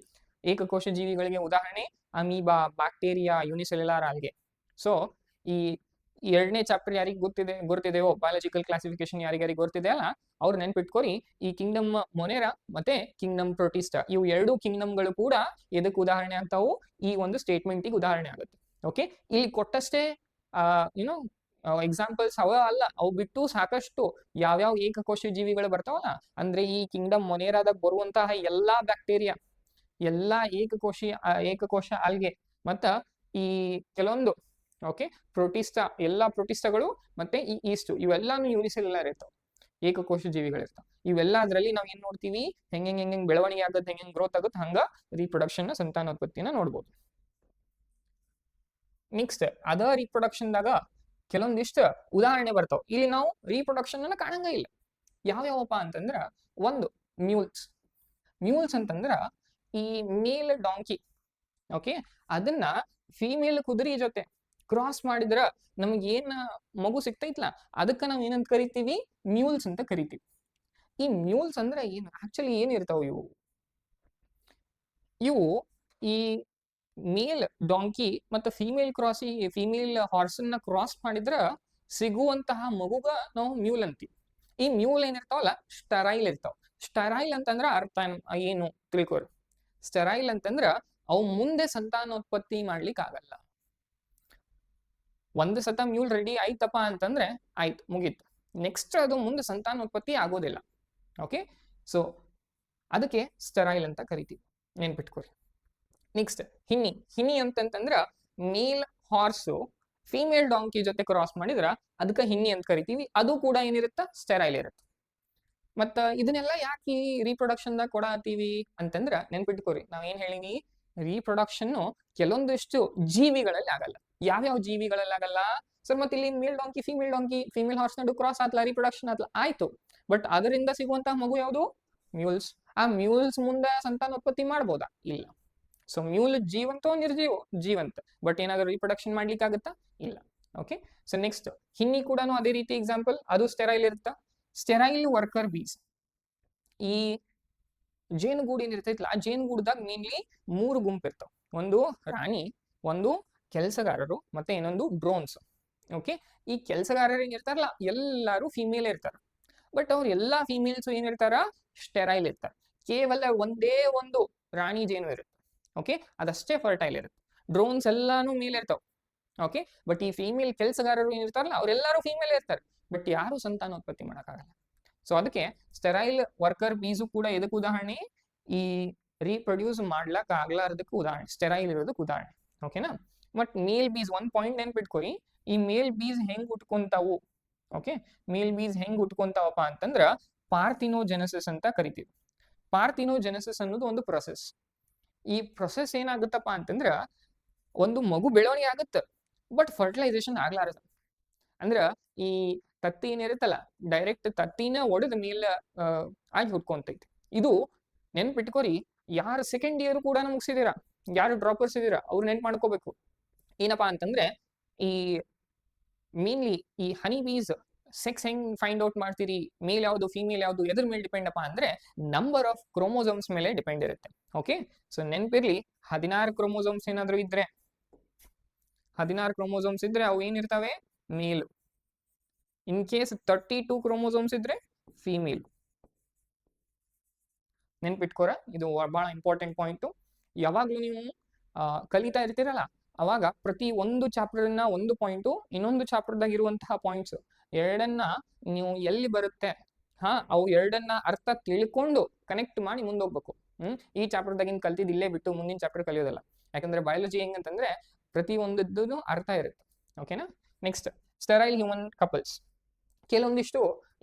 ಏಕಕೋಶ ಜೀವಿಗಳಿಗೆ ಉದಾಹರಣೆ amoeba, bacteria, unicellular algae. So ಈ 2ನೇ ಚಾಪ್ಟರ್ ಯಾರಿಗೆ ಗೊತ್ತಿದೆಯೋ, ಬಯಾಲಜಿಕಲ್ ಕ್ಲಾಸಿಫಿಕೇಶನ್ ಯಾರಿಗಾರಿಗೆ ಗೊತ್ತಿದೆ ಅಲ್ಲ ಅವ್ರು ನೆನ್ಪಿಟ್ಕೋರಿ, ಈ ಕಿಂಗ್ಡಮ್ ಮೊನೇರಾ ಮತ್ತೆ ಕಿಂಗ್ಡಮ್ ಪ್ರೋಟಿಸ್ಟಾ, ಇವು 2 ಕಿಂಗ್ಡಮ್ಗಳು ಕೂಡ ಎದಕ್ಕೆ ಉದಾಹರಣೆ ಆಗ್ತಾವು, ಈ ಒಂದು ಸ್ಟೇಟ್ಮೆಂಟಿಗೆ ಉದಾಹರಣೆ ಆಗುತ್ತೆ. ಓಕೆ, ಇಲ್ಲಿ ಕೊಟ್ಟಷ್ಟೇ ಏನೋ ಎಕ್ಸಾಂಪಲ್ಸ್ ಅವ ಅಲ್ಲ, ಅವು ಬಿಟ್ಟು ಸಾಕಷ್ಟು ಯಾವ್ಯಾವ ಏಕಕೋಶ ಜೀವಿಗಳು ಬರ್ತಾವಲ್ಲ, ಅಂದ್ರೆ ಈ ಕಿಂಗ್ಡಮ್ ಮೊನೇರಾದಾಗ ಬರುವಂತಹ ಎಲ್ಲಾ ಬ್ಯಾಕ್ಟೀರಿಯಾ, ಎಲ್ಲಾ ಏಕಕೋಶ ಆಲ್ಗೆ, ಮತ್ತ ಈ ಕೆಲವೊಂದು ಓಕೆ ಪ್ರೋಟಿಸ್ಟಾ, ಎಲ್ಲಾ ಪ್ರೋಟಿಸ್ಟಾಗಳು ಮತ್ತೆ ಈ ಈಸ್ಟ್, ಇವೆಲ್ಲಾನು ಯೂನಿಸೆಲ್ಯುಲರ್ ಇರ್ತಾವ, ಏಕಕೋಶ ಜೀವಿಗಳಿರ್ತಾವ. ಇವೆಲ್ಲ ಅದರಲ್ಲಿ ನಾವು ಏನ್ ನೋಡ್ತೀವಿ, ಹೆಂಗ್ ಬೆಳವಣಿಗೆ ಆಗತ್ತೆ, ಹೆಂಗ್ ಗ್ರೋತ್ ಆಗುತ್ತೆ, ಹಂಗ ರೀಪ್ರೊಡಕ್ಷನ್ ಸಂತಾನೋತ್ಪತ್ತಿನ ನೋಡ್ಬೋದು. ನೆಕ್ಸ್ಟ್ ಅದ ರೀಪ್ರೊಡಕ್ಷನ್ದಾಗ ಕೆಲವೊಂದಿಷ್ಟು ಉದಾಹರಣೆ ಬರ್ತಾವ. ಇಲ್ಲಿ ನಾವು ರೀಪ್ರೊಡಕ್ಷನ್ ಅನ್ನ ಕಾಣಂಗ ಇಲ್ಲ. ಯಾವ್ಯಾವಪ್ಪ ಅಂತಂದ್ರ, ಒಂದು ಮ್ಯೂಲ್ಸ್ ಅಂತಂದ್ರ ಈ ಮೇಲ್ ಡಾಂಕಿ, ಓಕೆ, ಅದನ್ನ ಫಿಮೇಲ್ ಕುದುರೆ ಜೊತೆ ಕ್ರಾಸ್ ಮಾಡಿದ್ರ ನಮಗ್ ಏನ್ ಮಗು ಸಿಗ್ತೈತ್ಲಾ ಅದಕ್ಕ ನಾವ್ ಏನಂತ ಕರಿತೀವಿ, ಮ್ಯೂಲ್ಸ್ ಅಂತ ಕರಿತೀವಿ. ಈ ಮ್ಯೂಲ್ಸ್ ಅಂದ್ರೆ ಏನು, ಆಕ್ಚುಲಿ ಏನಿರ್ತಾವ ಇವು ಈ ಮೇಲ್ ಡಾಂಕಿ ಮತ್ತು ಫಿಮೇಲ್ ಹಾರ್ಸನ್ನ ಕ್ರಾಸ್ ಮಾಡಿದ್ರ ಸಿಗುವಂತಹ ಮಗುಗ ನಾವು ಮ್ಯೂಲ್ ಅಂತೀವಿ. ಈ ಮ್ಯೂಲ್ ಏನಿರ್ತಾವಲ್ಲ ಸ್ಟರೈಲ್ ಇರ್ತಾವ. ಸ್ಟರೈಲ್ ಅಂತಂದ್ರ ಅರ್ಥ ಏನು ತಿಳ್ಕೊರಿ. ಸ್ಟರೈಲ್ ಅಂತಂದ್ರ ಅವು ಮುಂದೆ ಸಂತಾನೋತ್ಪತ್ತಿ ಮಾಡ್ಲಿಕ್ಕೆ ಆಗಲ್ಲ. ಒಂದು ಸತ ಮ್ಯೂಲ್ ರೆಡಿ ಆಯ್ತಪ್ಪ ಅಂತಂದ್ರೆ ಆಯ್ತು, ಮುಗೀತು. ನೆಕ್ಸ್ಟ್ ಅದು ಮುಂದೆ ಸಂತಾನೋತ್ಪತ್ತಿ ಆಗೋದಿಲ್ಲ. ಓಕೆ, ಸೊ ಅದಕ್ಕೆ ಸ್ಟರೈಲ್ ಅಂತ ಕರಿತೀವಿ, ನೆನ್ಪಿಟ್ಕೊರಿ. ನೆಕ್ಸ್ಟ್ ಹಿನಿ ಅಂತಂದ್ರ ಮೇಲ್ ಹಾರ್ಸು ಫಿಮೇಲ್ ಡಾಂಕಿ ಜೊತೆ ಕ್ರಾಸ್ ಮಾಡಿದ್ರ ಅದಕ್ಕೆ ಹಿನ್ನಿ ಅಂತ ಕರಿತೀವಿ. ಅದು ಕೂಡ ಏನಿರುತ್ತ, ಸ್ಟೆರೈಲ್ ಇರುತ್ತೆ. ಮತ್ತ ಇದನ್ನೆಲ್ಲ ಯಾಕೆ ರೀಪ್ರೊಡಕ್ಷನ್ ದಾಗ ಕೊಡತೀವಿ ಅಂತಂದ್ರ ನೆನ್ಪಿಟ್ಕೋರಿ, ನಾವ್ ಏನ್ ಹೇಳಿವಿ, ರೀಪ್ರೊಡಕ್ಷನ್ ಕೆಲವೊಂದಿಷ್ಟು ಜೀವಿಗಳಲ್ಲಿ ಆಗಲ್ಲ. ಯಾವ್ಯಾವ ಜೀವಿಗಳಲ್ಲಿ ಆಗಲ್ಲ ಸರ್? ಮತ್ತೆ ಇಲ್ಲಿ ಮೇಲ್ ಡಾಂಕಿ ಫೀಮೇಲ್ ಹಾರ್ಸ್ ನಡು ಕ್ರಾಸ್ ಆತ್ಲ, ರೀಪ್ರೊಡಕ್ಷನ್ ಆತ್ಲ, ಆಯ್ತು. ಬಟ್ ಅದರಿಂದ ಸಿಗುವಂತಹ ಮಗು ಯಾವುದು? ಮ್ಯೂಲ್ಸ್. ಆ ಮ್ಯೂಲ್ಸ್ ಮುಂದೆ ಸಂತಾನೋತ್ಪತ್ತಿ ಮಾಡ್ಬೋದಾ? ಇಲ್ಲ. ಸೊ ಮ್ಯೂಲ್ ಜೀವಂತೋ ಜೀವಂತ, ಬಟ್ ಏನಾದ್ರು ರೀಪ್ರೊಡಕ್ಷನ್ ಮಾಡ್ಲಿಕ್ಕೆ ಆಗುತ್ತಾ? ಇಲ್ಲ. ಓಕೆ. ಸೊ ನೆಕ್ಸ್ಟ್ ಹಿನ್ನಿ ಕೂಡ ಅದೇ ರೀತಿ ಎಕ್ಸಾಂಪಲ್, ಅದು ಸ್ಟೆರೈಲ್ ಇರುತ್ತಾ? ಸ್ಟೆರೈಲ್ ವರ್ಕರ್ ಬೀಸ್. ಈ ಜೇನುಗೂಡು ಏನಿರ್ತೈತಲ್ಲ, ಆ ಜೇನುಗೂಡ್ದಾಗ ಮೇನ್ಲಿ 3 ಗುಂಪು ಇರ್ತಾವ. ಒಂದು ರಾಣಿ, ಒಂದು ಕೆಲಸಗಾರರು, ಮತ್ತೆ ಇನ್ನೊಂದು ಡ್ರೋನ್ಸ್. ಓಕೆ. ಈ ಕೆಲಸಗಾರರು ಏನಿರ್ತಾರಲ್ಲ ಎಲ್ಲಾರು ಫಿಮೇಲ್ ಇರ್ತಾರ. ಬಟ್ ಅವ್ರು ಎಲ್ಲಾ ಫಿಮೇಲ್ಸ್ ಏನಿರ್ತಾರ? ಸ್ಟೆರೈಲ್ ಇರ್ತಾರ. ಕೇವಲ ಒಂದೇ ಒಂದು ರಾಣಿ ಜೇನು ಇರುತ್ತೆ. ಓಕೆ. ಅದಷ್ಟೇ ಫರ್ಟೈಲ್ ಇರುತ್ತೆ. ಡ್ರೋನ್ಸ್ ಎಲ್ಲಾನು ಮೇಲ್ ಇರ್ತಾವ. ಓಕೆ. ಬಟ್ ಈ ಫೀಮೇಲ್ ಕೆಲಸಗಾರರು ಏನಿರ್ತಾರಲ್ಲ ಅವರೆಲ್ಲರೂ ಫೀಮೇಲ್ ಇರ್ತಾರೆ. ಬಟ್ ಯಾರು ಸಂತಾನೋತ್ಪತ್ತಿ ಮಾಡೋಕ್ಕಾಗಲ್ಲ. ಸೊ ಅದಕ್ಕೆ ಸ್ಟೆರೈಲ್ ವರ್ಕರ್ ಬೀಸು ಕೂಡ ಇದಕ್ಕೆ ಉದಾಹರಣೆ, ಈ ರೀಪ್ರೊಡ್ಯೂಸ್ ಮಾಡ್ಲಕ್ ಆಗ್ಲಾರ್ದಕ್ಕೆ ಉದಾಹರಣೆ, ಸ್ಟೆರೈಲ್ ಇರೋದಕ್ಕೆ ಉದಾಹರಣೆ. ಓಕೆನಾ? ಬಟ್ ಮೇಲ್ ಬೀಸ್ ಒಂದ್ ಪಾಯಿಂಟ್ ನೆನ್ಪಿಟ್ಕೊರಿ, ಈ ಮೇಲ್ ಬೀಸ್ ಹೆಂಗ್ ಉಟ್ಕೊಂತಾವು? ಓಕೆ. ಮೇಲ್ ಬೀಸ್ ಹೆಂಗ್ ಉಟ್ಕೊಂತಾವಪ್ಪ ಅಂತಂದ್ರ ಪಾರ್ಥಿನೋಜೆನೆಸಿಸ್ ಅಂತ ಕರಿತೀವಿ. ಪಾರ್ಥಿನೋಜೆನೆಸಿಸ್ ಅನ್ನೋದು ಒಂದು ಪ್ರೊಸೆಸ್. ಈ ಪ್ರೊಸೆಸ್ ಏನಾಗುತ್ತಪ್ಪ ಅಂತಂದ್ರ ಒಂದು ಮಗು ಬೆಳವಣಿಗೆ ಆಗುತ್ತೆ, ಬಟ್ ಫರ್ಟಿಲೈಸೇಷನ್ ಆಗ್ಲಾರದ. ಅಂದ್ರ ಈ ತತ್ತಿ ಏನಿರುತ್ತಲ್ಲ, ಡೈರೆಕ್ಟ್ ತತ್ತಿನ ಒಡೆದ ಮೇಲೆ ಆಗಿ ಹುಟ್ಕೊಂತೈತಿ. ಇದು ನೆನ್ಪಿಟ್ಕೋರಿ, ಯಾರು ಸೆಕೆಂಡ್ ಇಯರ್ ಕೂಡ ಮುಗಿಸಿದೀರ, ಯಾರು ಡ್ರಾಪರ್ಸ್ ಇದೀರ ಅವ್ರು ನೆನ್ಪು ಮಾಡ್ಕೋಬೇಕು. ಏನಪ್ಪಾ ಅಂತಂದ್ರೆ ಈ ಮೇನ್ಲಿ ಈ ಹನಿ ಬೀಸ್ ಸೆಕ್ಸ್ ಹೆಂಗ್ ಫೈಂಡ್ ಔಟ್ ಮಾಡ್ತೀರಿ, ಮೇಲ್ ಯಾವುದು ಫೀಮೇಲ್ ಯಾವುದು ಎದ್ರ ಮೇಲೆ ಡಿಪೆಂಡ್ ಅಪ್ಪ ಅಂದ್ರೆ ನಂಬರ್ ಆಫ್ ಕ್ರೋಮೋಸೋಮ್ಸ್ ಮೇಲೆ ಡಿಪೆಂಡ್ ಇರುತ್ತೆ. ಓಕೆ. ಸೊ ನೆನ್ಪಿರ್ಲಿ, 16 ಕ್ರೋಮೋಸೋಮ್ಸ್ ಏನಾದ್ರು ಇದ್ರೆ, 16 ಕ್ರೋಮೋಸೋಮ್ಸ್ ಇದ್ರೆ ಅವು ಏನಿರ್ತಾವೆ? ಮೇಲ್. ಇನ್ ಕೇಸ್ 32 ಕ್ರೋಮೋಸೋಮ್ಸ್ ಇದ್ರೆ ಫೀಮೇಲ್. ನೆನ್ಪಿಟ್ಕೋರ, ಇದು ಬಹಳ ಇಂಪಾರ್ಟೆಂಟ್ ಪಾಯಿಂಟ್. ಯಾವಾಗ್ಲೂ ನೀವು ಕಲಿತಾ ಇರ್ತೀರಲ್ಲ, ಅವಾಗ ಪ್ರತಿ ಒಂದು ಚಾಪ್ಟರ್ ಒಂದು ಪಾಯಿಂಟು, ಇನ್ನೊಂದು ಚಾಪ್ಟರ್ದಾಗ ಇರುವಂತಹ ಪಾಯಿಂಟ್ಸ್ ಎರಡನ್ನ ನೀವು ಎಲ್ಲಿ ಬರುತ್ತೆ ಅವು ಎರಡನ್ನ ಅರ್ಥ ತಿಳ್ಕೊಂಡು ಕನೆಕ್ಟ್ ಮಾಡಿ ಮುಂದೋಗ್ಬೇಕು. ಈ ಚಾಪ್ಟರ್ದಾಗಿನ ಕಲ್ತಿದ್ ಇಲ್ಲೇ ಬಿಟ್ಟು ಮುಂದಿನ ಚಾಪ್ಟರ್ ಕಲಿಯೋದಲ್ಲ. ಯಾಕಂದ್ರೆ ಬಯಾಲಜಿ ಹೆಂಗಂತಂದ್ರೆ ಪ್ರತಿ ಒಂದದ್ದು ಅರ್ಥ ಇರುತ್ತೆ. ಓಕೆನಾ? Next sterile human couples. ಕೆಲವೊಂದಿಷ್ಟು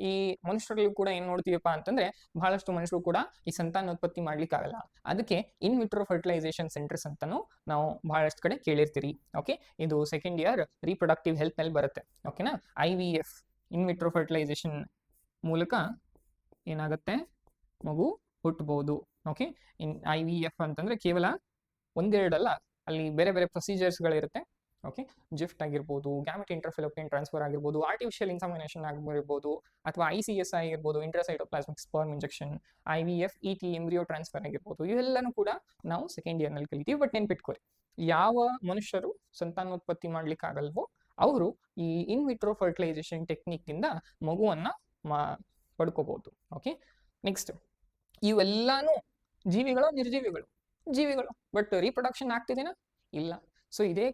ಈ ಮನುಷ್ಯರಲ್ಲಿ ಕೂಡ ಏನ್ ನೋಡ್ತೀವಪ್ಪ ಅಂತಂದ್ರೆ ಬಹಳಷ್ಟು ಮನುಷ್ಯರು ಕೂಡ ಈ ಸಂತಾನೋತ್ಪತ್ತಿ ಮಾಡ್ಲಿಕ್ಕೆ ಆಗಲ್ಲ. ಅದಕ್ಕೆ ಇನ್ ವಿಟ್ರೋ ಫರ್ಟಿಲೈಸೇಷನ್ ಸೆಂಟರ್ಸ್ ಅಂತಾನು ನಾವು ಬಹಳಷ್ಟು ಕಡೆ ಕೇಳಿರ್ತೀರಿ. ಓಕೆ. ಇದು ಸೆಕೆಂಡ್ ಇಯರ್ ರೀಪ್ರೊಡಕ್ಟಿವ್ ಹೆಲ್ತ್ ನಲ್ಲಿ ಬರುತ್ತೆ. ಓಕೆನಾ? IVF ಇನ್ ವಿಟ್ರೋ ಫರ್ಟಿಲೈಸೇಷನ್ ಮೂಲಕ ಏನಾಗುತ್ತೆ? ಮಗು ಹುಟ್ಟಬಹುದು. ಓಕೆ. IVF ಅಂತಂದ್ರೆ ಕೇವಲ ಒಂದೆರಡಲ್ಲ, ಅಲ್ಲಿ ಬೇರೆ ಬೇರೆ ಪ್ರೊಸೀಜರ್ಸ್ ಗಳಿರುತ್ತೆ. ಓಕೆ. ಜಿಫ್ಟ್ ಆಗಿರ್ಬೋದು, ಗ್ಯಾಮೆಟ್ ಇಂಟರ್ಫೆಲೋಪಿಯನ್ ಟ್ರಾನ್ಸ್ಫರ್ ಆಗಿರ್ಬೋದು, ಆರ್ಟಿಫಿಷಿಯಲ್ ಇನ್ಸಮಿನೇಷನ್ ಆಗಿರ್ಬೋದು, ಅಥವಾ ICS ಆಗಿರ್ಬೋದು, ಇಂಟ್ರಾಸೈಟೋಪ್ಲಾಸ್ಮಿಕ್ sperm injection, IVF ET embryo transfer ಆಗಿರ್ಬೋದು, ಇವೆಲ್ಲನೂ ಕೂಡ ನಾವು ಸೆಕೆಂಡ್ ಇಯರ್ ನಲ್ಲಿ ಕಲಿತೀವಿ. ಬಟ್ ನೆನ್ಪಿಟ್ಕೋರಿ, ಯಾವ ಮನುಷ್ಯರು ಸಂತಾನೋತ್ಪತ್ತಿ ಮಾಡ್ಲಿಕ್ಕೆ ಆಗಲ್ವೋ ಅವರು ಈ ಇನ್ ವಿಟ್ರೋ ಫರ್ಟಿಲೈಸೇಷನ್ ಟೆಕ್ನಿಕ್ ಇಂದ ಮಗುವನ್ನ ಪಡ್ಕೋಬಹುದು. ಓಕೆ. ನೆಕ್ಸ್ಟ್ ಇವೆಲ್ಲಾನು ಜೀವಿಗಳು, ನಿರ್ಜೀವಿಗಳು, ಜೀವಿಗಳು, ಬಟ್ ರೀಪ್ರೊಡಕ್ಷನ್ ಆಗ್ತಿದೇನಾ? ಇಲ್ಲ. ಸೊ ಇದೇ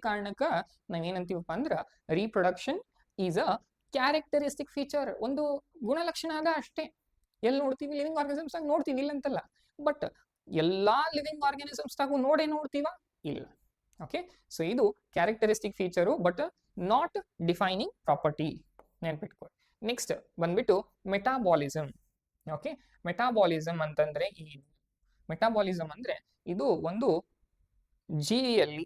ಕಾರಣಕ್ಕ ನಾವೇನಂತೀವಪ್ಪ ಅಂದ್ರ reproduction is a characteristic feature, ಒಂದು ಗುಣಲಕ್ಷಣ ಅದ ಅಷ್ಟೇ. ಎಲ್ಲಿ ನೋಡ್ತೀವಿ? ಲಿವಿಂಗ್ ಆರ್ಗಾನಿಸಮ್ಸ್ ಆಗ ನೋಡ್ತೀವಿ, ಇಲ್ಲ ಅಂತಲ್ಲ. ಬಟ್ ಎಲ್ಲಾ ಲಿವಿಂಗ್ ಆರ್ಗಾನಿಸಮ್ಸ್ ತಾಗೂ ನೋಡ್ತೀವ? ಇಲ್ಲ. ಓಕೆ. ಸೊ ಇದು characteristic feature, but not defining property. ನೆನ್ಪಿಟ್ಕೊಳ್ಳಿ. ನೆಕ್ಸ್ಟ್ ಬಂದ್ಬಿಟ್ಟು ಮೆಟಾಬಾಲಿಸಮ್. ಓಕೆ. ಮೆಟಾಬಾಲಿಸಮ್ ಅಂತಂದ್ರೆ ಮೆಟಾಬಾಲಿಸಮ್ ಅಂದ್ರೆ ಇದು ಒಂದು ಜೀವಿಯಲ್ಲಿ,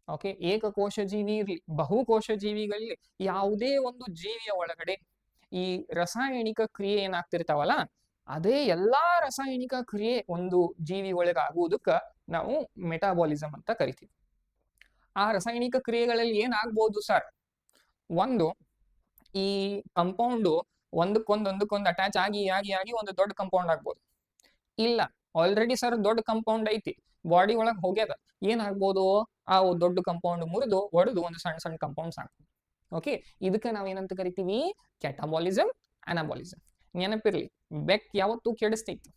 ಓಕೆ, ಏಕಕೋಶ ಜೀವಿ ಇರ್ಲಿ, ಬಹುಕೋಶ ಜೀವಿಗಳಲ್ಲಿ ಯಾವುದೇ ಒಂದು ಜೀವಿಯ ಒಳಗಡೆ ಈ ರಾಸಾಯನಿಕ ಕ್ರಿಯೆ ಏನಾಗ್ತಿರ್ತಾವಲ್ಲ, ಅದೇ ಎಲ್ಲಾ ರಾಸಾಯನಿಕ ಕ್ರಿಯೆ ಒಂದು ಜೀವಿ ಒಳಗೆ ಆಗುವುದಕ್ಕ ನಾವು ಮೆಟಾಬಾಲಿಸಮ್ ಅಂತ ಕರಿತೀವಿ. ಆ ರಾಸಾಯನಿಕ ಕ್ರಿಯೆಗಳಲ್ಲಿ ಏನಾಗ್ಬೋದು ಸರ್? ಒಂದು, ಈ ಕಂಪೌಂಡು ಒಂದಕ್ಕೊಂದು ಅಟ್ಯಾಚ್ ಆಗಿ ಒಂದು ದೊಡ್ಡ ಕಂಪೌಂಡ್ ಆಗ್ಬೋದು. ಇಲ್ಲ, ಆಲ್ರೆಡಿ ಸರ್ ದೊಡ್ಡ ಕಂಪೌಂಡ್ ಐತಿ, ಬಾಡಿ ಒಳಗೆ ಹೋಗ್ಯದ, ಏನಾಗ್ಬೋದು? ಆ ದೊಡ್ಡ ಕಂಪೌಂಡ್ ಮುರಿದು ಒಡೆದು ಒಂದು ಸಣ್ಣ ಸಣ್ಣ ಕಂಪೌಂಡ್ಸ್ ಆಗ್ತದೆ. ಓಕೆ. ಇದಕ್ಕೆ ನಾವೇನಂತ ಕರಿತೀವಿ? ಕ್ಯಾಟಾಬಾಲಿಸಮ್, ಅನಾಬಾಲಿಸಮ್. ನೆನಪಿರ್ಲಿ, ಬೆಕ್ ಯಾವತ್ತೂ ಕೆಡಿಸ್ತೈತಿ.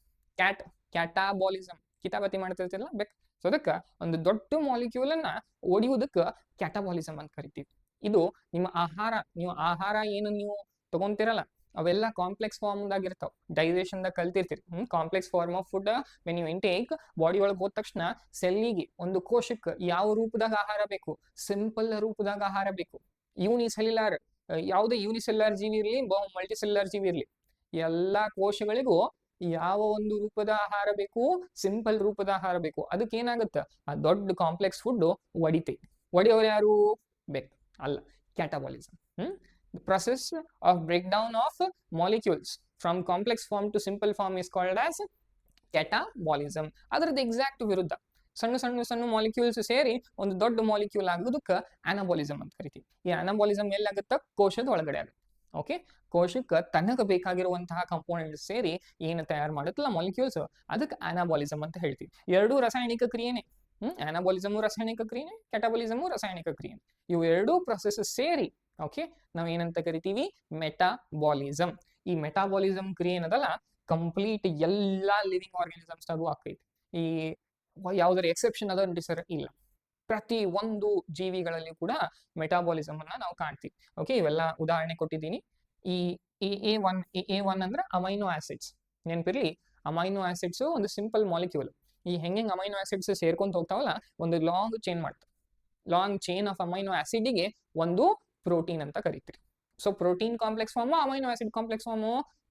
ಕ್ಯಾಟಾಬಾಲಿಸಮ್, ಕಿತಾಬತಿ ಮಾಡ್ತಿರ್ತಿಲ್ಲ ಬೆಕ್. ಸೊ ಅದಕ್ಕೆ ಒಂದು ದೊಡ್ಡ ಮಾಲಿಕ್ಯೂಲ್ ಅನ್ನ ಒಡೆಯುವುದಕ್ಕ ಕ್ಯಾಟಾಬಾಲಿಸಮ್ ಅಂತ ಕರಿತೀವಿ. ಇದು ನಿಮ್ಮ ನೀವು ಆಹಾರ ಏನು ನೀವು ತಗೊಂತಿರಲ್ಲ, ಅವೆಲ್ಲ ಕಾಂಪ್ಲೆಕ್ಸ್ ಫಾರ್ಮ್ ದಾಗ ಡೈಜೆಷನ್ ದಾಗ ಕಲ್ತಿರ್ತೀರಿ. Complex form of food when you intake, body ಒಳಗೆ ಹೋದ ತಕ್ಷಣ ಸೆಲ್ಲಿಗೆ, ಒಂದು ಕೋಶಕ್ಕೆ ಯಾವ ರೂಪದಾಗ ಆಹಾರ ಬೇಕು? ಸಿಂಪಲ್ ರೂಪದಾಗ ಆಹಾರ ಬೇಕು. ಯಾವುದೇ ಯೂನಿಸೆಲ್ಯುಲರ್ ಜೀವಿ ಇರ್ಲಿ, ಮಲ್ಟಿಸೆಲ್ಯುಲರ್ ಜೀವಿ ಇರ್ಲಿ, ಎಲ್ಲಾ ಕೋಶಗಳಿಗೂ ಯಾವ ಒಂದು ರೂಪದ ಆಹಾರ ಬೇಕು? ಸಿಂಪಲ್ ರೂಪದ ಆಹಾರ ಬೇಕು. ಅದಕ್ಕೆ ಏನಾಗುತ್ತೆ? ಆ ದೊಡ್ಡ ಕಾಂಪ್ಲೆಕ್ಸ್ ಫುಡ್ ಒಡಿತೈತಿ. ಒಡೆಯೋರು ಯಾರು? ಬೆಕ್ ಅಲ್ಲ, catabolism. Process of break down of molecules from complex form to simple form is called as catabolism. ಅದರದ್ದು ಎಕ್ಸಾಕ್ಟ್ ವಿರುದ್ಧ. ಸಣ್ಣ ಸಣ್ಣ ಸಣ್ಣ ಮಾಲಿಕ್ಯೂಲ್ಸ್ ಸೇರಿ ಒಂದು ದೊಡ್ಡ ಮಾಲಿಕ್ಯೂಲ್ ಆಗೋದಕ್ಕೆ ಅನಾಬಾಲಿಸಮ್ ಅಂತ ಕರಿತೀವಿ. ಈ ಅನಾಬಾಲಿಸಮ್ ಎಲ್ಲಾಗುತ್ತ? ಕೋಶದ ಒಳಗಡೆ ಆಗುತ್ತೆ. ಓಕೆ, ಕೋಶಕ್ಕೆ ತನಗೆ ಬೇಕಾಗಿರುವಂತಹ ಕಾಂಪೋನೆಂಟ್ ಸೇರಿ ಏನು ತಯಾರು ಮಾಡುತ್ತಲ್ಲ ಮಾಲಿಕ್ಯೂಲ್ಸ್, ಅದಕ್ಕೆ ಅನಾಬಾಲಿಸಮ್ ಅಂತ ಹೇಳ್ತೀವಿ. ಎರಡೂ ರಾಸಾಯನಿಕ ಕ್ರಿಯೆನೇ. ಅನಾಬಾಲಿಸಮು ರಾಸಾಯನಿಕ ಕ್ರಿಯೆನೇ, ಕ್ಯಾಟಬಾಲಿಸಮು ರಾಸಾಯನಿಕ ಕ್ರಿಯೆ. ಇವು ಎರಡೂ ಪ್ರೊಸೆಸ್ ಸೇರಿ ಓಕೆ ನಾವು ಏನಂತ ಕರಿತೀವಿ? ಮೆಟಾಬಾಲಿಸಮ್. ಈ ಮೆಟಾಬಾಲಿಸಮ್ ಕ್ರಿಯೆ ಏನದಲ್ಲ ಕಂಪ್ಲೀಟ್ ಎಲ್ಲಾ ಲಿವಿಂಗ್ ಆರ್ಗಾನಿಸಮ್ಸ್ ಅದು ಆಕೈತಿ. ಈ ಯಾವ್ದಾರ ಎಕ್ಸೆಪ್ಷನ್ ಅದ ಸರ್? ಇಲ್ಲ. ಪ್ರತಿ ಒಂದು ಜೀವಿಗಳಲ್ಲಿ ಕೂಡ ಮೆಟಾಬಾಲಿಸಮ್ ಅನ್ನ ನಾವು ಕಾಣ್ತೀವಿ. ಓಕೆ, ಇವೆಲ್ಲ ಉದಾಹರಣೆ ಕೊಟ್ಟಿದ್ದೀನಿ. ಈ A1 ಅಂದ್ರೆ ಅಮೈನೋ ಆಸಿಡ್ಸ್. ನೆನಪಿರ್ಲಿ, ಅಮೈನೋ ಆಸಿಡ್ಸ್ ಒಂದು ಸಿಂಪಲ್ ಮಾಲಿಕ್ಯೂಲ್. ಈ ಹೆಂಗೆ ಅಮೈನೋ ಆಸಿಡ್ಸ್ ಸೇರ್ಕೊಂತ ಹೋಗ್ತಾವಲ್ಲ, ಒಂದು ಲಾಂಗ್ ಚೈನ್ ಮಾಡ್ತಾರೆ. ಲಾಂಗ್ ಚೈನ್ ಆಫ್ ಅಮೈನೋ ಆಸಿಡ್ಗೆ ಒಂದು ಪ್ರೋಟೀನ್ ಅಂತ ಕರಿತೀವಿ. So protein complex form, amino acid complex form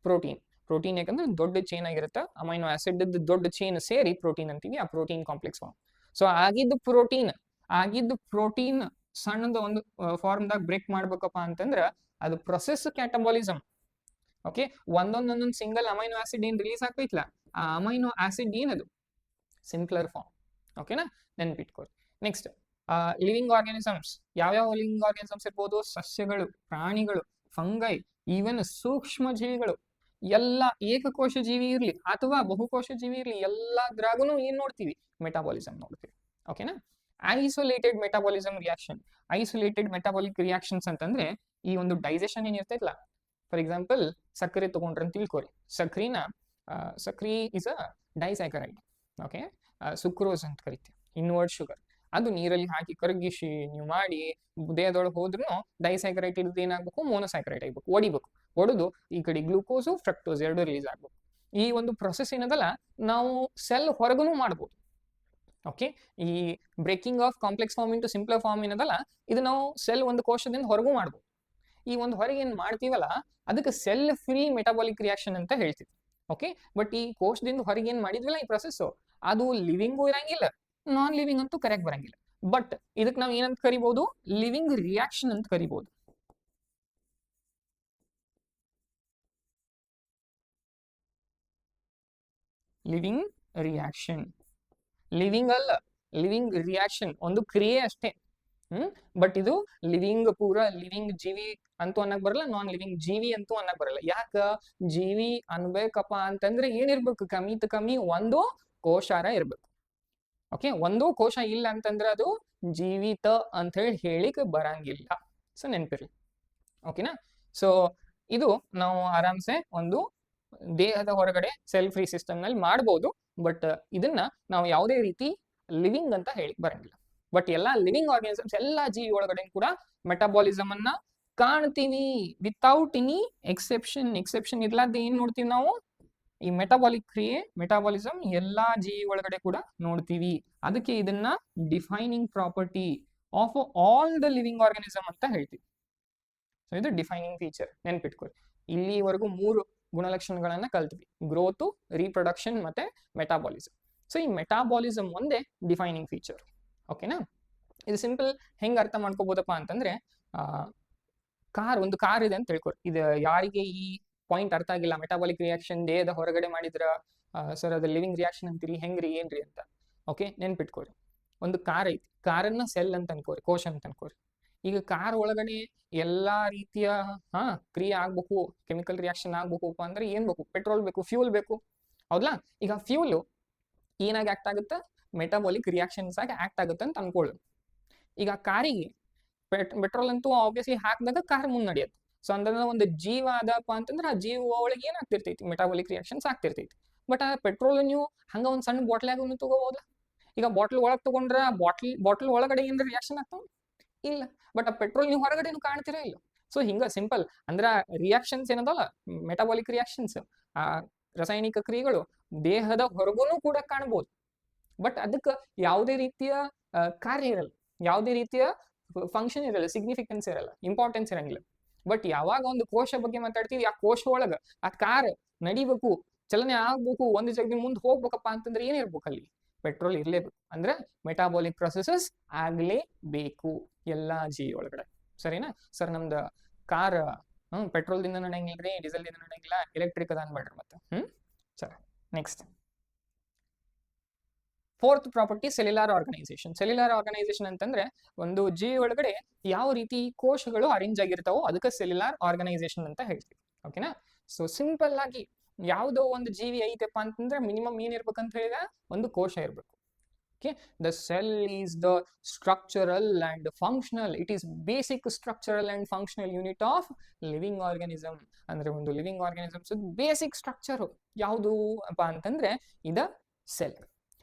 protein. Protein ಯಾಕಂದ್ರೆ ದೊಡ್ಡ ಚೈನ್ ಆಗಿರುತ್ತೆ. ಅಮೈನೋ ಆಸಿಡ್ ದೊಡ್ಡ ಚೈನ್ ಸೇರಿ ಪ್ರೋಟೀನ್ ಅಂತೀವಿ. ಆ ಪ್ರೋಟೀನ್ ಕಾಂಪ್ಲೆಕ್ಸ್ ಫಾರ್ಮ್. ಸೊ ಆಗಿದ್ದು ಪ್ರೋಟೀನ್ ಸಣ್ಣದ ಒಂದು ಫಾರ್ಮ್ದಾಗ ಬ್ರೇಕ್ ಮಾಡ್ಬೇಕಪ್ಪ ಅಂತಂದ್ರೆ ಅದು process catabolism. Okay, ಒಂದೊಂದೊಂದೊಂದು single amino acid ಏನ್ ರಿಲೀಸ್ ಆಗ್ತೈತ್ಲ, ಆ ಅಮೈನೋ ಆಸಿಡ್ ಏನದು? Simpler form. ಓಕೆನಾ, ನೆನ್ಪಿಟ್ಕೊಳ್ಳಿ. Next, living organisms. ಯಾವ್ಯಾವ ಲಿವಿಂಗ್ ಆರ್ಗಾನಿಸಮ್ಸ್ ಇರ್ಬೋದು? ಸಸ್ಯಗಳು, ಪ್ರಾಣಿಗಳು, ಫಂಗೈ, ಈವನ್ ಸೂಕ್ಷ್ಮ ಜೀವಿಗಳು. ಎಲ್ಲ ಏಕಕೋಶ ಜೀವಿ ಇರ್ಲಿ ಅಥವಾ ಬಹುಕೋಶ ಜೀವಿ ಇರ್ಲಿ, ಎಲ್ಲದ್ರಾಗೂ ಏನ್ ನೋಡ್ತೀವಿ? ಮೆಟಾಬಾಲಿಸಮ್ ನೋಡ್ತೀವಿ. ಓಕೆನಾ. Isolated metabolism reaction. Isolated metabolic reactions ಅಂತಂದ್ರೆ ಈ ಒಂದು ಡೈಜೆಷನ್ ಏನ್ ಇರ್ತೈತಲ್ಲ, ಫಾರ್ ಎಕ್ಸಾಂಪಲ್ ಸಕ್ಕರೆ ತಗೊಂಡ್ರೆ ಅಂತ ತಿಳ್ಕೊರಿ. ಸಕ್ರಿ ಇಸ್ ಅ ಡೈಸ್ಯಾಕರೈಡ್. ಓಕೆ, ಸುಕ್ರೋಸ್ ಅಂತ ಕರಿತೀವಿ, ಇನ್ವರ್ಡ್ ಶುಗರ್. ಅದು ನೀರಲ್ಲಿ ಹಾಕಿ ಕರಗಿಸಿ ನೀವು ಮಾಡಿ ದೇಹದೊಳಗೆ ಹೋದ್ರೂ ಡೈಸ್ಯಾಕರೈಡ್ ಇದ್ದು ಏನಾಗಬೇಕು? ಮೋನೋಸ್ಯಾಕರೈಡ್ ಆಗಬೇಕು. ಒಡೆದು ಈ ಕಡೆ ಗ್ಲೂಕೋಸು ಫ್ರಕ್ಟೋಸ್ ಎರಡು ರಿಲೀಸ್ ಆಗ್ಬೇಕು. ಈ ಒಂದು ಪ್ರೊಸೆಸ್ ಏನದಲ್ಲ ನಾವು ಸೆಲ್ ಹೊರಗೂ ಮಾಡ್ಬೋದು. ಓಕೆ, ಈ breaking of complex form into simpler form ಏನದಲ್ಲ, ಇದು ನಾವು ಸೆಲ್ ಒಂದು ಕೋಶದಿಂದ ಹೊರಗೂ ಮಾಡ್ಬೋದು. ಈ ಒಂದು ಹೊರಗೆ ಏನ್ ಮಾಡ್ತೀವಲ್ಲ ಅದಕ್ಕೆ ಸೆಲ್ ಫ್ರೀ ಮೆಟಾಬಾಲಿಕ್ ರಿಯಾಕ್ಷನ್ ಅಂತ ಹೇಳ್ತೀವಿ. ಓಕೆ, ಬಟ್ ಈ ಕೋಶದಿಂದ ಹೊರಗೆ ಏನ್ ಮಾಡಿದ್ವಲ್ಲ ಈ ಪ್ರೊಸೆಸ್, ಅದು ಲಿವಿಂಗು ಇರಂಗಿಲ್ಲ, ನಾನ್ ಲಿವಿಂಗ್ ಅಂತೂ ಕರೆಕ್ಟ್ ಬರಂಗಿಲ್ಲ. ಬಟ್ ಇದಕ್ಕೆ ನಾವು ಏನಂತ ಕರಿಬಹುದು? ಲಿವಿಂಗ್ ರಿಯಾಕ್ಷನ್ ಅಂತ ಕರಿಬಹುದು. Living reaction. ಲಿವಿಂಗ್ ಅಲ್ಲ, ಲಿವಿಂಗ್ ರಿಯಾಕ್ಷನ್ ಒಂದು ಕ್ರಿಯೆ ಅಷ್ಟೇ. ಬಟ್ ಇದು ಲಿವಿಂಗ್ ಪೂರಾ ಲಿವಿಂಗ್ ಜೀವಿ ಅಂತೂ ಅನ್ನಕ್ ಬರಲ್ಲ, ನಾನ್ ಲಿವಿಂಗ್ ಜೀವಿ ಅಂತೂ ಅನ್ನಕ್ ಬರಲ್ಲ. ಯಾಕ ಜೀವಿ ಅನ್ಬೇಕಪ್ಪ ಅಂತಂದ್ರೆ ಏನಿರ್ಬೇಕು? ಕಮ್ಮಿ ಒಂದು ಕೋಶಾರ ಇರ್ಬೇಕು. ಓಕೆ, ಒಂದು ಕೋಶ ಇಲ್ಲ ಅಂತಂದ್ರೆ ಅದು ಜೀವಿತ ಅಂತ ಹೇಳಿಕ್ ಬರಂಗಿಲ್ಲ. ಸೊ ನೆನ್ಪಿರ್ಲಿ. ಓಕೆನಾ. ಸೊ ಇದು ನಾವು ಆರಾಮ್ಸೆ ಒಂದು ದೇಹದ ಹೊರಗಡೆ ಸೆಲ್ ಫ್ರೀ ಸಿಸ್ಟಮ್ ನಲ್ಲಿ ಮಾಡ್ಬೋದು. ಬಟ್ ಇದನ್ನ ನಾವು ಯಾವುದೇ ರೀತಿ ಲಿವಿಂಗ್ ಅಂತ ಹೇಳಿ ಬರಂಗಿಲ್ಲ. ಬಟ್ ಎಲ್ಲಾ ಲಿವಿಂಗ್ ಆರ್ಗಾನಿಸಮ್ಸ್, ಎಲ್ಲಾ ಜೀವಿ ಒಳಗಡೆ ಕೂಡ ಮೆಟಾಬಾಲಿಸಮ್ ಅನ್ನ ಕಾಣ್ತೀವಿ ವಿತೌಟ್ ಎನಿ ಎಕ್ಸೆಪ್ಷನ್. ಎಕ್ಸೆಪ್ಷನ್ ಇರ್ಲಾರ್ದೆ ಏನ್ ನೋಡ್ತೀವಿ ನಾವು? ಈ ಮೆಟಾಬಾಲಿಕ್ ಕ್ರಿಯೆ, ಮೆಟಾಬಾಲಿಸಮ್ ಎಲ್ಲಾ ಜೀವಿ ಒಳಗಡೆ ಕೂಡ ನೋಡ್ತೀವಿ. ಅದಕ್ಕೆ ಇದನ್ನ defining property of all the living organism ಅಂತ ಹೇಳ್ತೀವಿ. ಸೊ ಇದು ಡಿಫೈನಿಂಗ್ ಫೀಚರ್. ನೆನ್ಪಿಟ್ಕೊಳ್ಳಿ. ಇಲ್ಲಿವರೆಗೂ 3 ಗುಣಲಕ್ಷಣಗಳನ್ನ ಕಲ್ತ್ವಿ: ಗ್ರೋತ್, ರೀಪ್ರೊಡಕ್ಷನ್ ಮತ್ತೆ ಮೆಟಾಬಾಲಿಸಮ್. ಸೊ ಈ ಮೆಟಾಬಾಲಿಸಮ್ ಒಂದೇ ಡಿಫೈನಿಂಗ್ ಫೀಚರ್. ಓಕೆನಾ. ಇದು ಸಿಂಪಲ್ ಹೆಂಗ್ ಅರ್ಥ ಮಾಡ್ಕೋಬಹುದಪ್ಪ ಅಂತಂದ್ರೆ, ಒಂದು ಕಾರ್ ಇದೆ ಅಂತ ತಿಳ್ಕೊರಿ. ಇದು ಯಾರಿಗೆ ಈ ಪಾಯಿಂಟ್ ಅರ್ಥ ಆಗಿಲ್ಲ, ಮೆಟಾಬಾಲಿಕ್ ರಿಯಾಕ್ಷನ್ ದೇಹದ ಹೊರಗಡೆ ಮಾಡಿದ್ರ ಸರ್ ಅದು ಲಿವಿಂಗ್ ರಿಯಾಕ್ಷನ್ ಅಂತೀರಿ, ಹೆಂಗ್ರಿ ಏನ್ರಿ ಅಂತ. ಓಕೆ, ನೆನ್ಪಿಟ್ಕೋರಿ. ಒಂದು ಕಾರ್ ಐತಿ, ಕಾರನ್ನ ಸೆಲ್ ಅಂತ ಅನ್ಕೋರಿ, ಕೋಶ ಅಂತ ಅನ್ಕೋರಿ. ಈಗ ಕಾರ್ ಒಳಗಡೆ ಎಲ್ಲಾ ರೀತಿಯ ಕ್ರಿಯೆ ಆಗ್ಬೇಕು, ಕೆಮಿಕಲ್ ರಿಯಾಕ್ಷನ್ ಆಗ್ಬೇಕಪ್ಪ ಅಂದ್ರೆ ಏನ್ ಬೇಕು? ಪೆಟ್ರೋಲ್ ಬೇಕು, ಫ್ಯೂಲ್ ಬೇಕು, ಹೌದಾ? ಈಗ ಫ್ಯೂಲ್ ಏನಾಗಿ ಆಕ್ಟ್ ಆಗುತ್ತೆ? ಮೆಟಾಬಾಲಿಕ್ ರಿಯಾಕ್ಷನ್ಸ್ ಆಗಿ ಆಕ್ಟ್ ಆಗುತ್ತೆ ಅಂತ ಅನ್ಕೊಳ್ಳಿ. ಈಗ ಕಾರಿಗೆ ಪೆಟ್ರೋಲ್ ಅಂತೂ ಆಬ್ವಿಯಸ್ಲಿ ಹಾಕಿದಾಗ ಕಾರ್ ಮುಂದೆ ನಡೆಯುತ್ತೆ. ಸೊ ಅಂದ್ರೆ ಒಂದು ಜೀವ ಅದಪ್ಪ ಅಂತಂದ್ರೆ ಆ ಜೀವ ಒಳಗೆ ಏನಾಗ್ತಿರ್ತೈತಿ? ಮೆಟಾಬಾಲಿಕ್ ರಿಯಾಕ್ಷನ್ಸ್ ಆಗ್ತಿರ್ತೈತಿ. ಬಟ್ ಆ ಪೆಟ್ರೋಲ್ ನೀವು ಹಂಗ ಒಂದ್ ಸಣ್ಣ ಬಾಟ್ಲಾಗ ತಗೋಬಹುದ? ಈಗ ಬಾಟ್ಲ್ ಒಳಗೆ ತಗೊಂಡ್ರ ಬಾಟ್ಲ್ ಒಳಗಡೆ ಏನಾರ ರಿಯಾಕ್ಷನ್ ಆಗ್ತಾವ? ಇಲ್ಲ. ಬಟ್ ಆ ಪೆಟ್ರೋಲ್ ನೀವು ಹೊರಗಡೆನು ಕಾಣ್ತೀರಾ ಇಲ್ಲ? ಸೊ ಹಿಂಗ ಸಿಂಪಲ್ ಅಂದ್ರ ರಿಯಾಕ್ಷನ್ಸ್ ಏನದಲ್ಲ, ಮೆಟಾಬಾಲಿಕ್ ರಿಯಾಕ್ಷನ್ಸ್, ಆ ರಾಸಾಯನಿಕ ಕ್ರಿಯೆಗಳು ದೇಹದ ಹೊರಗೂನು ಕೂಡ ಕಾಣಬಹುದು. ಬಟ್ ಅದಕ್ಕೆ ಯಾವುದೇ ರೀತಿಯ ಕಾರ್ಯ ಇರಲ್ಲ, ಯಾವುದೇ ರೀತಿಯ ಫಂಕ್ಷನ್ ಇರಲ್ಲ, ಸಿಗ್ನಿಫಿಕೆನ್ಸ್ ಇರಲ್ಲ, ಇಂಪಾರ್ಟೆನ್ಸ್ ಇರಂಗಿಲ್ಲ. ಬಟ್ ಯಾವಾಗ ಒಂದು ಕೋಶ ಬಗ್ಗೆ ಮಾತಾಡ್ತೀವಿ, ಆ ಕೋಶ ಒಳಗ ಆ ಕಾರ್ ನಡಿಬೇಕು, ಚಲನೆ ಆಗ್ಬೇಕು, ಒಂದು ಜಾಗದಿಂದ ಮುಂದೆ ಹೋಗ್ಬೇಕಪ್ಪ ಅಂತಂದ್ರೆ ಏನಿರ್ಬೇಕು ಅಲ್ಲಿ? ಪೆಟ್ರೋಲ್ ಇರಲೇಬೇಕು. ಅಂದ್ರೆ ಮೆಟಾಬಾಲಿಕ್ ಪ್ರೊಸೆಸಸ್ ಆಗ್ಲೇಬೇಕು ಎಲ್ಲಾ ಜೀವಿ ಒಳಗಡೆ. ಸರಿನಾ ಸರ್? ನಮ್ದು ಕಾರ್ ಪೆಟ್ರೋಲ್ ದಿಂದ ನಡೆಯಂಗಿಲ್ರಿ, ಡೀಸೆಲ್ ದಿಂದ ನಡೆಯಂಗಿಲ್ಲ, ಎಲೆಕ್ಟ್ರಿಕ್ ಅದ ಅನ್ಬೇಡ್ರಿ ಮತ್ತೆ. ಸರಿ, next fourth property cellular organisation. Cellular organisation ಅಂತಂದ್ರೆ ಒಂದು ಜೀವಿ ಒಳಗಡೆ ಯಾವ ರೀತಿ ಕೋಶಗಳು ಅರೇಂಜ್ ಆಗಿರ್ತಾವೋ ಅದಕ್ಕೆ ಸೆಲ್ಯುಲಾರ್ ಆರ್ಗನೈಸೇಷನ್ ಅಂತ ಹೇಳ್ತೀವಿ. ಓಕೆನಾ? ಸೊ ಸಿಂಪಲ್ ಆಗಿ ಯಾವುದೋ ಒಂದು ಜೀವಿ ಐತೆಪ್ಪ ಅಂತಂದ್ರೆ ಮಿನಿಮಮ್ ಏನಿರ್ಬೇಕಂತ ಹೇಳಿದ್ರೆ ಒಂದು ಕೋಶ ಇರಬೇಕು. Okay, the cell is the structural and functional, it is basic structural and functional unit of living organism. ಅಂದ್ರೆ ಒಂದು ಲಿವಿಂಗ್ ಆರ್ಗನಿಸಮ್ಸ್ ಬೇಸಿಕ್ ಸ್ಟ್ರಕ್ಚರ್ ಯಾವುದು ಅಪ್ಪ ಅಂತಂದ್ರೆ ಇದ ಸೆಲ್.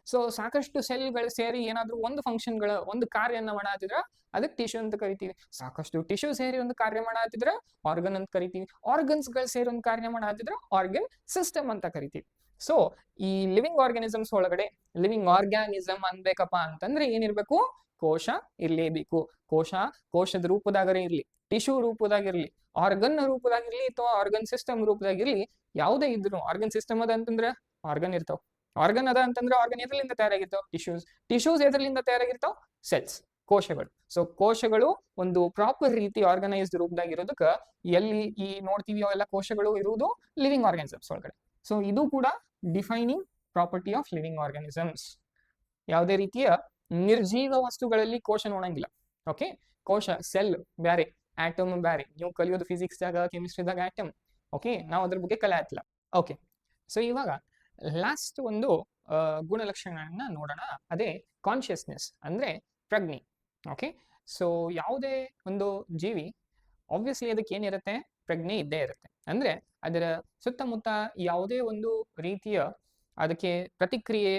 ಸೊ ಸಾಕಷ್ಟು ಸೆಲ್ಗಳು ಸೇರಿ ಏನಾದ್ರೂ ಒಂದು ಫಂಕ್ಷನ್ಗಳ ಒಂದು ಕಾರ್ಯನ ಮಾಡಾತಿದ್ರ ಅದಕ್ಕೆ ಟಿಶ್ಯೂ ಅಂತ ಕರಿತೀವಿ. ಸಾಕಷ್ಟು ಟಿಶ್ಯೂ ಸೇರಿ ಒಂದು ಕಾರ್ಯ ಮಾಡಾತಿದ್ರ ಆರ್ಗನ್ ಅಂತ ಕರಿತೀವಿ. ಆರ್ಗನ್ಸ್ಗಳು ಸೇರಿ ಒಂದು ಕಾರ್ಯ ಮಾಡಾತಿದ್ರ ಆರ್ಗನ್ ಸಿಸ್ಟಮ್ ಅಂತ ಕರಿತೀವಿ. ಸೊ ಈ ಲಿವಿಂಗ್ ಆರ್ಗನಿಸಮ್ಸ್ ಒಳಗಡೆ ಲಿವಿಂಗ್ ಆರ್ಗ್ಯಾನಿಸಮ್ ಅನ್ಬೇಕಪ್ಪ ಅಂತಂದ್ರೆ ಏನಿರ್ಬೇಕು? ಕೋಶ ಇರ್ಲೇಬೇಕು. ಕೋಶದ ರೂಪದಾಗರೇ ಇರ್ಲಿ, ಟಿಶ್ಯೂ ರೂಪದಾಗಿರ್ಲಿ, ಆರ್ಗನ್ ರೂಪದಾಗಿರ್ಲಿ ಅಥವಾ ಆರ್ಗನ್ ಸಿಸ್ಟಮ್ ರೂಪದಾಗಿರ್ಲಿ, ಯಾವುದೇ ಇದ್ರು ಆರ್ಗನ್ ಸಿಸ್ಟಮ್ ಅದ ಅಂತಂದ್ರೆ ಆರ್ಗನ್ ಇರ್ತಾವ. ಆರ್ಗನ್ ಅದ ಅಂತಂದ್ರೆ ಆರ್ಗನ್ ಎದ್ರಲಿಂದ ತಯಾರಾಗಿರ್ತಾವ? ಟಿಶ್ಯೂಸ್ ಎದ್ರಲಿಂದ ತಯಾರಾಗಿರ್ತಾವ? ಸೆಲ್ಸ್, ಕೋಶಗಳು. ಸೊ ಕೋಶಗಳು ಒಂದು ಪ್ರಾಪರ್ ರೀತಿ ಆರ್ಗನೈಸ್ಡ್ ರೂಪದಾಗಿರೋದಕ್ಕ ಎಲ್ಲಿ ಈ ನೋಡ್ತೀವಿ ಅವೆಲ್ಲ ಕೋಶಗಳು ಇರುವುದು ಲಿವಿಂಗ್ ಆರ್ಗನಿಸಮ್ಸ್ ಒಳಗಡೆ. ಸೊ ಇದು ಕೂಡ defining property of living organisms. ಯಾವುದೇ ರೀತಿಯ ನಿರ್ಜೀವ ವಸ್ತುಗಳಲ್ಲಿ ಕೋಶ ನೋಡಂಗಿಲ್ಲ. ಓಕೆ, ಕೋಶ ಸೆಲ್ ಬ್ಯಾರೆ, ಆಟಮ್ ಬ್ಯಾರೆ. ನೀವು ಕಲಿಯೋದು ಫಿಸಿಕ್ಸ್ದಾಗ ಕೆಮಿಸ್ಟ್ರಿದಾಗ ಆಟಮ್. ಓಕೆ, ನಾವು ಅದ್ರ ಬಗ್ಗೆ ಕಲಿಯತ್ತಿಲ್ಲ. ಓಕೆ, ಸೊ ಇವಾಗ ಲಾಸ್ಟ್ ಒಂದು ಗುಣಲಕ್ಷಣಗಳನ್ನ ನೋಡೋಣ. ಅದೇ ಕಾನ್ಶಿಯಸ್ನೆಸ್ ಅಂದ್ರೆ ಪ್ರಜ್ಞೆ. ಓಕೆ, ಸೊ ಯಾವುದೇ ಒಂದು ಜೀವಿ ಆಬ್ವಿಯಸ್ಲಿ ಅದಕ್ಕೆ ಏನಿರುತ್ತೆ? ಪ್ರಜ್ಞೆ ಇದ್ದೇ ಇರುತ್ತೆ. ಅಂದ್ರೆ ಅದರ ಸುತ್ತಮುತ್ತ ಯಾವುದೇ ಒಂದು ರೀತಿಯ ಅದಕ್ಕೆ ಪ್ರತಿಕ್ರಿಯೆ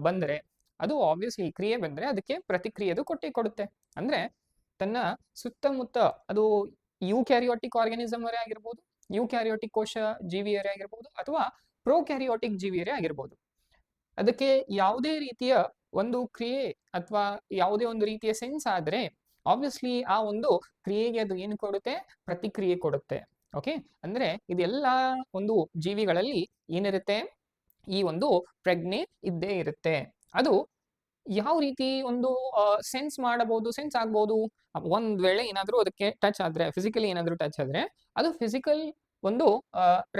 ಬಂದರೆ, ಅದು ಆಬ್ವಿಯಸ್ಲಿ ಕ್ರಿಯೆ ಬಂದ್ರೆ ಅದಕ್ಕೆ ಪ್ರತಿಕ್ರಿಯೆದು ಕೊಡುತ್ತೆ. ಅಂದ್ರೆ ತನ್ನ ಸುತ್ತಮುತ್ತ ಅದು ಯೂಕ್ಯಾರಿಯೋಟಿಕ್ ಆರ್ಗನಿಸಮ್ ಅವರೇ ಆಗಿರ್ಬೋದು, ಯೂಕ್ಯಾರಿಯೋಟಿಕ್ ಕೋಶ ಜೀವಿಯರೇ ಆಗಿರ್ಬೋದು, ಅಥವಾ ಪ್ರೋಕ್ಯಾರಿಯೋಟಿಕ್ ಜೀವಿಯರೇ ಆಗಿರ್ಬೋದು. ಅದಕ್ಕೆ ಯಾವುದೇ ರೀತಿಯ ಒಂದು ಕ್ರಿಯೆ ಅಥವಾ ಯಾವುದೇ ಒಂದು ರೀತಿಯ ಸೆನ್ಸ್ ಆದ್ರೆ ಆಬ್ವಿಯಸ್ಲಿ ಆ ಒಂದು ಕ್ರಿಯೆಗೆ ಅದು ಏನು ಕೊಡುತ್ತೆ? ಪ್ರತಿಕ್ರಿಯೆ ಕೊಡುತ್ತೆ. ಓಕೆ, ಅಂದ್ರೆ ಇದೆಲ್ಲ ಒಂದು ಜೀವಿಗಳಲ್ಲಿ ಏನಿರುತ್ತೆ? ಈ ಒಂದು ಪ್ರಜ್ಞೆ ಇದ್ದೇ ಇರುತ್ತೆ. ಅದು ಯಾವ ರೀತಿ ಒಂದು ಸೆನ್ಸ್ ಮಾಡಬಹುದು, ಸೆನ್ಸ್ ಆಗ್ಬಹುದು? ಒಂದ್ ವೇಳೆ ಏನಾದ್ರೂ ಅದಕ್ಕೆ ಟಚ್ ಆದ್ರೆ, ಫಿಸಿಕಲಿ ಏನಾದ್ರೂ ಟಚ್ ಆದ್ರೆ ಅದು ಫಿಸಿಕಲ್ ಒಂದು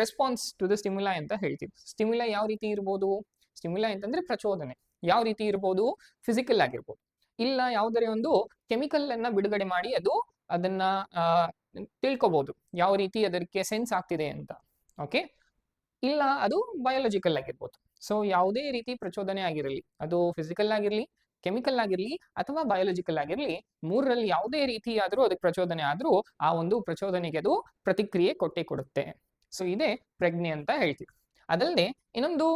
ರೆಸ್ಪಾನ್ಸ್ ಟು ದ ಸ್ಟಿಮ್ಯುಲೈ ಅಂತ ಹೇಳ್ತೀವಿ. ಸ್ಟಿಮ್ಯುಲೈ ಯಾವ ರೀತಿ ಇರ್ಬೋದು? ಸ್ಟಿಮ್ಯುಲೈ ಅಂತಂದ್ರೆ ಪ್ರಚೋದನೆ. ಯಾವ ರೀತಿ ಇರ್ಬೋದು? ಫಿಸಿಕಲ್ ಆಗಿರ್ಬೋದು, ಇಲ್ಲ ಯಾವುದೇ ಒಂದು ಕೆಮಿಕಲ್ ಅನ್ನ ಬಿಡುಗಡೆ ಮಾಡಿ ಅದು ಅದನ್ನ ತಿಳ್ಕೊಬಹುದು ಯಾವ ರೀತಿ ಅದಕ್ಕೆ ಸೆನ್ಸ್ ಆಗ್ತಿದೆ ಅಂತ. ಓಕೆ, ಇಲ್ಲ ಅದು ಬಯೋಲಾಜಿಕಲ್ ಆಗಿರ್ಬೋದು. ಸೊ ಯಾವುದೇ ರೀತಿ ಪ್ರಚೋದನೆ ಆಗಿರಲಿ, ಅದು ಫಿಸಿಕಲ್ ಆಗಿರ್ಲಿ, ಕೆಮಿಕಲ್ ಆಗಿರ್ಲಿ ಅಥವಾ ಬಯೋಲಾಜಿಕಲ್ ಆಗಿರ್ಲಿ, ಮೂರರಲ್ಲಿ ಯಾವುದೇ ರೀತಿ ಆದ್ರೂ ಅದಕ್ಕೆ ಪ್ರಚೋದನೆ ಆದ್ರೂ ಆ ಒಂದು ಪ್ರಚೋದನೆಗೆ ಅದು ಪ್ರತಿಕ್ರಿಯೆ ಕೊಡುತ್ತೆ. ಸೊ ಇದೇ ಪ್ರಜ್ಞೆ ಅಂತ ಹೇಳ್ತೀವಿ. ಅದಲ್ಲದೆ ಇನ್ನೊಂದು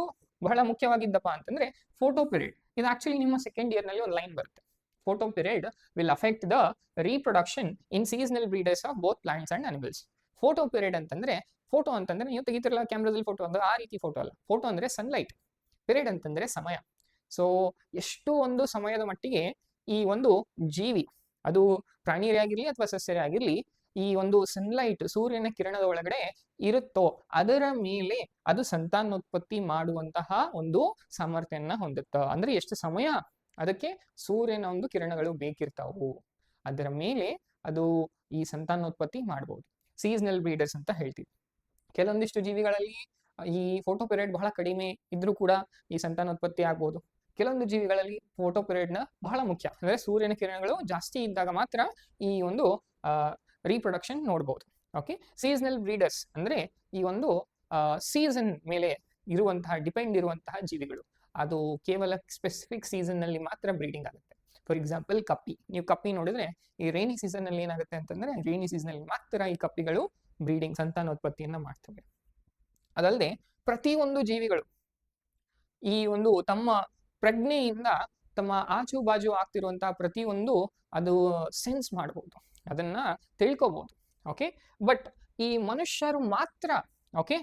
ಬಹಳ ಮುಖ್ಯವಾಗಿದ್ದಪ್ಪ ಅಂತಂದ್ರೆ ಫೋಟೋ ಪಿರಿಯಡ್. ಇದು ಆಕ್ಚುಲಿ ನಿಮ್ಮ ಸೆಕೆಂಡ್ ಇಯರ್ ನಲ್ಲಿ ಒಂದು ಲೈನ್ ಬರುತ್ತೆ. Photo period will affect the reproduction in seasonal breeders of both plants and animals. Photo period ಅಂತಂದ್ರೆ, ಫೋಟೋ ಅಂತಂದ್ರೆ ನೀವು ತೆಗಿತಿರಲ್ಲ ಕ್ಯಾಮ್ರಾದಲ್ಲಿ ಫೋಟೋ ಅಂದ್ರೆ ಆ ರೀತಿ ಫೋಟೋ ಅಲ್ಲ. ಫೋಟೋ ಅಂದ್ರೆ ಸನ್ಲೈಟ್, ಪಿರಿಯಡ್ ಅಂತಂದ್ರೆ ಸಮಯ. ಸೊ ಎಷ್ಟು ಒಂದು ಸಮಯದ ಮಟ್ಟಿಗೆ ಈ ಒಂದು ಜೀವಿ, ಅದು ಪ್ರಾಣಿಯರೇ ಆಗಿರ್ಲಿ ಅಥವಾ ಸಸ್ಯರೇ ಆಗಿರ್ಲಿ, ಈ ಒಂದು ಸನ್ಲೈಟ್ ಸೂರ್ಯನ ಕಿರಣದ ಒಳಗಡೆ ಇರುತ್ತೋ ಅದರ ಮೇಲೆ ಅದು ಸಂತಾನೋತ್ಪತ್ತಿ ಮಾಡುವಂತಹ ಒಂದು ಸಾಮರ್ಥ್ಯವನ್ನ ಹೊಂದುತ್ತ. ಅಂದ್ರೆ ಎಷ್ಟು ಸಮಯ ಅದಕ್ಕೆ ಸೂರ್ಯನ ಒಂದು ಕಿರಣಗಳು ಬೇಕಿರ್ತಾವು, ಅದರ ಮೇಲೆ ಅದು ಈ ಸಂತಾನೋತ್ಪತ್ತಿ ಮಾಡಬಹುದು. ಸೀಸನಲ್ ಬ್ರೀಡರ್ಸ್ ಅಂತ ಹೇಳ್ತೀವಿ. ಕೆಲವೊಂದಿಷ್ಟು ಜೀವಿಗಳಲ್ಲಿ ಈ ಫೋಟೋ ಪಿರಿಯಡ್ ಬಹಳ ಕಡಿಮೆ ಇದ್ರೂ ಕೂಡ ಈ ಸಂತಾನೋತ್ಪತ್ತಿ ಆಗ್ಬೋದು. ಕೆಲವೊಂದು ಜೀವಿಗಳಲ್ಲಿ ಫೋಟೋ ಪಿರಿಯಡ್ನ ಬಹಳ ಮುಖ್ಯ, ಅಂದ್ರೆ ಸೂರ್ಯನ ಕಿರಣಗಳು ಜಾಸ್ತಿ ಇದ್ದಾಗ ಮಾತ್ರ ಈ ಒಂದು ರೀಪ್ರೊಡಕ್ಷನ್ ನೋಡ್ಬೋದು. ಓಕೆ, ಸೀಸನಲ್ ಬ್ರೀಡರ್ಸ್ ಅಂದ್ರೆ ಈ ಒಂದು ಸೀಸನ್ ಮೇಲೆ ಇರುವಂತಹ ಡಿಪೆಂಡ್ ಇರುವಂತಹ ಜೀವಿಗಳು. ಅದು ಕೇವಲ ಸ್ಪೆಸಿಫಿಕ್ ಸೀಸನ್ ನಲ್ಲಿ ಮಾತ್ರ ಬ್ರೀಡಿಂಗ್ ಆಗುತ್ತೆ. ಫಾರ್ ಎಕ್ಸಾಂಪಲ್ ಕಪ್ಪಿ, ನೀವು ಕಪ್ಪಿ ನೋಡಿದ್ರೆ ಈ ರೈನಿ ಸೀಸನ್ ನಲ್ಲಿ ಏನಾಗುತ್ತೆ ಅಂತಂದ್ರೆ ರೈನಿ ಸೀಸನ್ ಅಲ್ಲಿ ಮಾತ್ರ ಈ ಕಪ್ಪಿಗಳು ಬ್ರೀಡಿಂಗ್ ಸಂತಾನೋತ್ಪತ್ತಿಯನ್ನ ಮಾಡ್ತವೆ. ಅದಲ್ಲದೆ ಪ್ರತಿಯೊಂದು ಜೀವಿಗಳು ಈ ಒಂದು ತಮ್ಮ ಪ್ರಜ್ಞೆಯಿಂದ ತಮ್ಮ ಆಜು ಬಾಜು ಆಗ್ತಿರುವಂತಹ ಪ್ರತಿಯೊಂದು ಅದು ಸೆನ್ಸ್ ಮಾಡಬಹುದು, ಅದನ್ನ ತಿಳ್ಕೋಬಹುದು. ಓಕೆ, ಬಟ್ ಈ ಮನುಷ್ಯರು ಮಾತ್ರ, ಓಕೆ,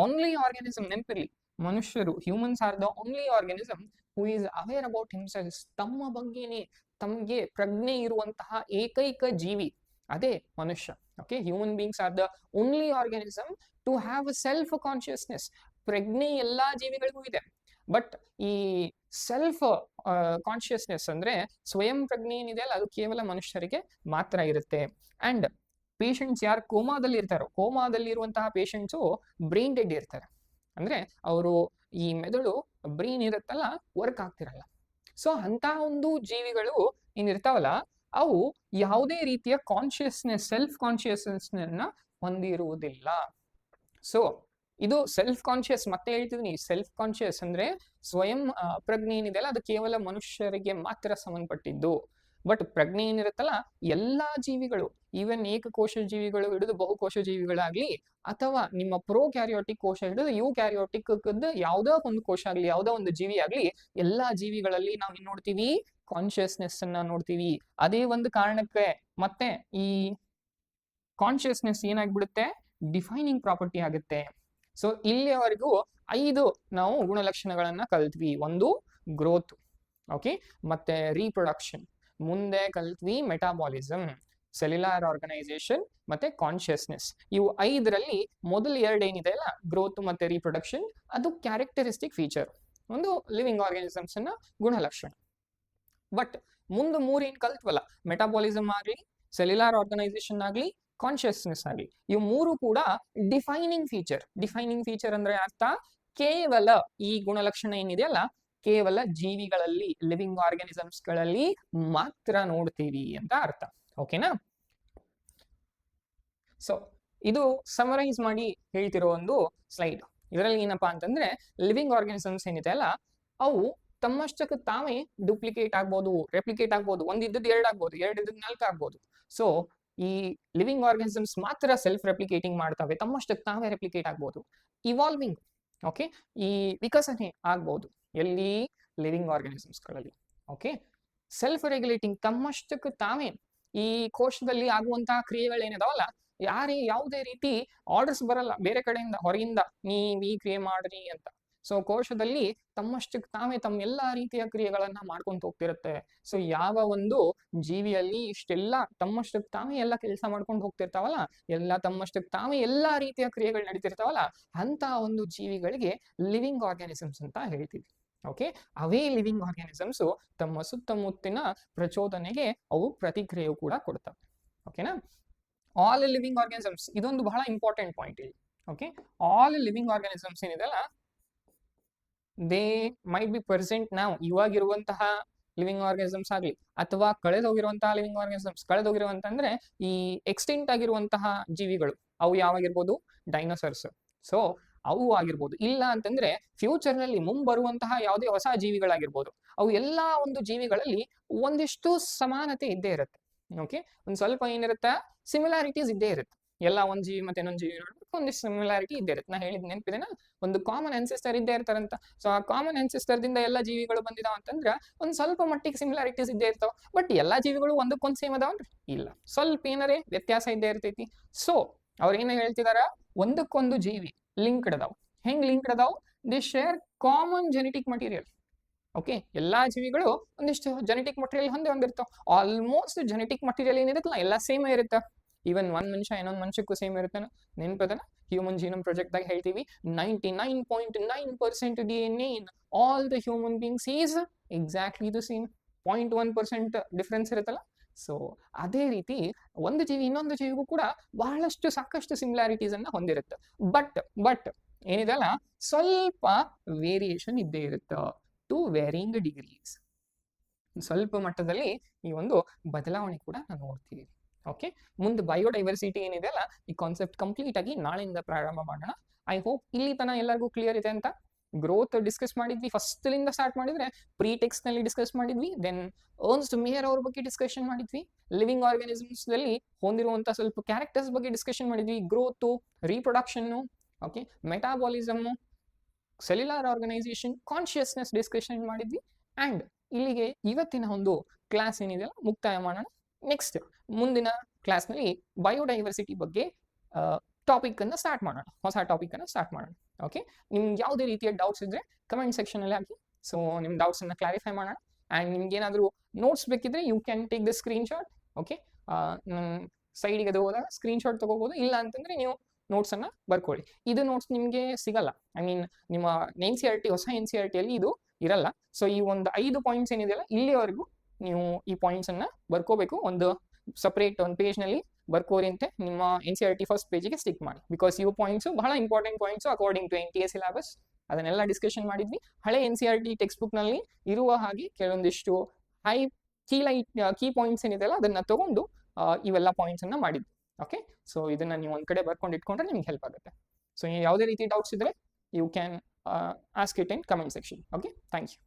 ಓನ್ಲಿ ಆರ್ಗ್ಯಾನಿಸಮ್, ನೆನಪಿರ್ಲಿ, ಮನುಷ್ಯರು, humans are the only organism who is aware about himself. ತಮ್ಮ ಬಗ್ಗೆನೇ ತಮಗೆ ಪ್ರಜ್ಞೆ ಇರುವಂತಹ ಏಕೈಕ ಜೀವಿ ಅದೇ ಮನುಷ್ಯ. Okay, human beings are the only organism to have a self consciousness. ಪ್ರಜ್ಞೆ ಎಲ್ಲಾ ಜೀವಿಗಳಿಗೂ ಇದೆ, ಬಟ್ ಈ ಸೆಲ್ಫ್ ಕಾನ್ಶಿಯಸ್ನೆಸ್ ಅಂದ್ರೆ ಸ್ವಯಂ ಪ್ರಜ್ಞೆ ಏನಿದೆ ಅಲ್ಲ, ಅದು ಕೇವಲ ಮನುಷ್ಯರಿಗೆ ಮಾತ್ರ ಇರುತ್ತೆ. ಅಂಡ್ ಪೇಷಂಟ್ಸ್ ಯಾರು ಕೋಮಾದಲ್ಲಿ ಇರ್ತಾರೋ, ಕೋಮಾದಲ್ಲಿ ಇರುವಂತಹ ಪೇಷಂಟ್ಸು ಬ್ರೈನ್ ಡೆಡ್ ಇರ್ತಾರೆ. ಅಂದ್ರೆ ಅವರು ಈ ಮೆದುಳು ಬ್ರೈನ್ ಇರುತ್ತಲ್ಲ ವರ್ಕ್ ಆಗ್ತಿರಲ್ಲ. ಸೊ ಅಂತ ಒಂದು ಜೀವಿಗಳು ಏನಿರ್ತಾವಲ್ಲ, ಅವು ಯಾವುದೇ ರೀತಿಯ ಕಾನ್ಶಿಯಸ್ನೆಸ್, ಸೆಲ್ಫ್ ಕಾನ್ಶಿಯಸ್ನೆಸ್ ಹೊಂದಿರುವುದಿಲ್ಲ. ಸೊ ಇದು ಸೆಲ್ಫ್ ಕಾನ್ಶಿಯಸ್, ಮತ್ತೆ ಹೇಳ್ತಿದ್ದೀನಿ, ಸೆಲ್ಫ್ ಕಾನ್ಶಿಯಸ್ ಅಂದ್ರೆ ಸ್ವಯಂ ಪ್ರಜ್ಞೆ ಏನಿದೆಯಲ್ಲ, ಅದು ಕೇವಲ ಮನುಷ್ಯರಿಗೆ ಮಾತ್ರ ಸಂಬಂಧಪಟ್ಟಿದ್ದು. ಬಟ್ ಪ್ರಜ್ಞೆ ಏನಿರುತ್ತಲ್ಲ, ಎಲ್ಲಾ ಜೀವಿಗಳು, ಈವನ್ ಏಕಕೋಶ ಜೀವಿಗಳು ಹಿಡಿದು ಬಹುಕೋಶ ಜೀವಿಗಳಾಗ್ಲಿ, ಅಥವಾ ನಿಮ್ಮ ಪ್ರೋ ಕ್ಯಾರಿಯೋಟಿಕ್ ಕೋಶ ಹಿಡಿದು ಯು ಕ್ಯಾರಿಯೋಟಿಕ್ ಯಾವುದೋ ಒಂದು ಕೋಶ ಆಗ್ಲಿ, ಯಾವುದೋ ಒಂದು ಜೀವಿ ಆಗ್ಲಿ, ಎಲ್ಲಾ ಜೀವಿಗಳಲ್ಲಿ ನಾವು ಏನ್ ನೋಡ್ತೀವಿ, ಕಾನ್ಶಿಯಸ್ನೆಸ್ ಅನ್ನ ನೋಡ್ತೀವಿ. ಅದೇ ಒಂದು ಕಾರಣಕ್ಕೆ ಮತ್ತೆ ಈ ಕಾನ್ಶಿಯಸ್ನೆಸ್ ಏನಾಗ್ಬಿಡುತ್ತೆ, ಡಿಫೈನಿಂಗ್ ಪ್ರಾಪರ್ಟಿ ಆಗುತ್ತೆ. ಸೊ ಇಲ್ಲಿಯವರೆಗೂ 5 ನಾವು ಗುಣಲಕ್ಷಣಗಳನ್ನ ಕಲ್ತ್ವಿ. ಒಂದು ಗ್ರೋತ್, ಓಕೆ, ಮತ್ತೆ ರೀಪ್ರೊಡಕ್ಷನ್, ಮುಂದೆ ಕಲ್ತ್ವಿ ಮೆಟಾಬಾಲಿಸಮ್, ಸೆಲ್ಯುಲಾರ್ ಆರ್ಗನೈಸೇಷನ್ ಮತ್ತೆ ಕಾನ್ಶಿಯಸ್ನೆಸ್. ಇವು 5ರಲ್ಲಿ ಮೊದಲು 2 ಏನಿದೆ ಅಲ್ಲ, ಗ್ರೋತ್ ಮತ್ತೆ ರೀಪ್ರೊಡಕ್ಷನ್, ಅದು ಕ್ಯಾರೆಕ್ಟರಿಸ್ಟಿಕ್ ಫೀಚರ್, ಒಂದು ಲಿವಿಂಗ್ ಆರ್ಗಾನಿಸಮ್ಸ್ ನ ಗುಣಲಕ್ಷಣ. ಬಟ್ ಮುಂದೆ 3 ಏನ್ ಕಲ್ತ್ವಲ್ಲ, ಮೆಟಾಬಾಲಿಸಮ್ ಆಗ್ಲಿ, ಸೆಲ್ಯುಲಾರ್ ಆರ್ಗನೈಸೇಷನ್ ಆಗ್ಲಿ, ಕಾನ್ಶಿಯಸ್ನೆಸ್ ಆಗಲಿ, ಇವು 3 ಕೂಡ ಡಿಫೈನಿಂಗ್ ಫೀಚರ್. ಡಿಫೈನಿಂಗ್ ಫೀಚರ್ ಅಂದ್ರೆ ಅರ್ಥ, ಕೇವಲ ಈ ಗುಣಲಕ್ಷಣ ಏನಿದೆಯಲ್ಲ, ಕೇವಲ ಜೀವಿಗಳಲ್ಲಿ, ಲಿವಿಂಗ್ ಆರ್ಗಾನಿಸಮ್ಸ್ ಗಳಲ್ಲಿ ಮಾತ್ರ ನೋಡ್ತೀವಿ ಅಂತ ಅರ್ಥ. ಓಕೆನಾ? ಸೊ ಇದು ಸಮರೈಸ್ ಮಾಡಿ ಹೇಳ್ತಿರೋ ಒಂದು ಸ್ಲೈಡ್. ಇದರಲ್ಲಿ ಏನಪ್ಪಾ ಅಂತಂದ್ರೆ, ಲಿವಿಂಗ್ ಆರ್ಗಾನಿಸಮ್ಸ್ ಏನಿದೆ ಅಲ್ಲ, ಅವು ತಮ್ಮಷ್ಟಕ್ಕೆ ತಾವೇ ಡೂಪ್ಲಿಕೇಟ್ ಆಗ್ಬೋದು, ರೆಪ್ಲಿಕೇಟ್ ಆಗ್ಬೋದು, ಒಂದಿದ್ದದ್ದು 2 ಆಗ್ಬೋದು, 2 ಇದ್ದದ್ದು 4 ಆಗ್ಬೋದು. ಸೊ ಈ ಲಿವಿಂಗ್ ಆರ್ಗಾನಿಸಮ್ಸ್ ಮಾತ್ರ ಸೆಲ್ಫ್ ರೆಪ್ಲಿಕೇಟಿಂಗ್ ಮಾಡ್ತವೆ, ತಮ್ಮಷ್ಟಕ್ಕೆ ತಾವೇ ರೆಪ್ಲಿಕೇಟ್ ಆಗ್ಬೋದು. ಇವಾಲ್ವಿಂಗ್, ಓಕೆ, ಈ ವಿಕಸನೆ ಆಗ್ಬೋದು ಎಲ್ಲಿ, ಲಿವಿಂಗ್ ಆರ್ಗಾನಿಸಮ್ಸ್ಗಳಲ್ಲಿ. ಓಕೆ, ಸೆಲ್ಫ್ ರೆಗ್ಯುಲೇಟಿಂಗ್, ತಮ್ಮಷ್ಟಕ್ಕೆ ತಾವೇ ಈ ಕೋಶದಲ್ಲಿ ಆಗುವಂತಹ ಕ್ರಿಯೆಗಳೇನಿದಾವಲ್ಲ, ಯಾವುದೇ ರೀತಿ ಆರ್ಡರ್ಸ್ ಬರಲ್ಲ ಬೇರೆ ಕಡೆಯಿಂದ, ಹೊರಗಿಂದ ನೀವ್ ಈ ಕ್ರಿಯೆ ಮಾಡ್ರಿ ಅಂತ. ಸೊ ಕೋಶದಲ್ಲಿ ತಮ್ಮಷ್ಟಕ್ಕೆ ತಾವೇ ತಮ್ಮ ಎಲ್ಲಾ ರೀತಿಯ ಕ್ರಿಯೆಗಳನ್ನ ಮಾಡ್ಕೊಂತ ಹೋಗ್ತಿರುತ್ತೆ. ಸೊ ಯಾವ ಒಂದು ಜೀವಿಯಲ್ಲಿ ಇಷ್ಟೆಲ್ಲ ತಮ್ಮಷ್ಟಕ್ಕೆ ತಾವೇ ಎಲ್ಲ ಕೆಲಸ ಮಾಡ್ಕೊಂಡು ಹೋಗ್ತಿರ್ತಾವಲ್ಲ, ಎಲ್ಲ ತಮ್ಮಷ್ಟಕ್ಕೆ ತಾವೇ ಎಲ್ಲಾ ರೀತಿಯ ಕ್ರಿಯೆಗಳು ನಡೀತಿರ್ತಾವಲ್ಲ, ಅಂತ ಒಂದು ಜೀವಿಗಳಿಗೆ ಲಿವಿಂಗ್ ಆರ್ಗಾನಿಸಮ್ಸ್ ಅಂತ ಹೇಳ್ತೀವಿ. ಓಕೆ, ಅವೇ ಲಿವಿಂಗ್ ಆರ್ಗಾನಿಸಮ್ಸ್ ತಮ್ಮ ಸುತ್ತಮುತ್ತಿನ ಪ್ರಚೋದನೆಗೆ ಅವು ಪ್ರತಿಕ್ರಿಯೆ ಕೂಡ ಕೊಡ್ತವೆ. ಓಕೆನಾ? ಆಲ್ ಲಿವಿಂಗ್ ಆರ್ಗಾನಿಸಮ್ಸ್, ಇದೊಂದು ಬಹಳ ಇಂಪಾರ್ಟೆಂಟ್ ಪಾಯಿಂಟ್ ಇಲ್ಲಿ. ಓಕೆ, ಆಲ್ ಲಿವಿಂಗ್ ಆರ್ಗಾನಿಸಮ್ಸ್ ಏನಿದೆಲ್ಲ, ದೇ ಮೈಟ್ ಬಿ ಪ್ರೆಸೆಂಟ್ ನಾವು, ಇವಾಗಿರುವಂತಹ ಲಿವಿಂಗ್ ಆರ್ಗಾನಿಸಮ್ಸ್ ಆಗಲಿ, ಅಥವಾ ಕಳೆದೋಗಿರುವಂತಹ ಲಿವಿಂಗ್ ಆರ್ಗಾನಿಸಮ್ಸ್. ಕಳೆದೋಗಿರುವಂತಂದ್ರೆ ಈ ಎಕ್ಸ್ಟಿಂಕ್ಟ್ ಆಗಿರುವಂತಹ ಜೀವಿಗಳು, ಅವು ಯಾವಾಗಿರ್ಬೋದು, ಡೈನೋಸರ್ಸ್. ಸೊ ಅವು ಆಗಿರ್ಬೋದು, ಇಲ್ಲ ಅಂತಂದ್ರೆ ಫ್ಯೂಚರ್ ನಲ್ಲಿ ಮುಂಬರುವಂತಹ ಯಾವುದೇ ಹೊಸ ಜೀವಿಗಳಾಗಿರ್ಬೋದು. ಅವು ಎಲ್ಲಾ ಒಂದು ಜೀವಿಗಳಲ್ಲಿ ಒಂದಿಷ್ಟು ಸಮಾನತೆ ಇದ್ದೇ ಇರುತ್ತೆ. ಓಕೆ, ಒಂದ್ ಸ್ವಲ್ಪ ಏನಿರುತ್ತೆ, ಸಿಮಿಲಾರಿಟೀಸ್ ಇದ್ದೇ ಇರುತ್ತೆ. ಎಲ್ಲ ಒಂದ್ ಜೀವಿ ಮತ್ತೆ ಇನ್ನೊಂದ್ ಜೀವಿ ನೋಡ್ಬೇಕು, ಒಂದಿಷ್ಟು ಸಿಮಿಲಾರಿಟಿ ಇದ್ದೇ ಇರುತ್ತೆ. ನಾ ಹೇಳಿದ್ ನೆನಪಿದೆನಾ, ಒಂದು ಕಾಮನ್ ಅನ್ಸೆಸ್ಟರ್ ಇದ್ದೇ ಇರ್ತಾರಂತ. ಸೊ ಆ ಕಾಮನ್ ಅನ್ಸೆಸ್ಟರ್ ದಿಂದ ಎಲ್ಲ ಜೀವಿಗಳು ಬಂದಿದಾವ ಅಂತಂದ್ರ ಒಂದ್ ಸ್ವಲ್ಪ ಮಟ್ಟಿಗೆ ಸಿಮಿಲಾರಿಟೀಸ್ ಇದ್ದೇ ಇರ್ತಾವ. ಬಟ್ ಎಲ್ಲಾ ಜೀವಿಗಳು ಒಂದಕ್ಕೊಂದ್ ಸೇಮ್ ಅದಾವನ್ರಿ? ಇಲ್ಲ, ಸ್ವಲ್ಪ ಏನಾರೇ ವ್ಯತ್ಯಾಸ ಇದ್ದೇ ಇರ್ತೈತಿ. ಸೊ ಅವ್ರ ಏನ ಹೇಳ್ತಿದಾರ, ಒಂದಕ್ಕೊಂದು ಜೀವಿ ಲಿಂಕ್ಡ್ ಅದಾವ್. ಹೆಂಗ್ ಲಿಂಕ್ಡ್ ಅದಾವ್? They share common genetic material. Okay, ಎಲ್ಲಾ ಜೀವಿಗಳು ಒಂದಿಷ್ಟು ಜೆನೆಟಿಕ್ ಮಟೀರಿಯಲ್ ಹೊಂದಿರ್ತಾವ. ಆಲ್ಮೋಸ್ಟ್ ಜೆನೆಟಿಕ್ ಮಟೀರಿಯಲ್ ಏನಿರುತ್ತಲ್ಲ, ಎಲ್ಲ ಸೇಮ್ ಇರುತ್ತೆ. ಈವನ್ ಒಂದ್ ಮನುಷ್ಯ ಇನ್ನೊಂದ್ ಮನುಷ್ಯಕ್ಕೂ ಸೇಮ್ ಇರುತ್ತಾನ. ನೆನಪದನ, ಹ್ಯೂಮನ್ ಜೀನೋಮ್ ಪ್ರಾಜೆಕ್ಟ್ ದಾಗ ಹೇಳ್ತೀವಿ, 99.9% DNA in all the human beings is exactly the same. 0.1% difference ಇರುತ್ತಲ್ಲ. ಸೊ ಅದೇ ರೀತಿ ಒಂದು ಜೀವಿ ಇನ್ನೊಂದು ಜೀವಿಗೂ ಕೂಡ ಬಹಳಷ್ಟು ಸಾಕಷ್ಟು ಸಿಮಿಲಾರಿಟೀಸ್ ಅನ್ನ ಹೊಂದಿರುತ್ತೆ. ಬಟ್ ಏನಿದೆಲ್ಲ, ಸ್ವಲ್ಪ ವೇರಿಯೇಷನ್ ಇದ್ದೇ ಇರುತ್ತೆ, ಟು ವೇರಿಂಗ್ ಡಿಗ್ರೀಸ್. ಸ್ವಲ್ಪ ಮಟ್ಟದಲ್ಲಿ ಈ ಒಂದು ಬದಲಾವಣೆ ಕೂಡ ನಾವು ನೋಡ್ತೀವಿ. ಓಕೆ, ಮುಂದೆ ಬಯೋಡೈವರ್ಸಿಟಿ ಏನಿದೆ ಅಲ್ಲ, ಈ ಕಾನ್ಸೆಪ್ಟ್ ಕಂಪ್ಲೀಟ್ ಆಗಿ ನಾಳೆಯಿಂದ ಪ್ರಾರಂಭ ಮಾಡೋಣ. ಐ ಹೋಪ್ ಇಲ್ಲಿ ತನಕ ಎಲ್ಲರಿಗೂ ಕ್ಲಿಯರ್ ಇದೆ ಅಂತ. ಗ್ರೋತ್ ಡಿಸ್ಕಸ್ ಮಾಡಿದ್ವಿ, ಫಸ್ಟ್ ಲಿಂದ ಸ್ಟಾರ್ಟ್ ಮಾಡಿದ್ರೆ ಪ್ರೀ ಟೆಕ್ಸ್ಟ್ ನಲ್ಲಿ ಡಿಸ್ಕಸ್ ಮಾಡಿದ್ವಿ. ದೆನ್ ಅರ್ನ್ಸ್ಟ್ ಮೇಯರ್ ಅವ್ರ ಬಗ್ಗೆ ಡಿಸ್ಕಷನ್ ಮಾಡಿದ್ವಿ. ಲಿವಿಂಗ್ ಆರ್ಗಾನಿಸಮ್ಸ್ ನಲ್ಲಿ ಹೊಂದಿರುವಂತ ಸ್ವಲ್ಪ ಕ್ಯಾರೆಕ್ಟರ್ಸ್ ಬಗ್ಗೆ ಡಿಸ್ಕಷನ್ ಮಾಡಿದ್ವಿ. Growth, reproduction, okay, metabolism, cellular organisation, consciousness discussion ಮಾಡಿದ್ವಿ. ಅಂಡ್ ಇಲ್ಲಿಗೆ ಇವತ್ತಿನ ಒಂದು ಕ್ಲಾಸ್ ಏನಿದೆಯಲ್ಲ ಮುಕ್ತಾಯ ಮಾಡೋಣ. ನೆಕ್ಸ್ಟ್ ಮುಂದಿನ ಕ್ಲಾಸ್ ನಲ್ಲಿ ಬಯೋಡೈವರ್ಸಿಟಿ ಬಗ್ಗೆ ಟಾಪಿಕ್ ಅನ್ನ ಸ್ಟಾರ್ಟ್ ಮಾಡೋಣ, ಹೊಸ ಟಾಪಿಕ್ ಅನ್ನ ಸ್ಟಾರ್ಟ್ ಮಾಡೋಣ. ಓಕೆ, ನಿಮ್ಗೆ ಯಾವುದೇ ರೀತಿಯ ಡೌಟ್ಸ್ ಇದ್ರೆ ಕಮೆಂಟ್ ಸೆಕ್ಷನ್ ಅಲ್ಲಿ ಹಾಕಿ. ಸೊ ನಿಮ್ ಡೌಟ್ಸ್ ಅನ್ನ ಕ್ಲಾರಿಫೈ ಮಾಡೋಣ. ಅಂಡ್ ನಿಮ್ಗೆ ಏನಾದರೂ ನೋಟ್ಸ್ ಬೇಕಿದ್ರೆ you can take the screen shot. Okay, ಸೈಡಿಗೆ ಅದು ಹೋದಾಗ ಸ್ಕ್ರೀನ್ಶಾಟ್ ತೊಗೋಬೋದು, ಇಲ್ಲ ಅಂತಂದರೆ ನೀವು ನೋಟ್ಸನ್ನು ಬರ್ಕೊಳ್ಳಿ. ಇದು ನೋಟ್ಸ್ ನಿಮಗೆ ಸಿಗಲ್ಲ, ಐ ಮೀನ್ ನಿಮ್ಮ NCERT ಹೊಸ NCERTಯಲ್ಲಿ ಇದು ಇರಲ್ಲ. ಸೊ ಈ ಒಂದು 5 ಪಾಯಿಂಟ್ಸ್ ಏನಿದೆಯಲ್ಲ ಇಲ್ಲಿವರೆಗೂ ನೀವು ಈ ಪಾಯಿಂಟ್ಸನ್ನು ಬರ್ಕೋಬೇಕು. ಒಂದು ಸಪ್ರೇಟ್ ಒಂದು ಪೇಜ್ನಲ್ಲಿ ಬರ್ಕೋರಿ ಅಂತೆ ನಿಮ್ಮ NCERT ಫಸ್ಟ್ ಪೇಜಿಗೆ ಸ್ಟಿಕ್ ಮಾಡಿ. ಬಿಕಾಸ್ ಇವು ಪಾಯಿಂಟ್ಸು ಬಹಳ important points according to NTA syllabus. ಅದನ್ನೆಲ್ಲ ಡಿಸ್ಕಷನ್ ಮಾಡಿದ್ವಿ. ಹಳೆ NCERT ಟೆಕ್ಸ್ಟ್ ಬುಕ್ನಲ್ಲಿ ಇರುವ ಹಾಗೆ ಕೆಲವೊಂದಿಷ್ಟು ಹೈ ಕೀ ಪಾಯಿಂಟ್ಸ್ ಏನಿದೆಯಲ್ಲ ಅದನ್ನು ತಗೊಂಡು ಇವೆಲ್ಲ ಪಾಯಿಂಟ್ಸನ್ನು ಮಾಡಿದ್ವಿ. ಓಕೆ, ಸೊ ಇದನ್ನು ನೀವು ಒಂದು ಕಡೆ ಬರ್ಕೊಂಡು ಇಟ್ಕೊಂಡ್ರೆ ನಿಮ್ಗೆ ಹೆಲ್ಪ್ ಆಗುತ್ತೆ. ಸೊ ಯಾವುದೇ ರೀತಿ ಡೌಟ್ಸ್ ಇದ್ದರೆ you can ask it in comment section. Okay, thank you.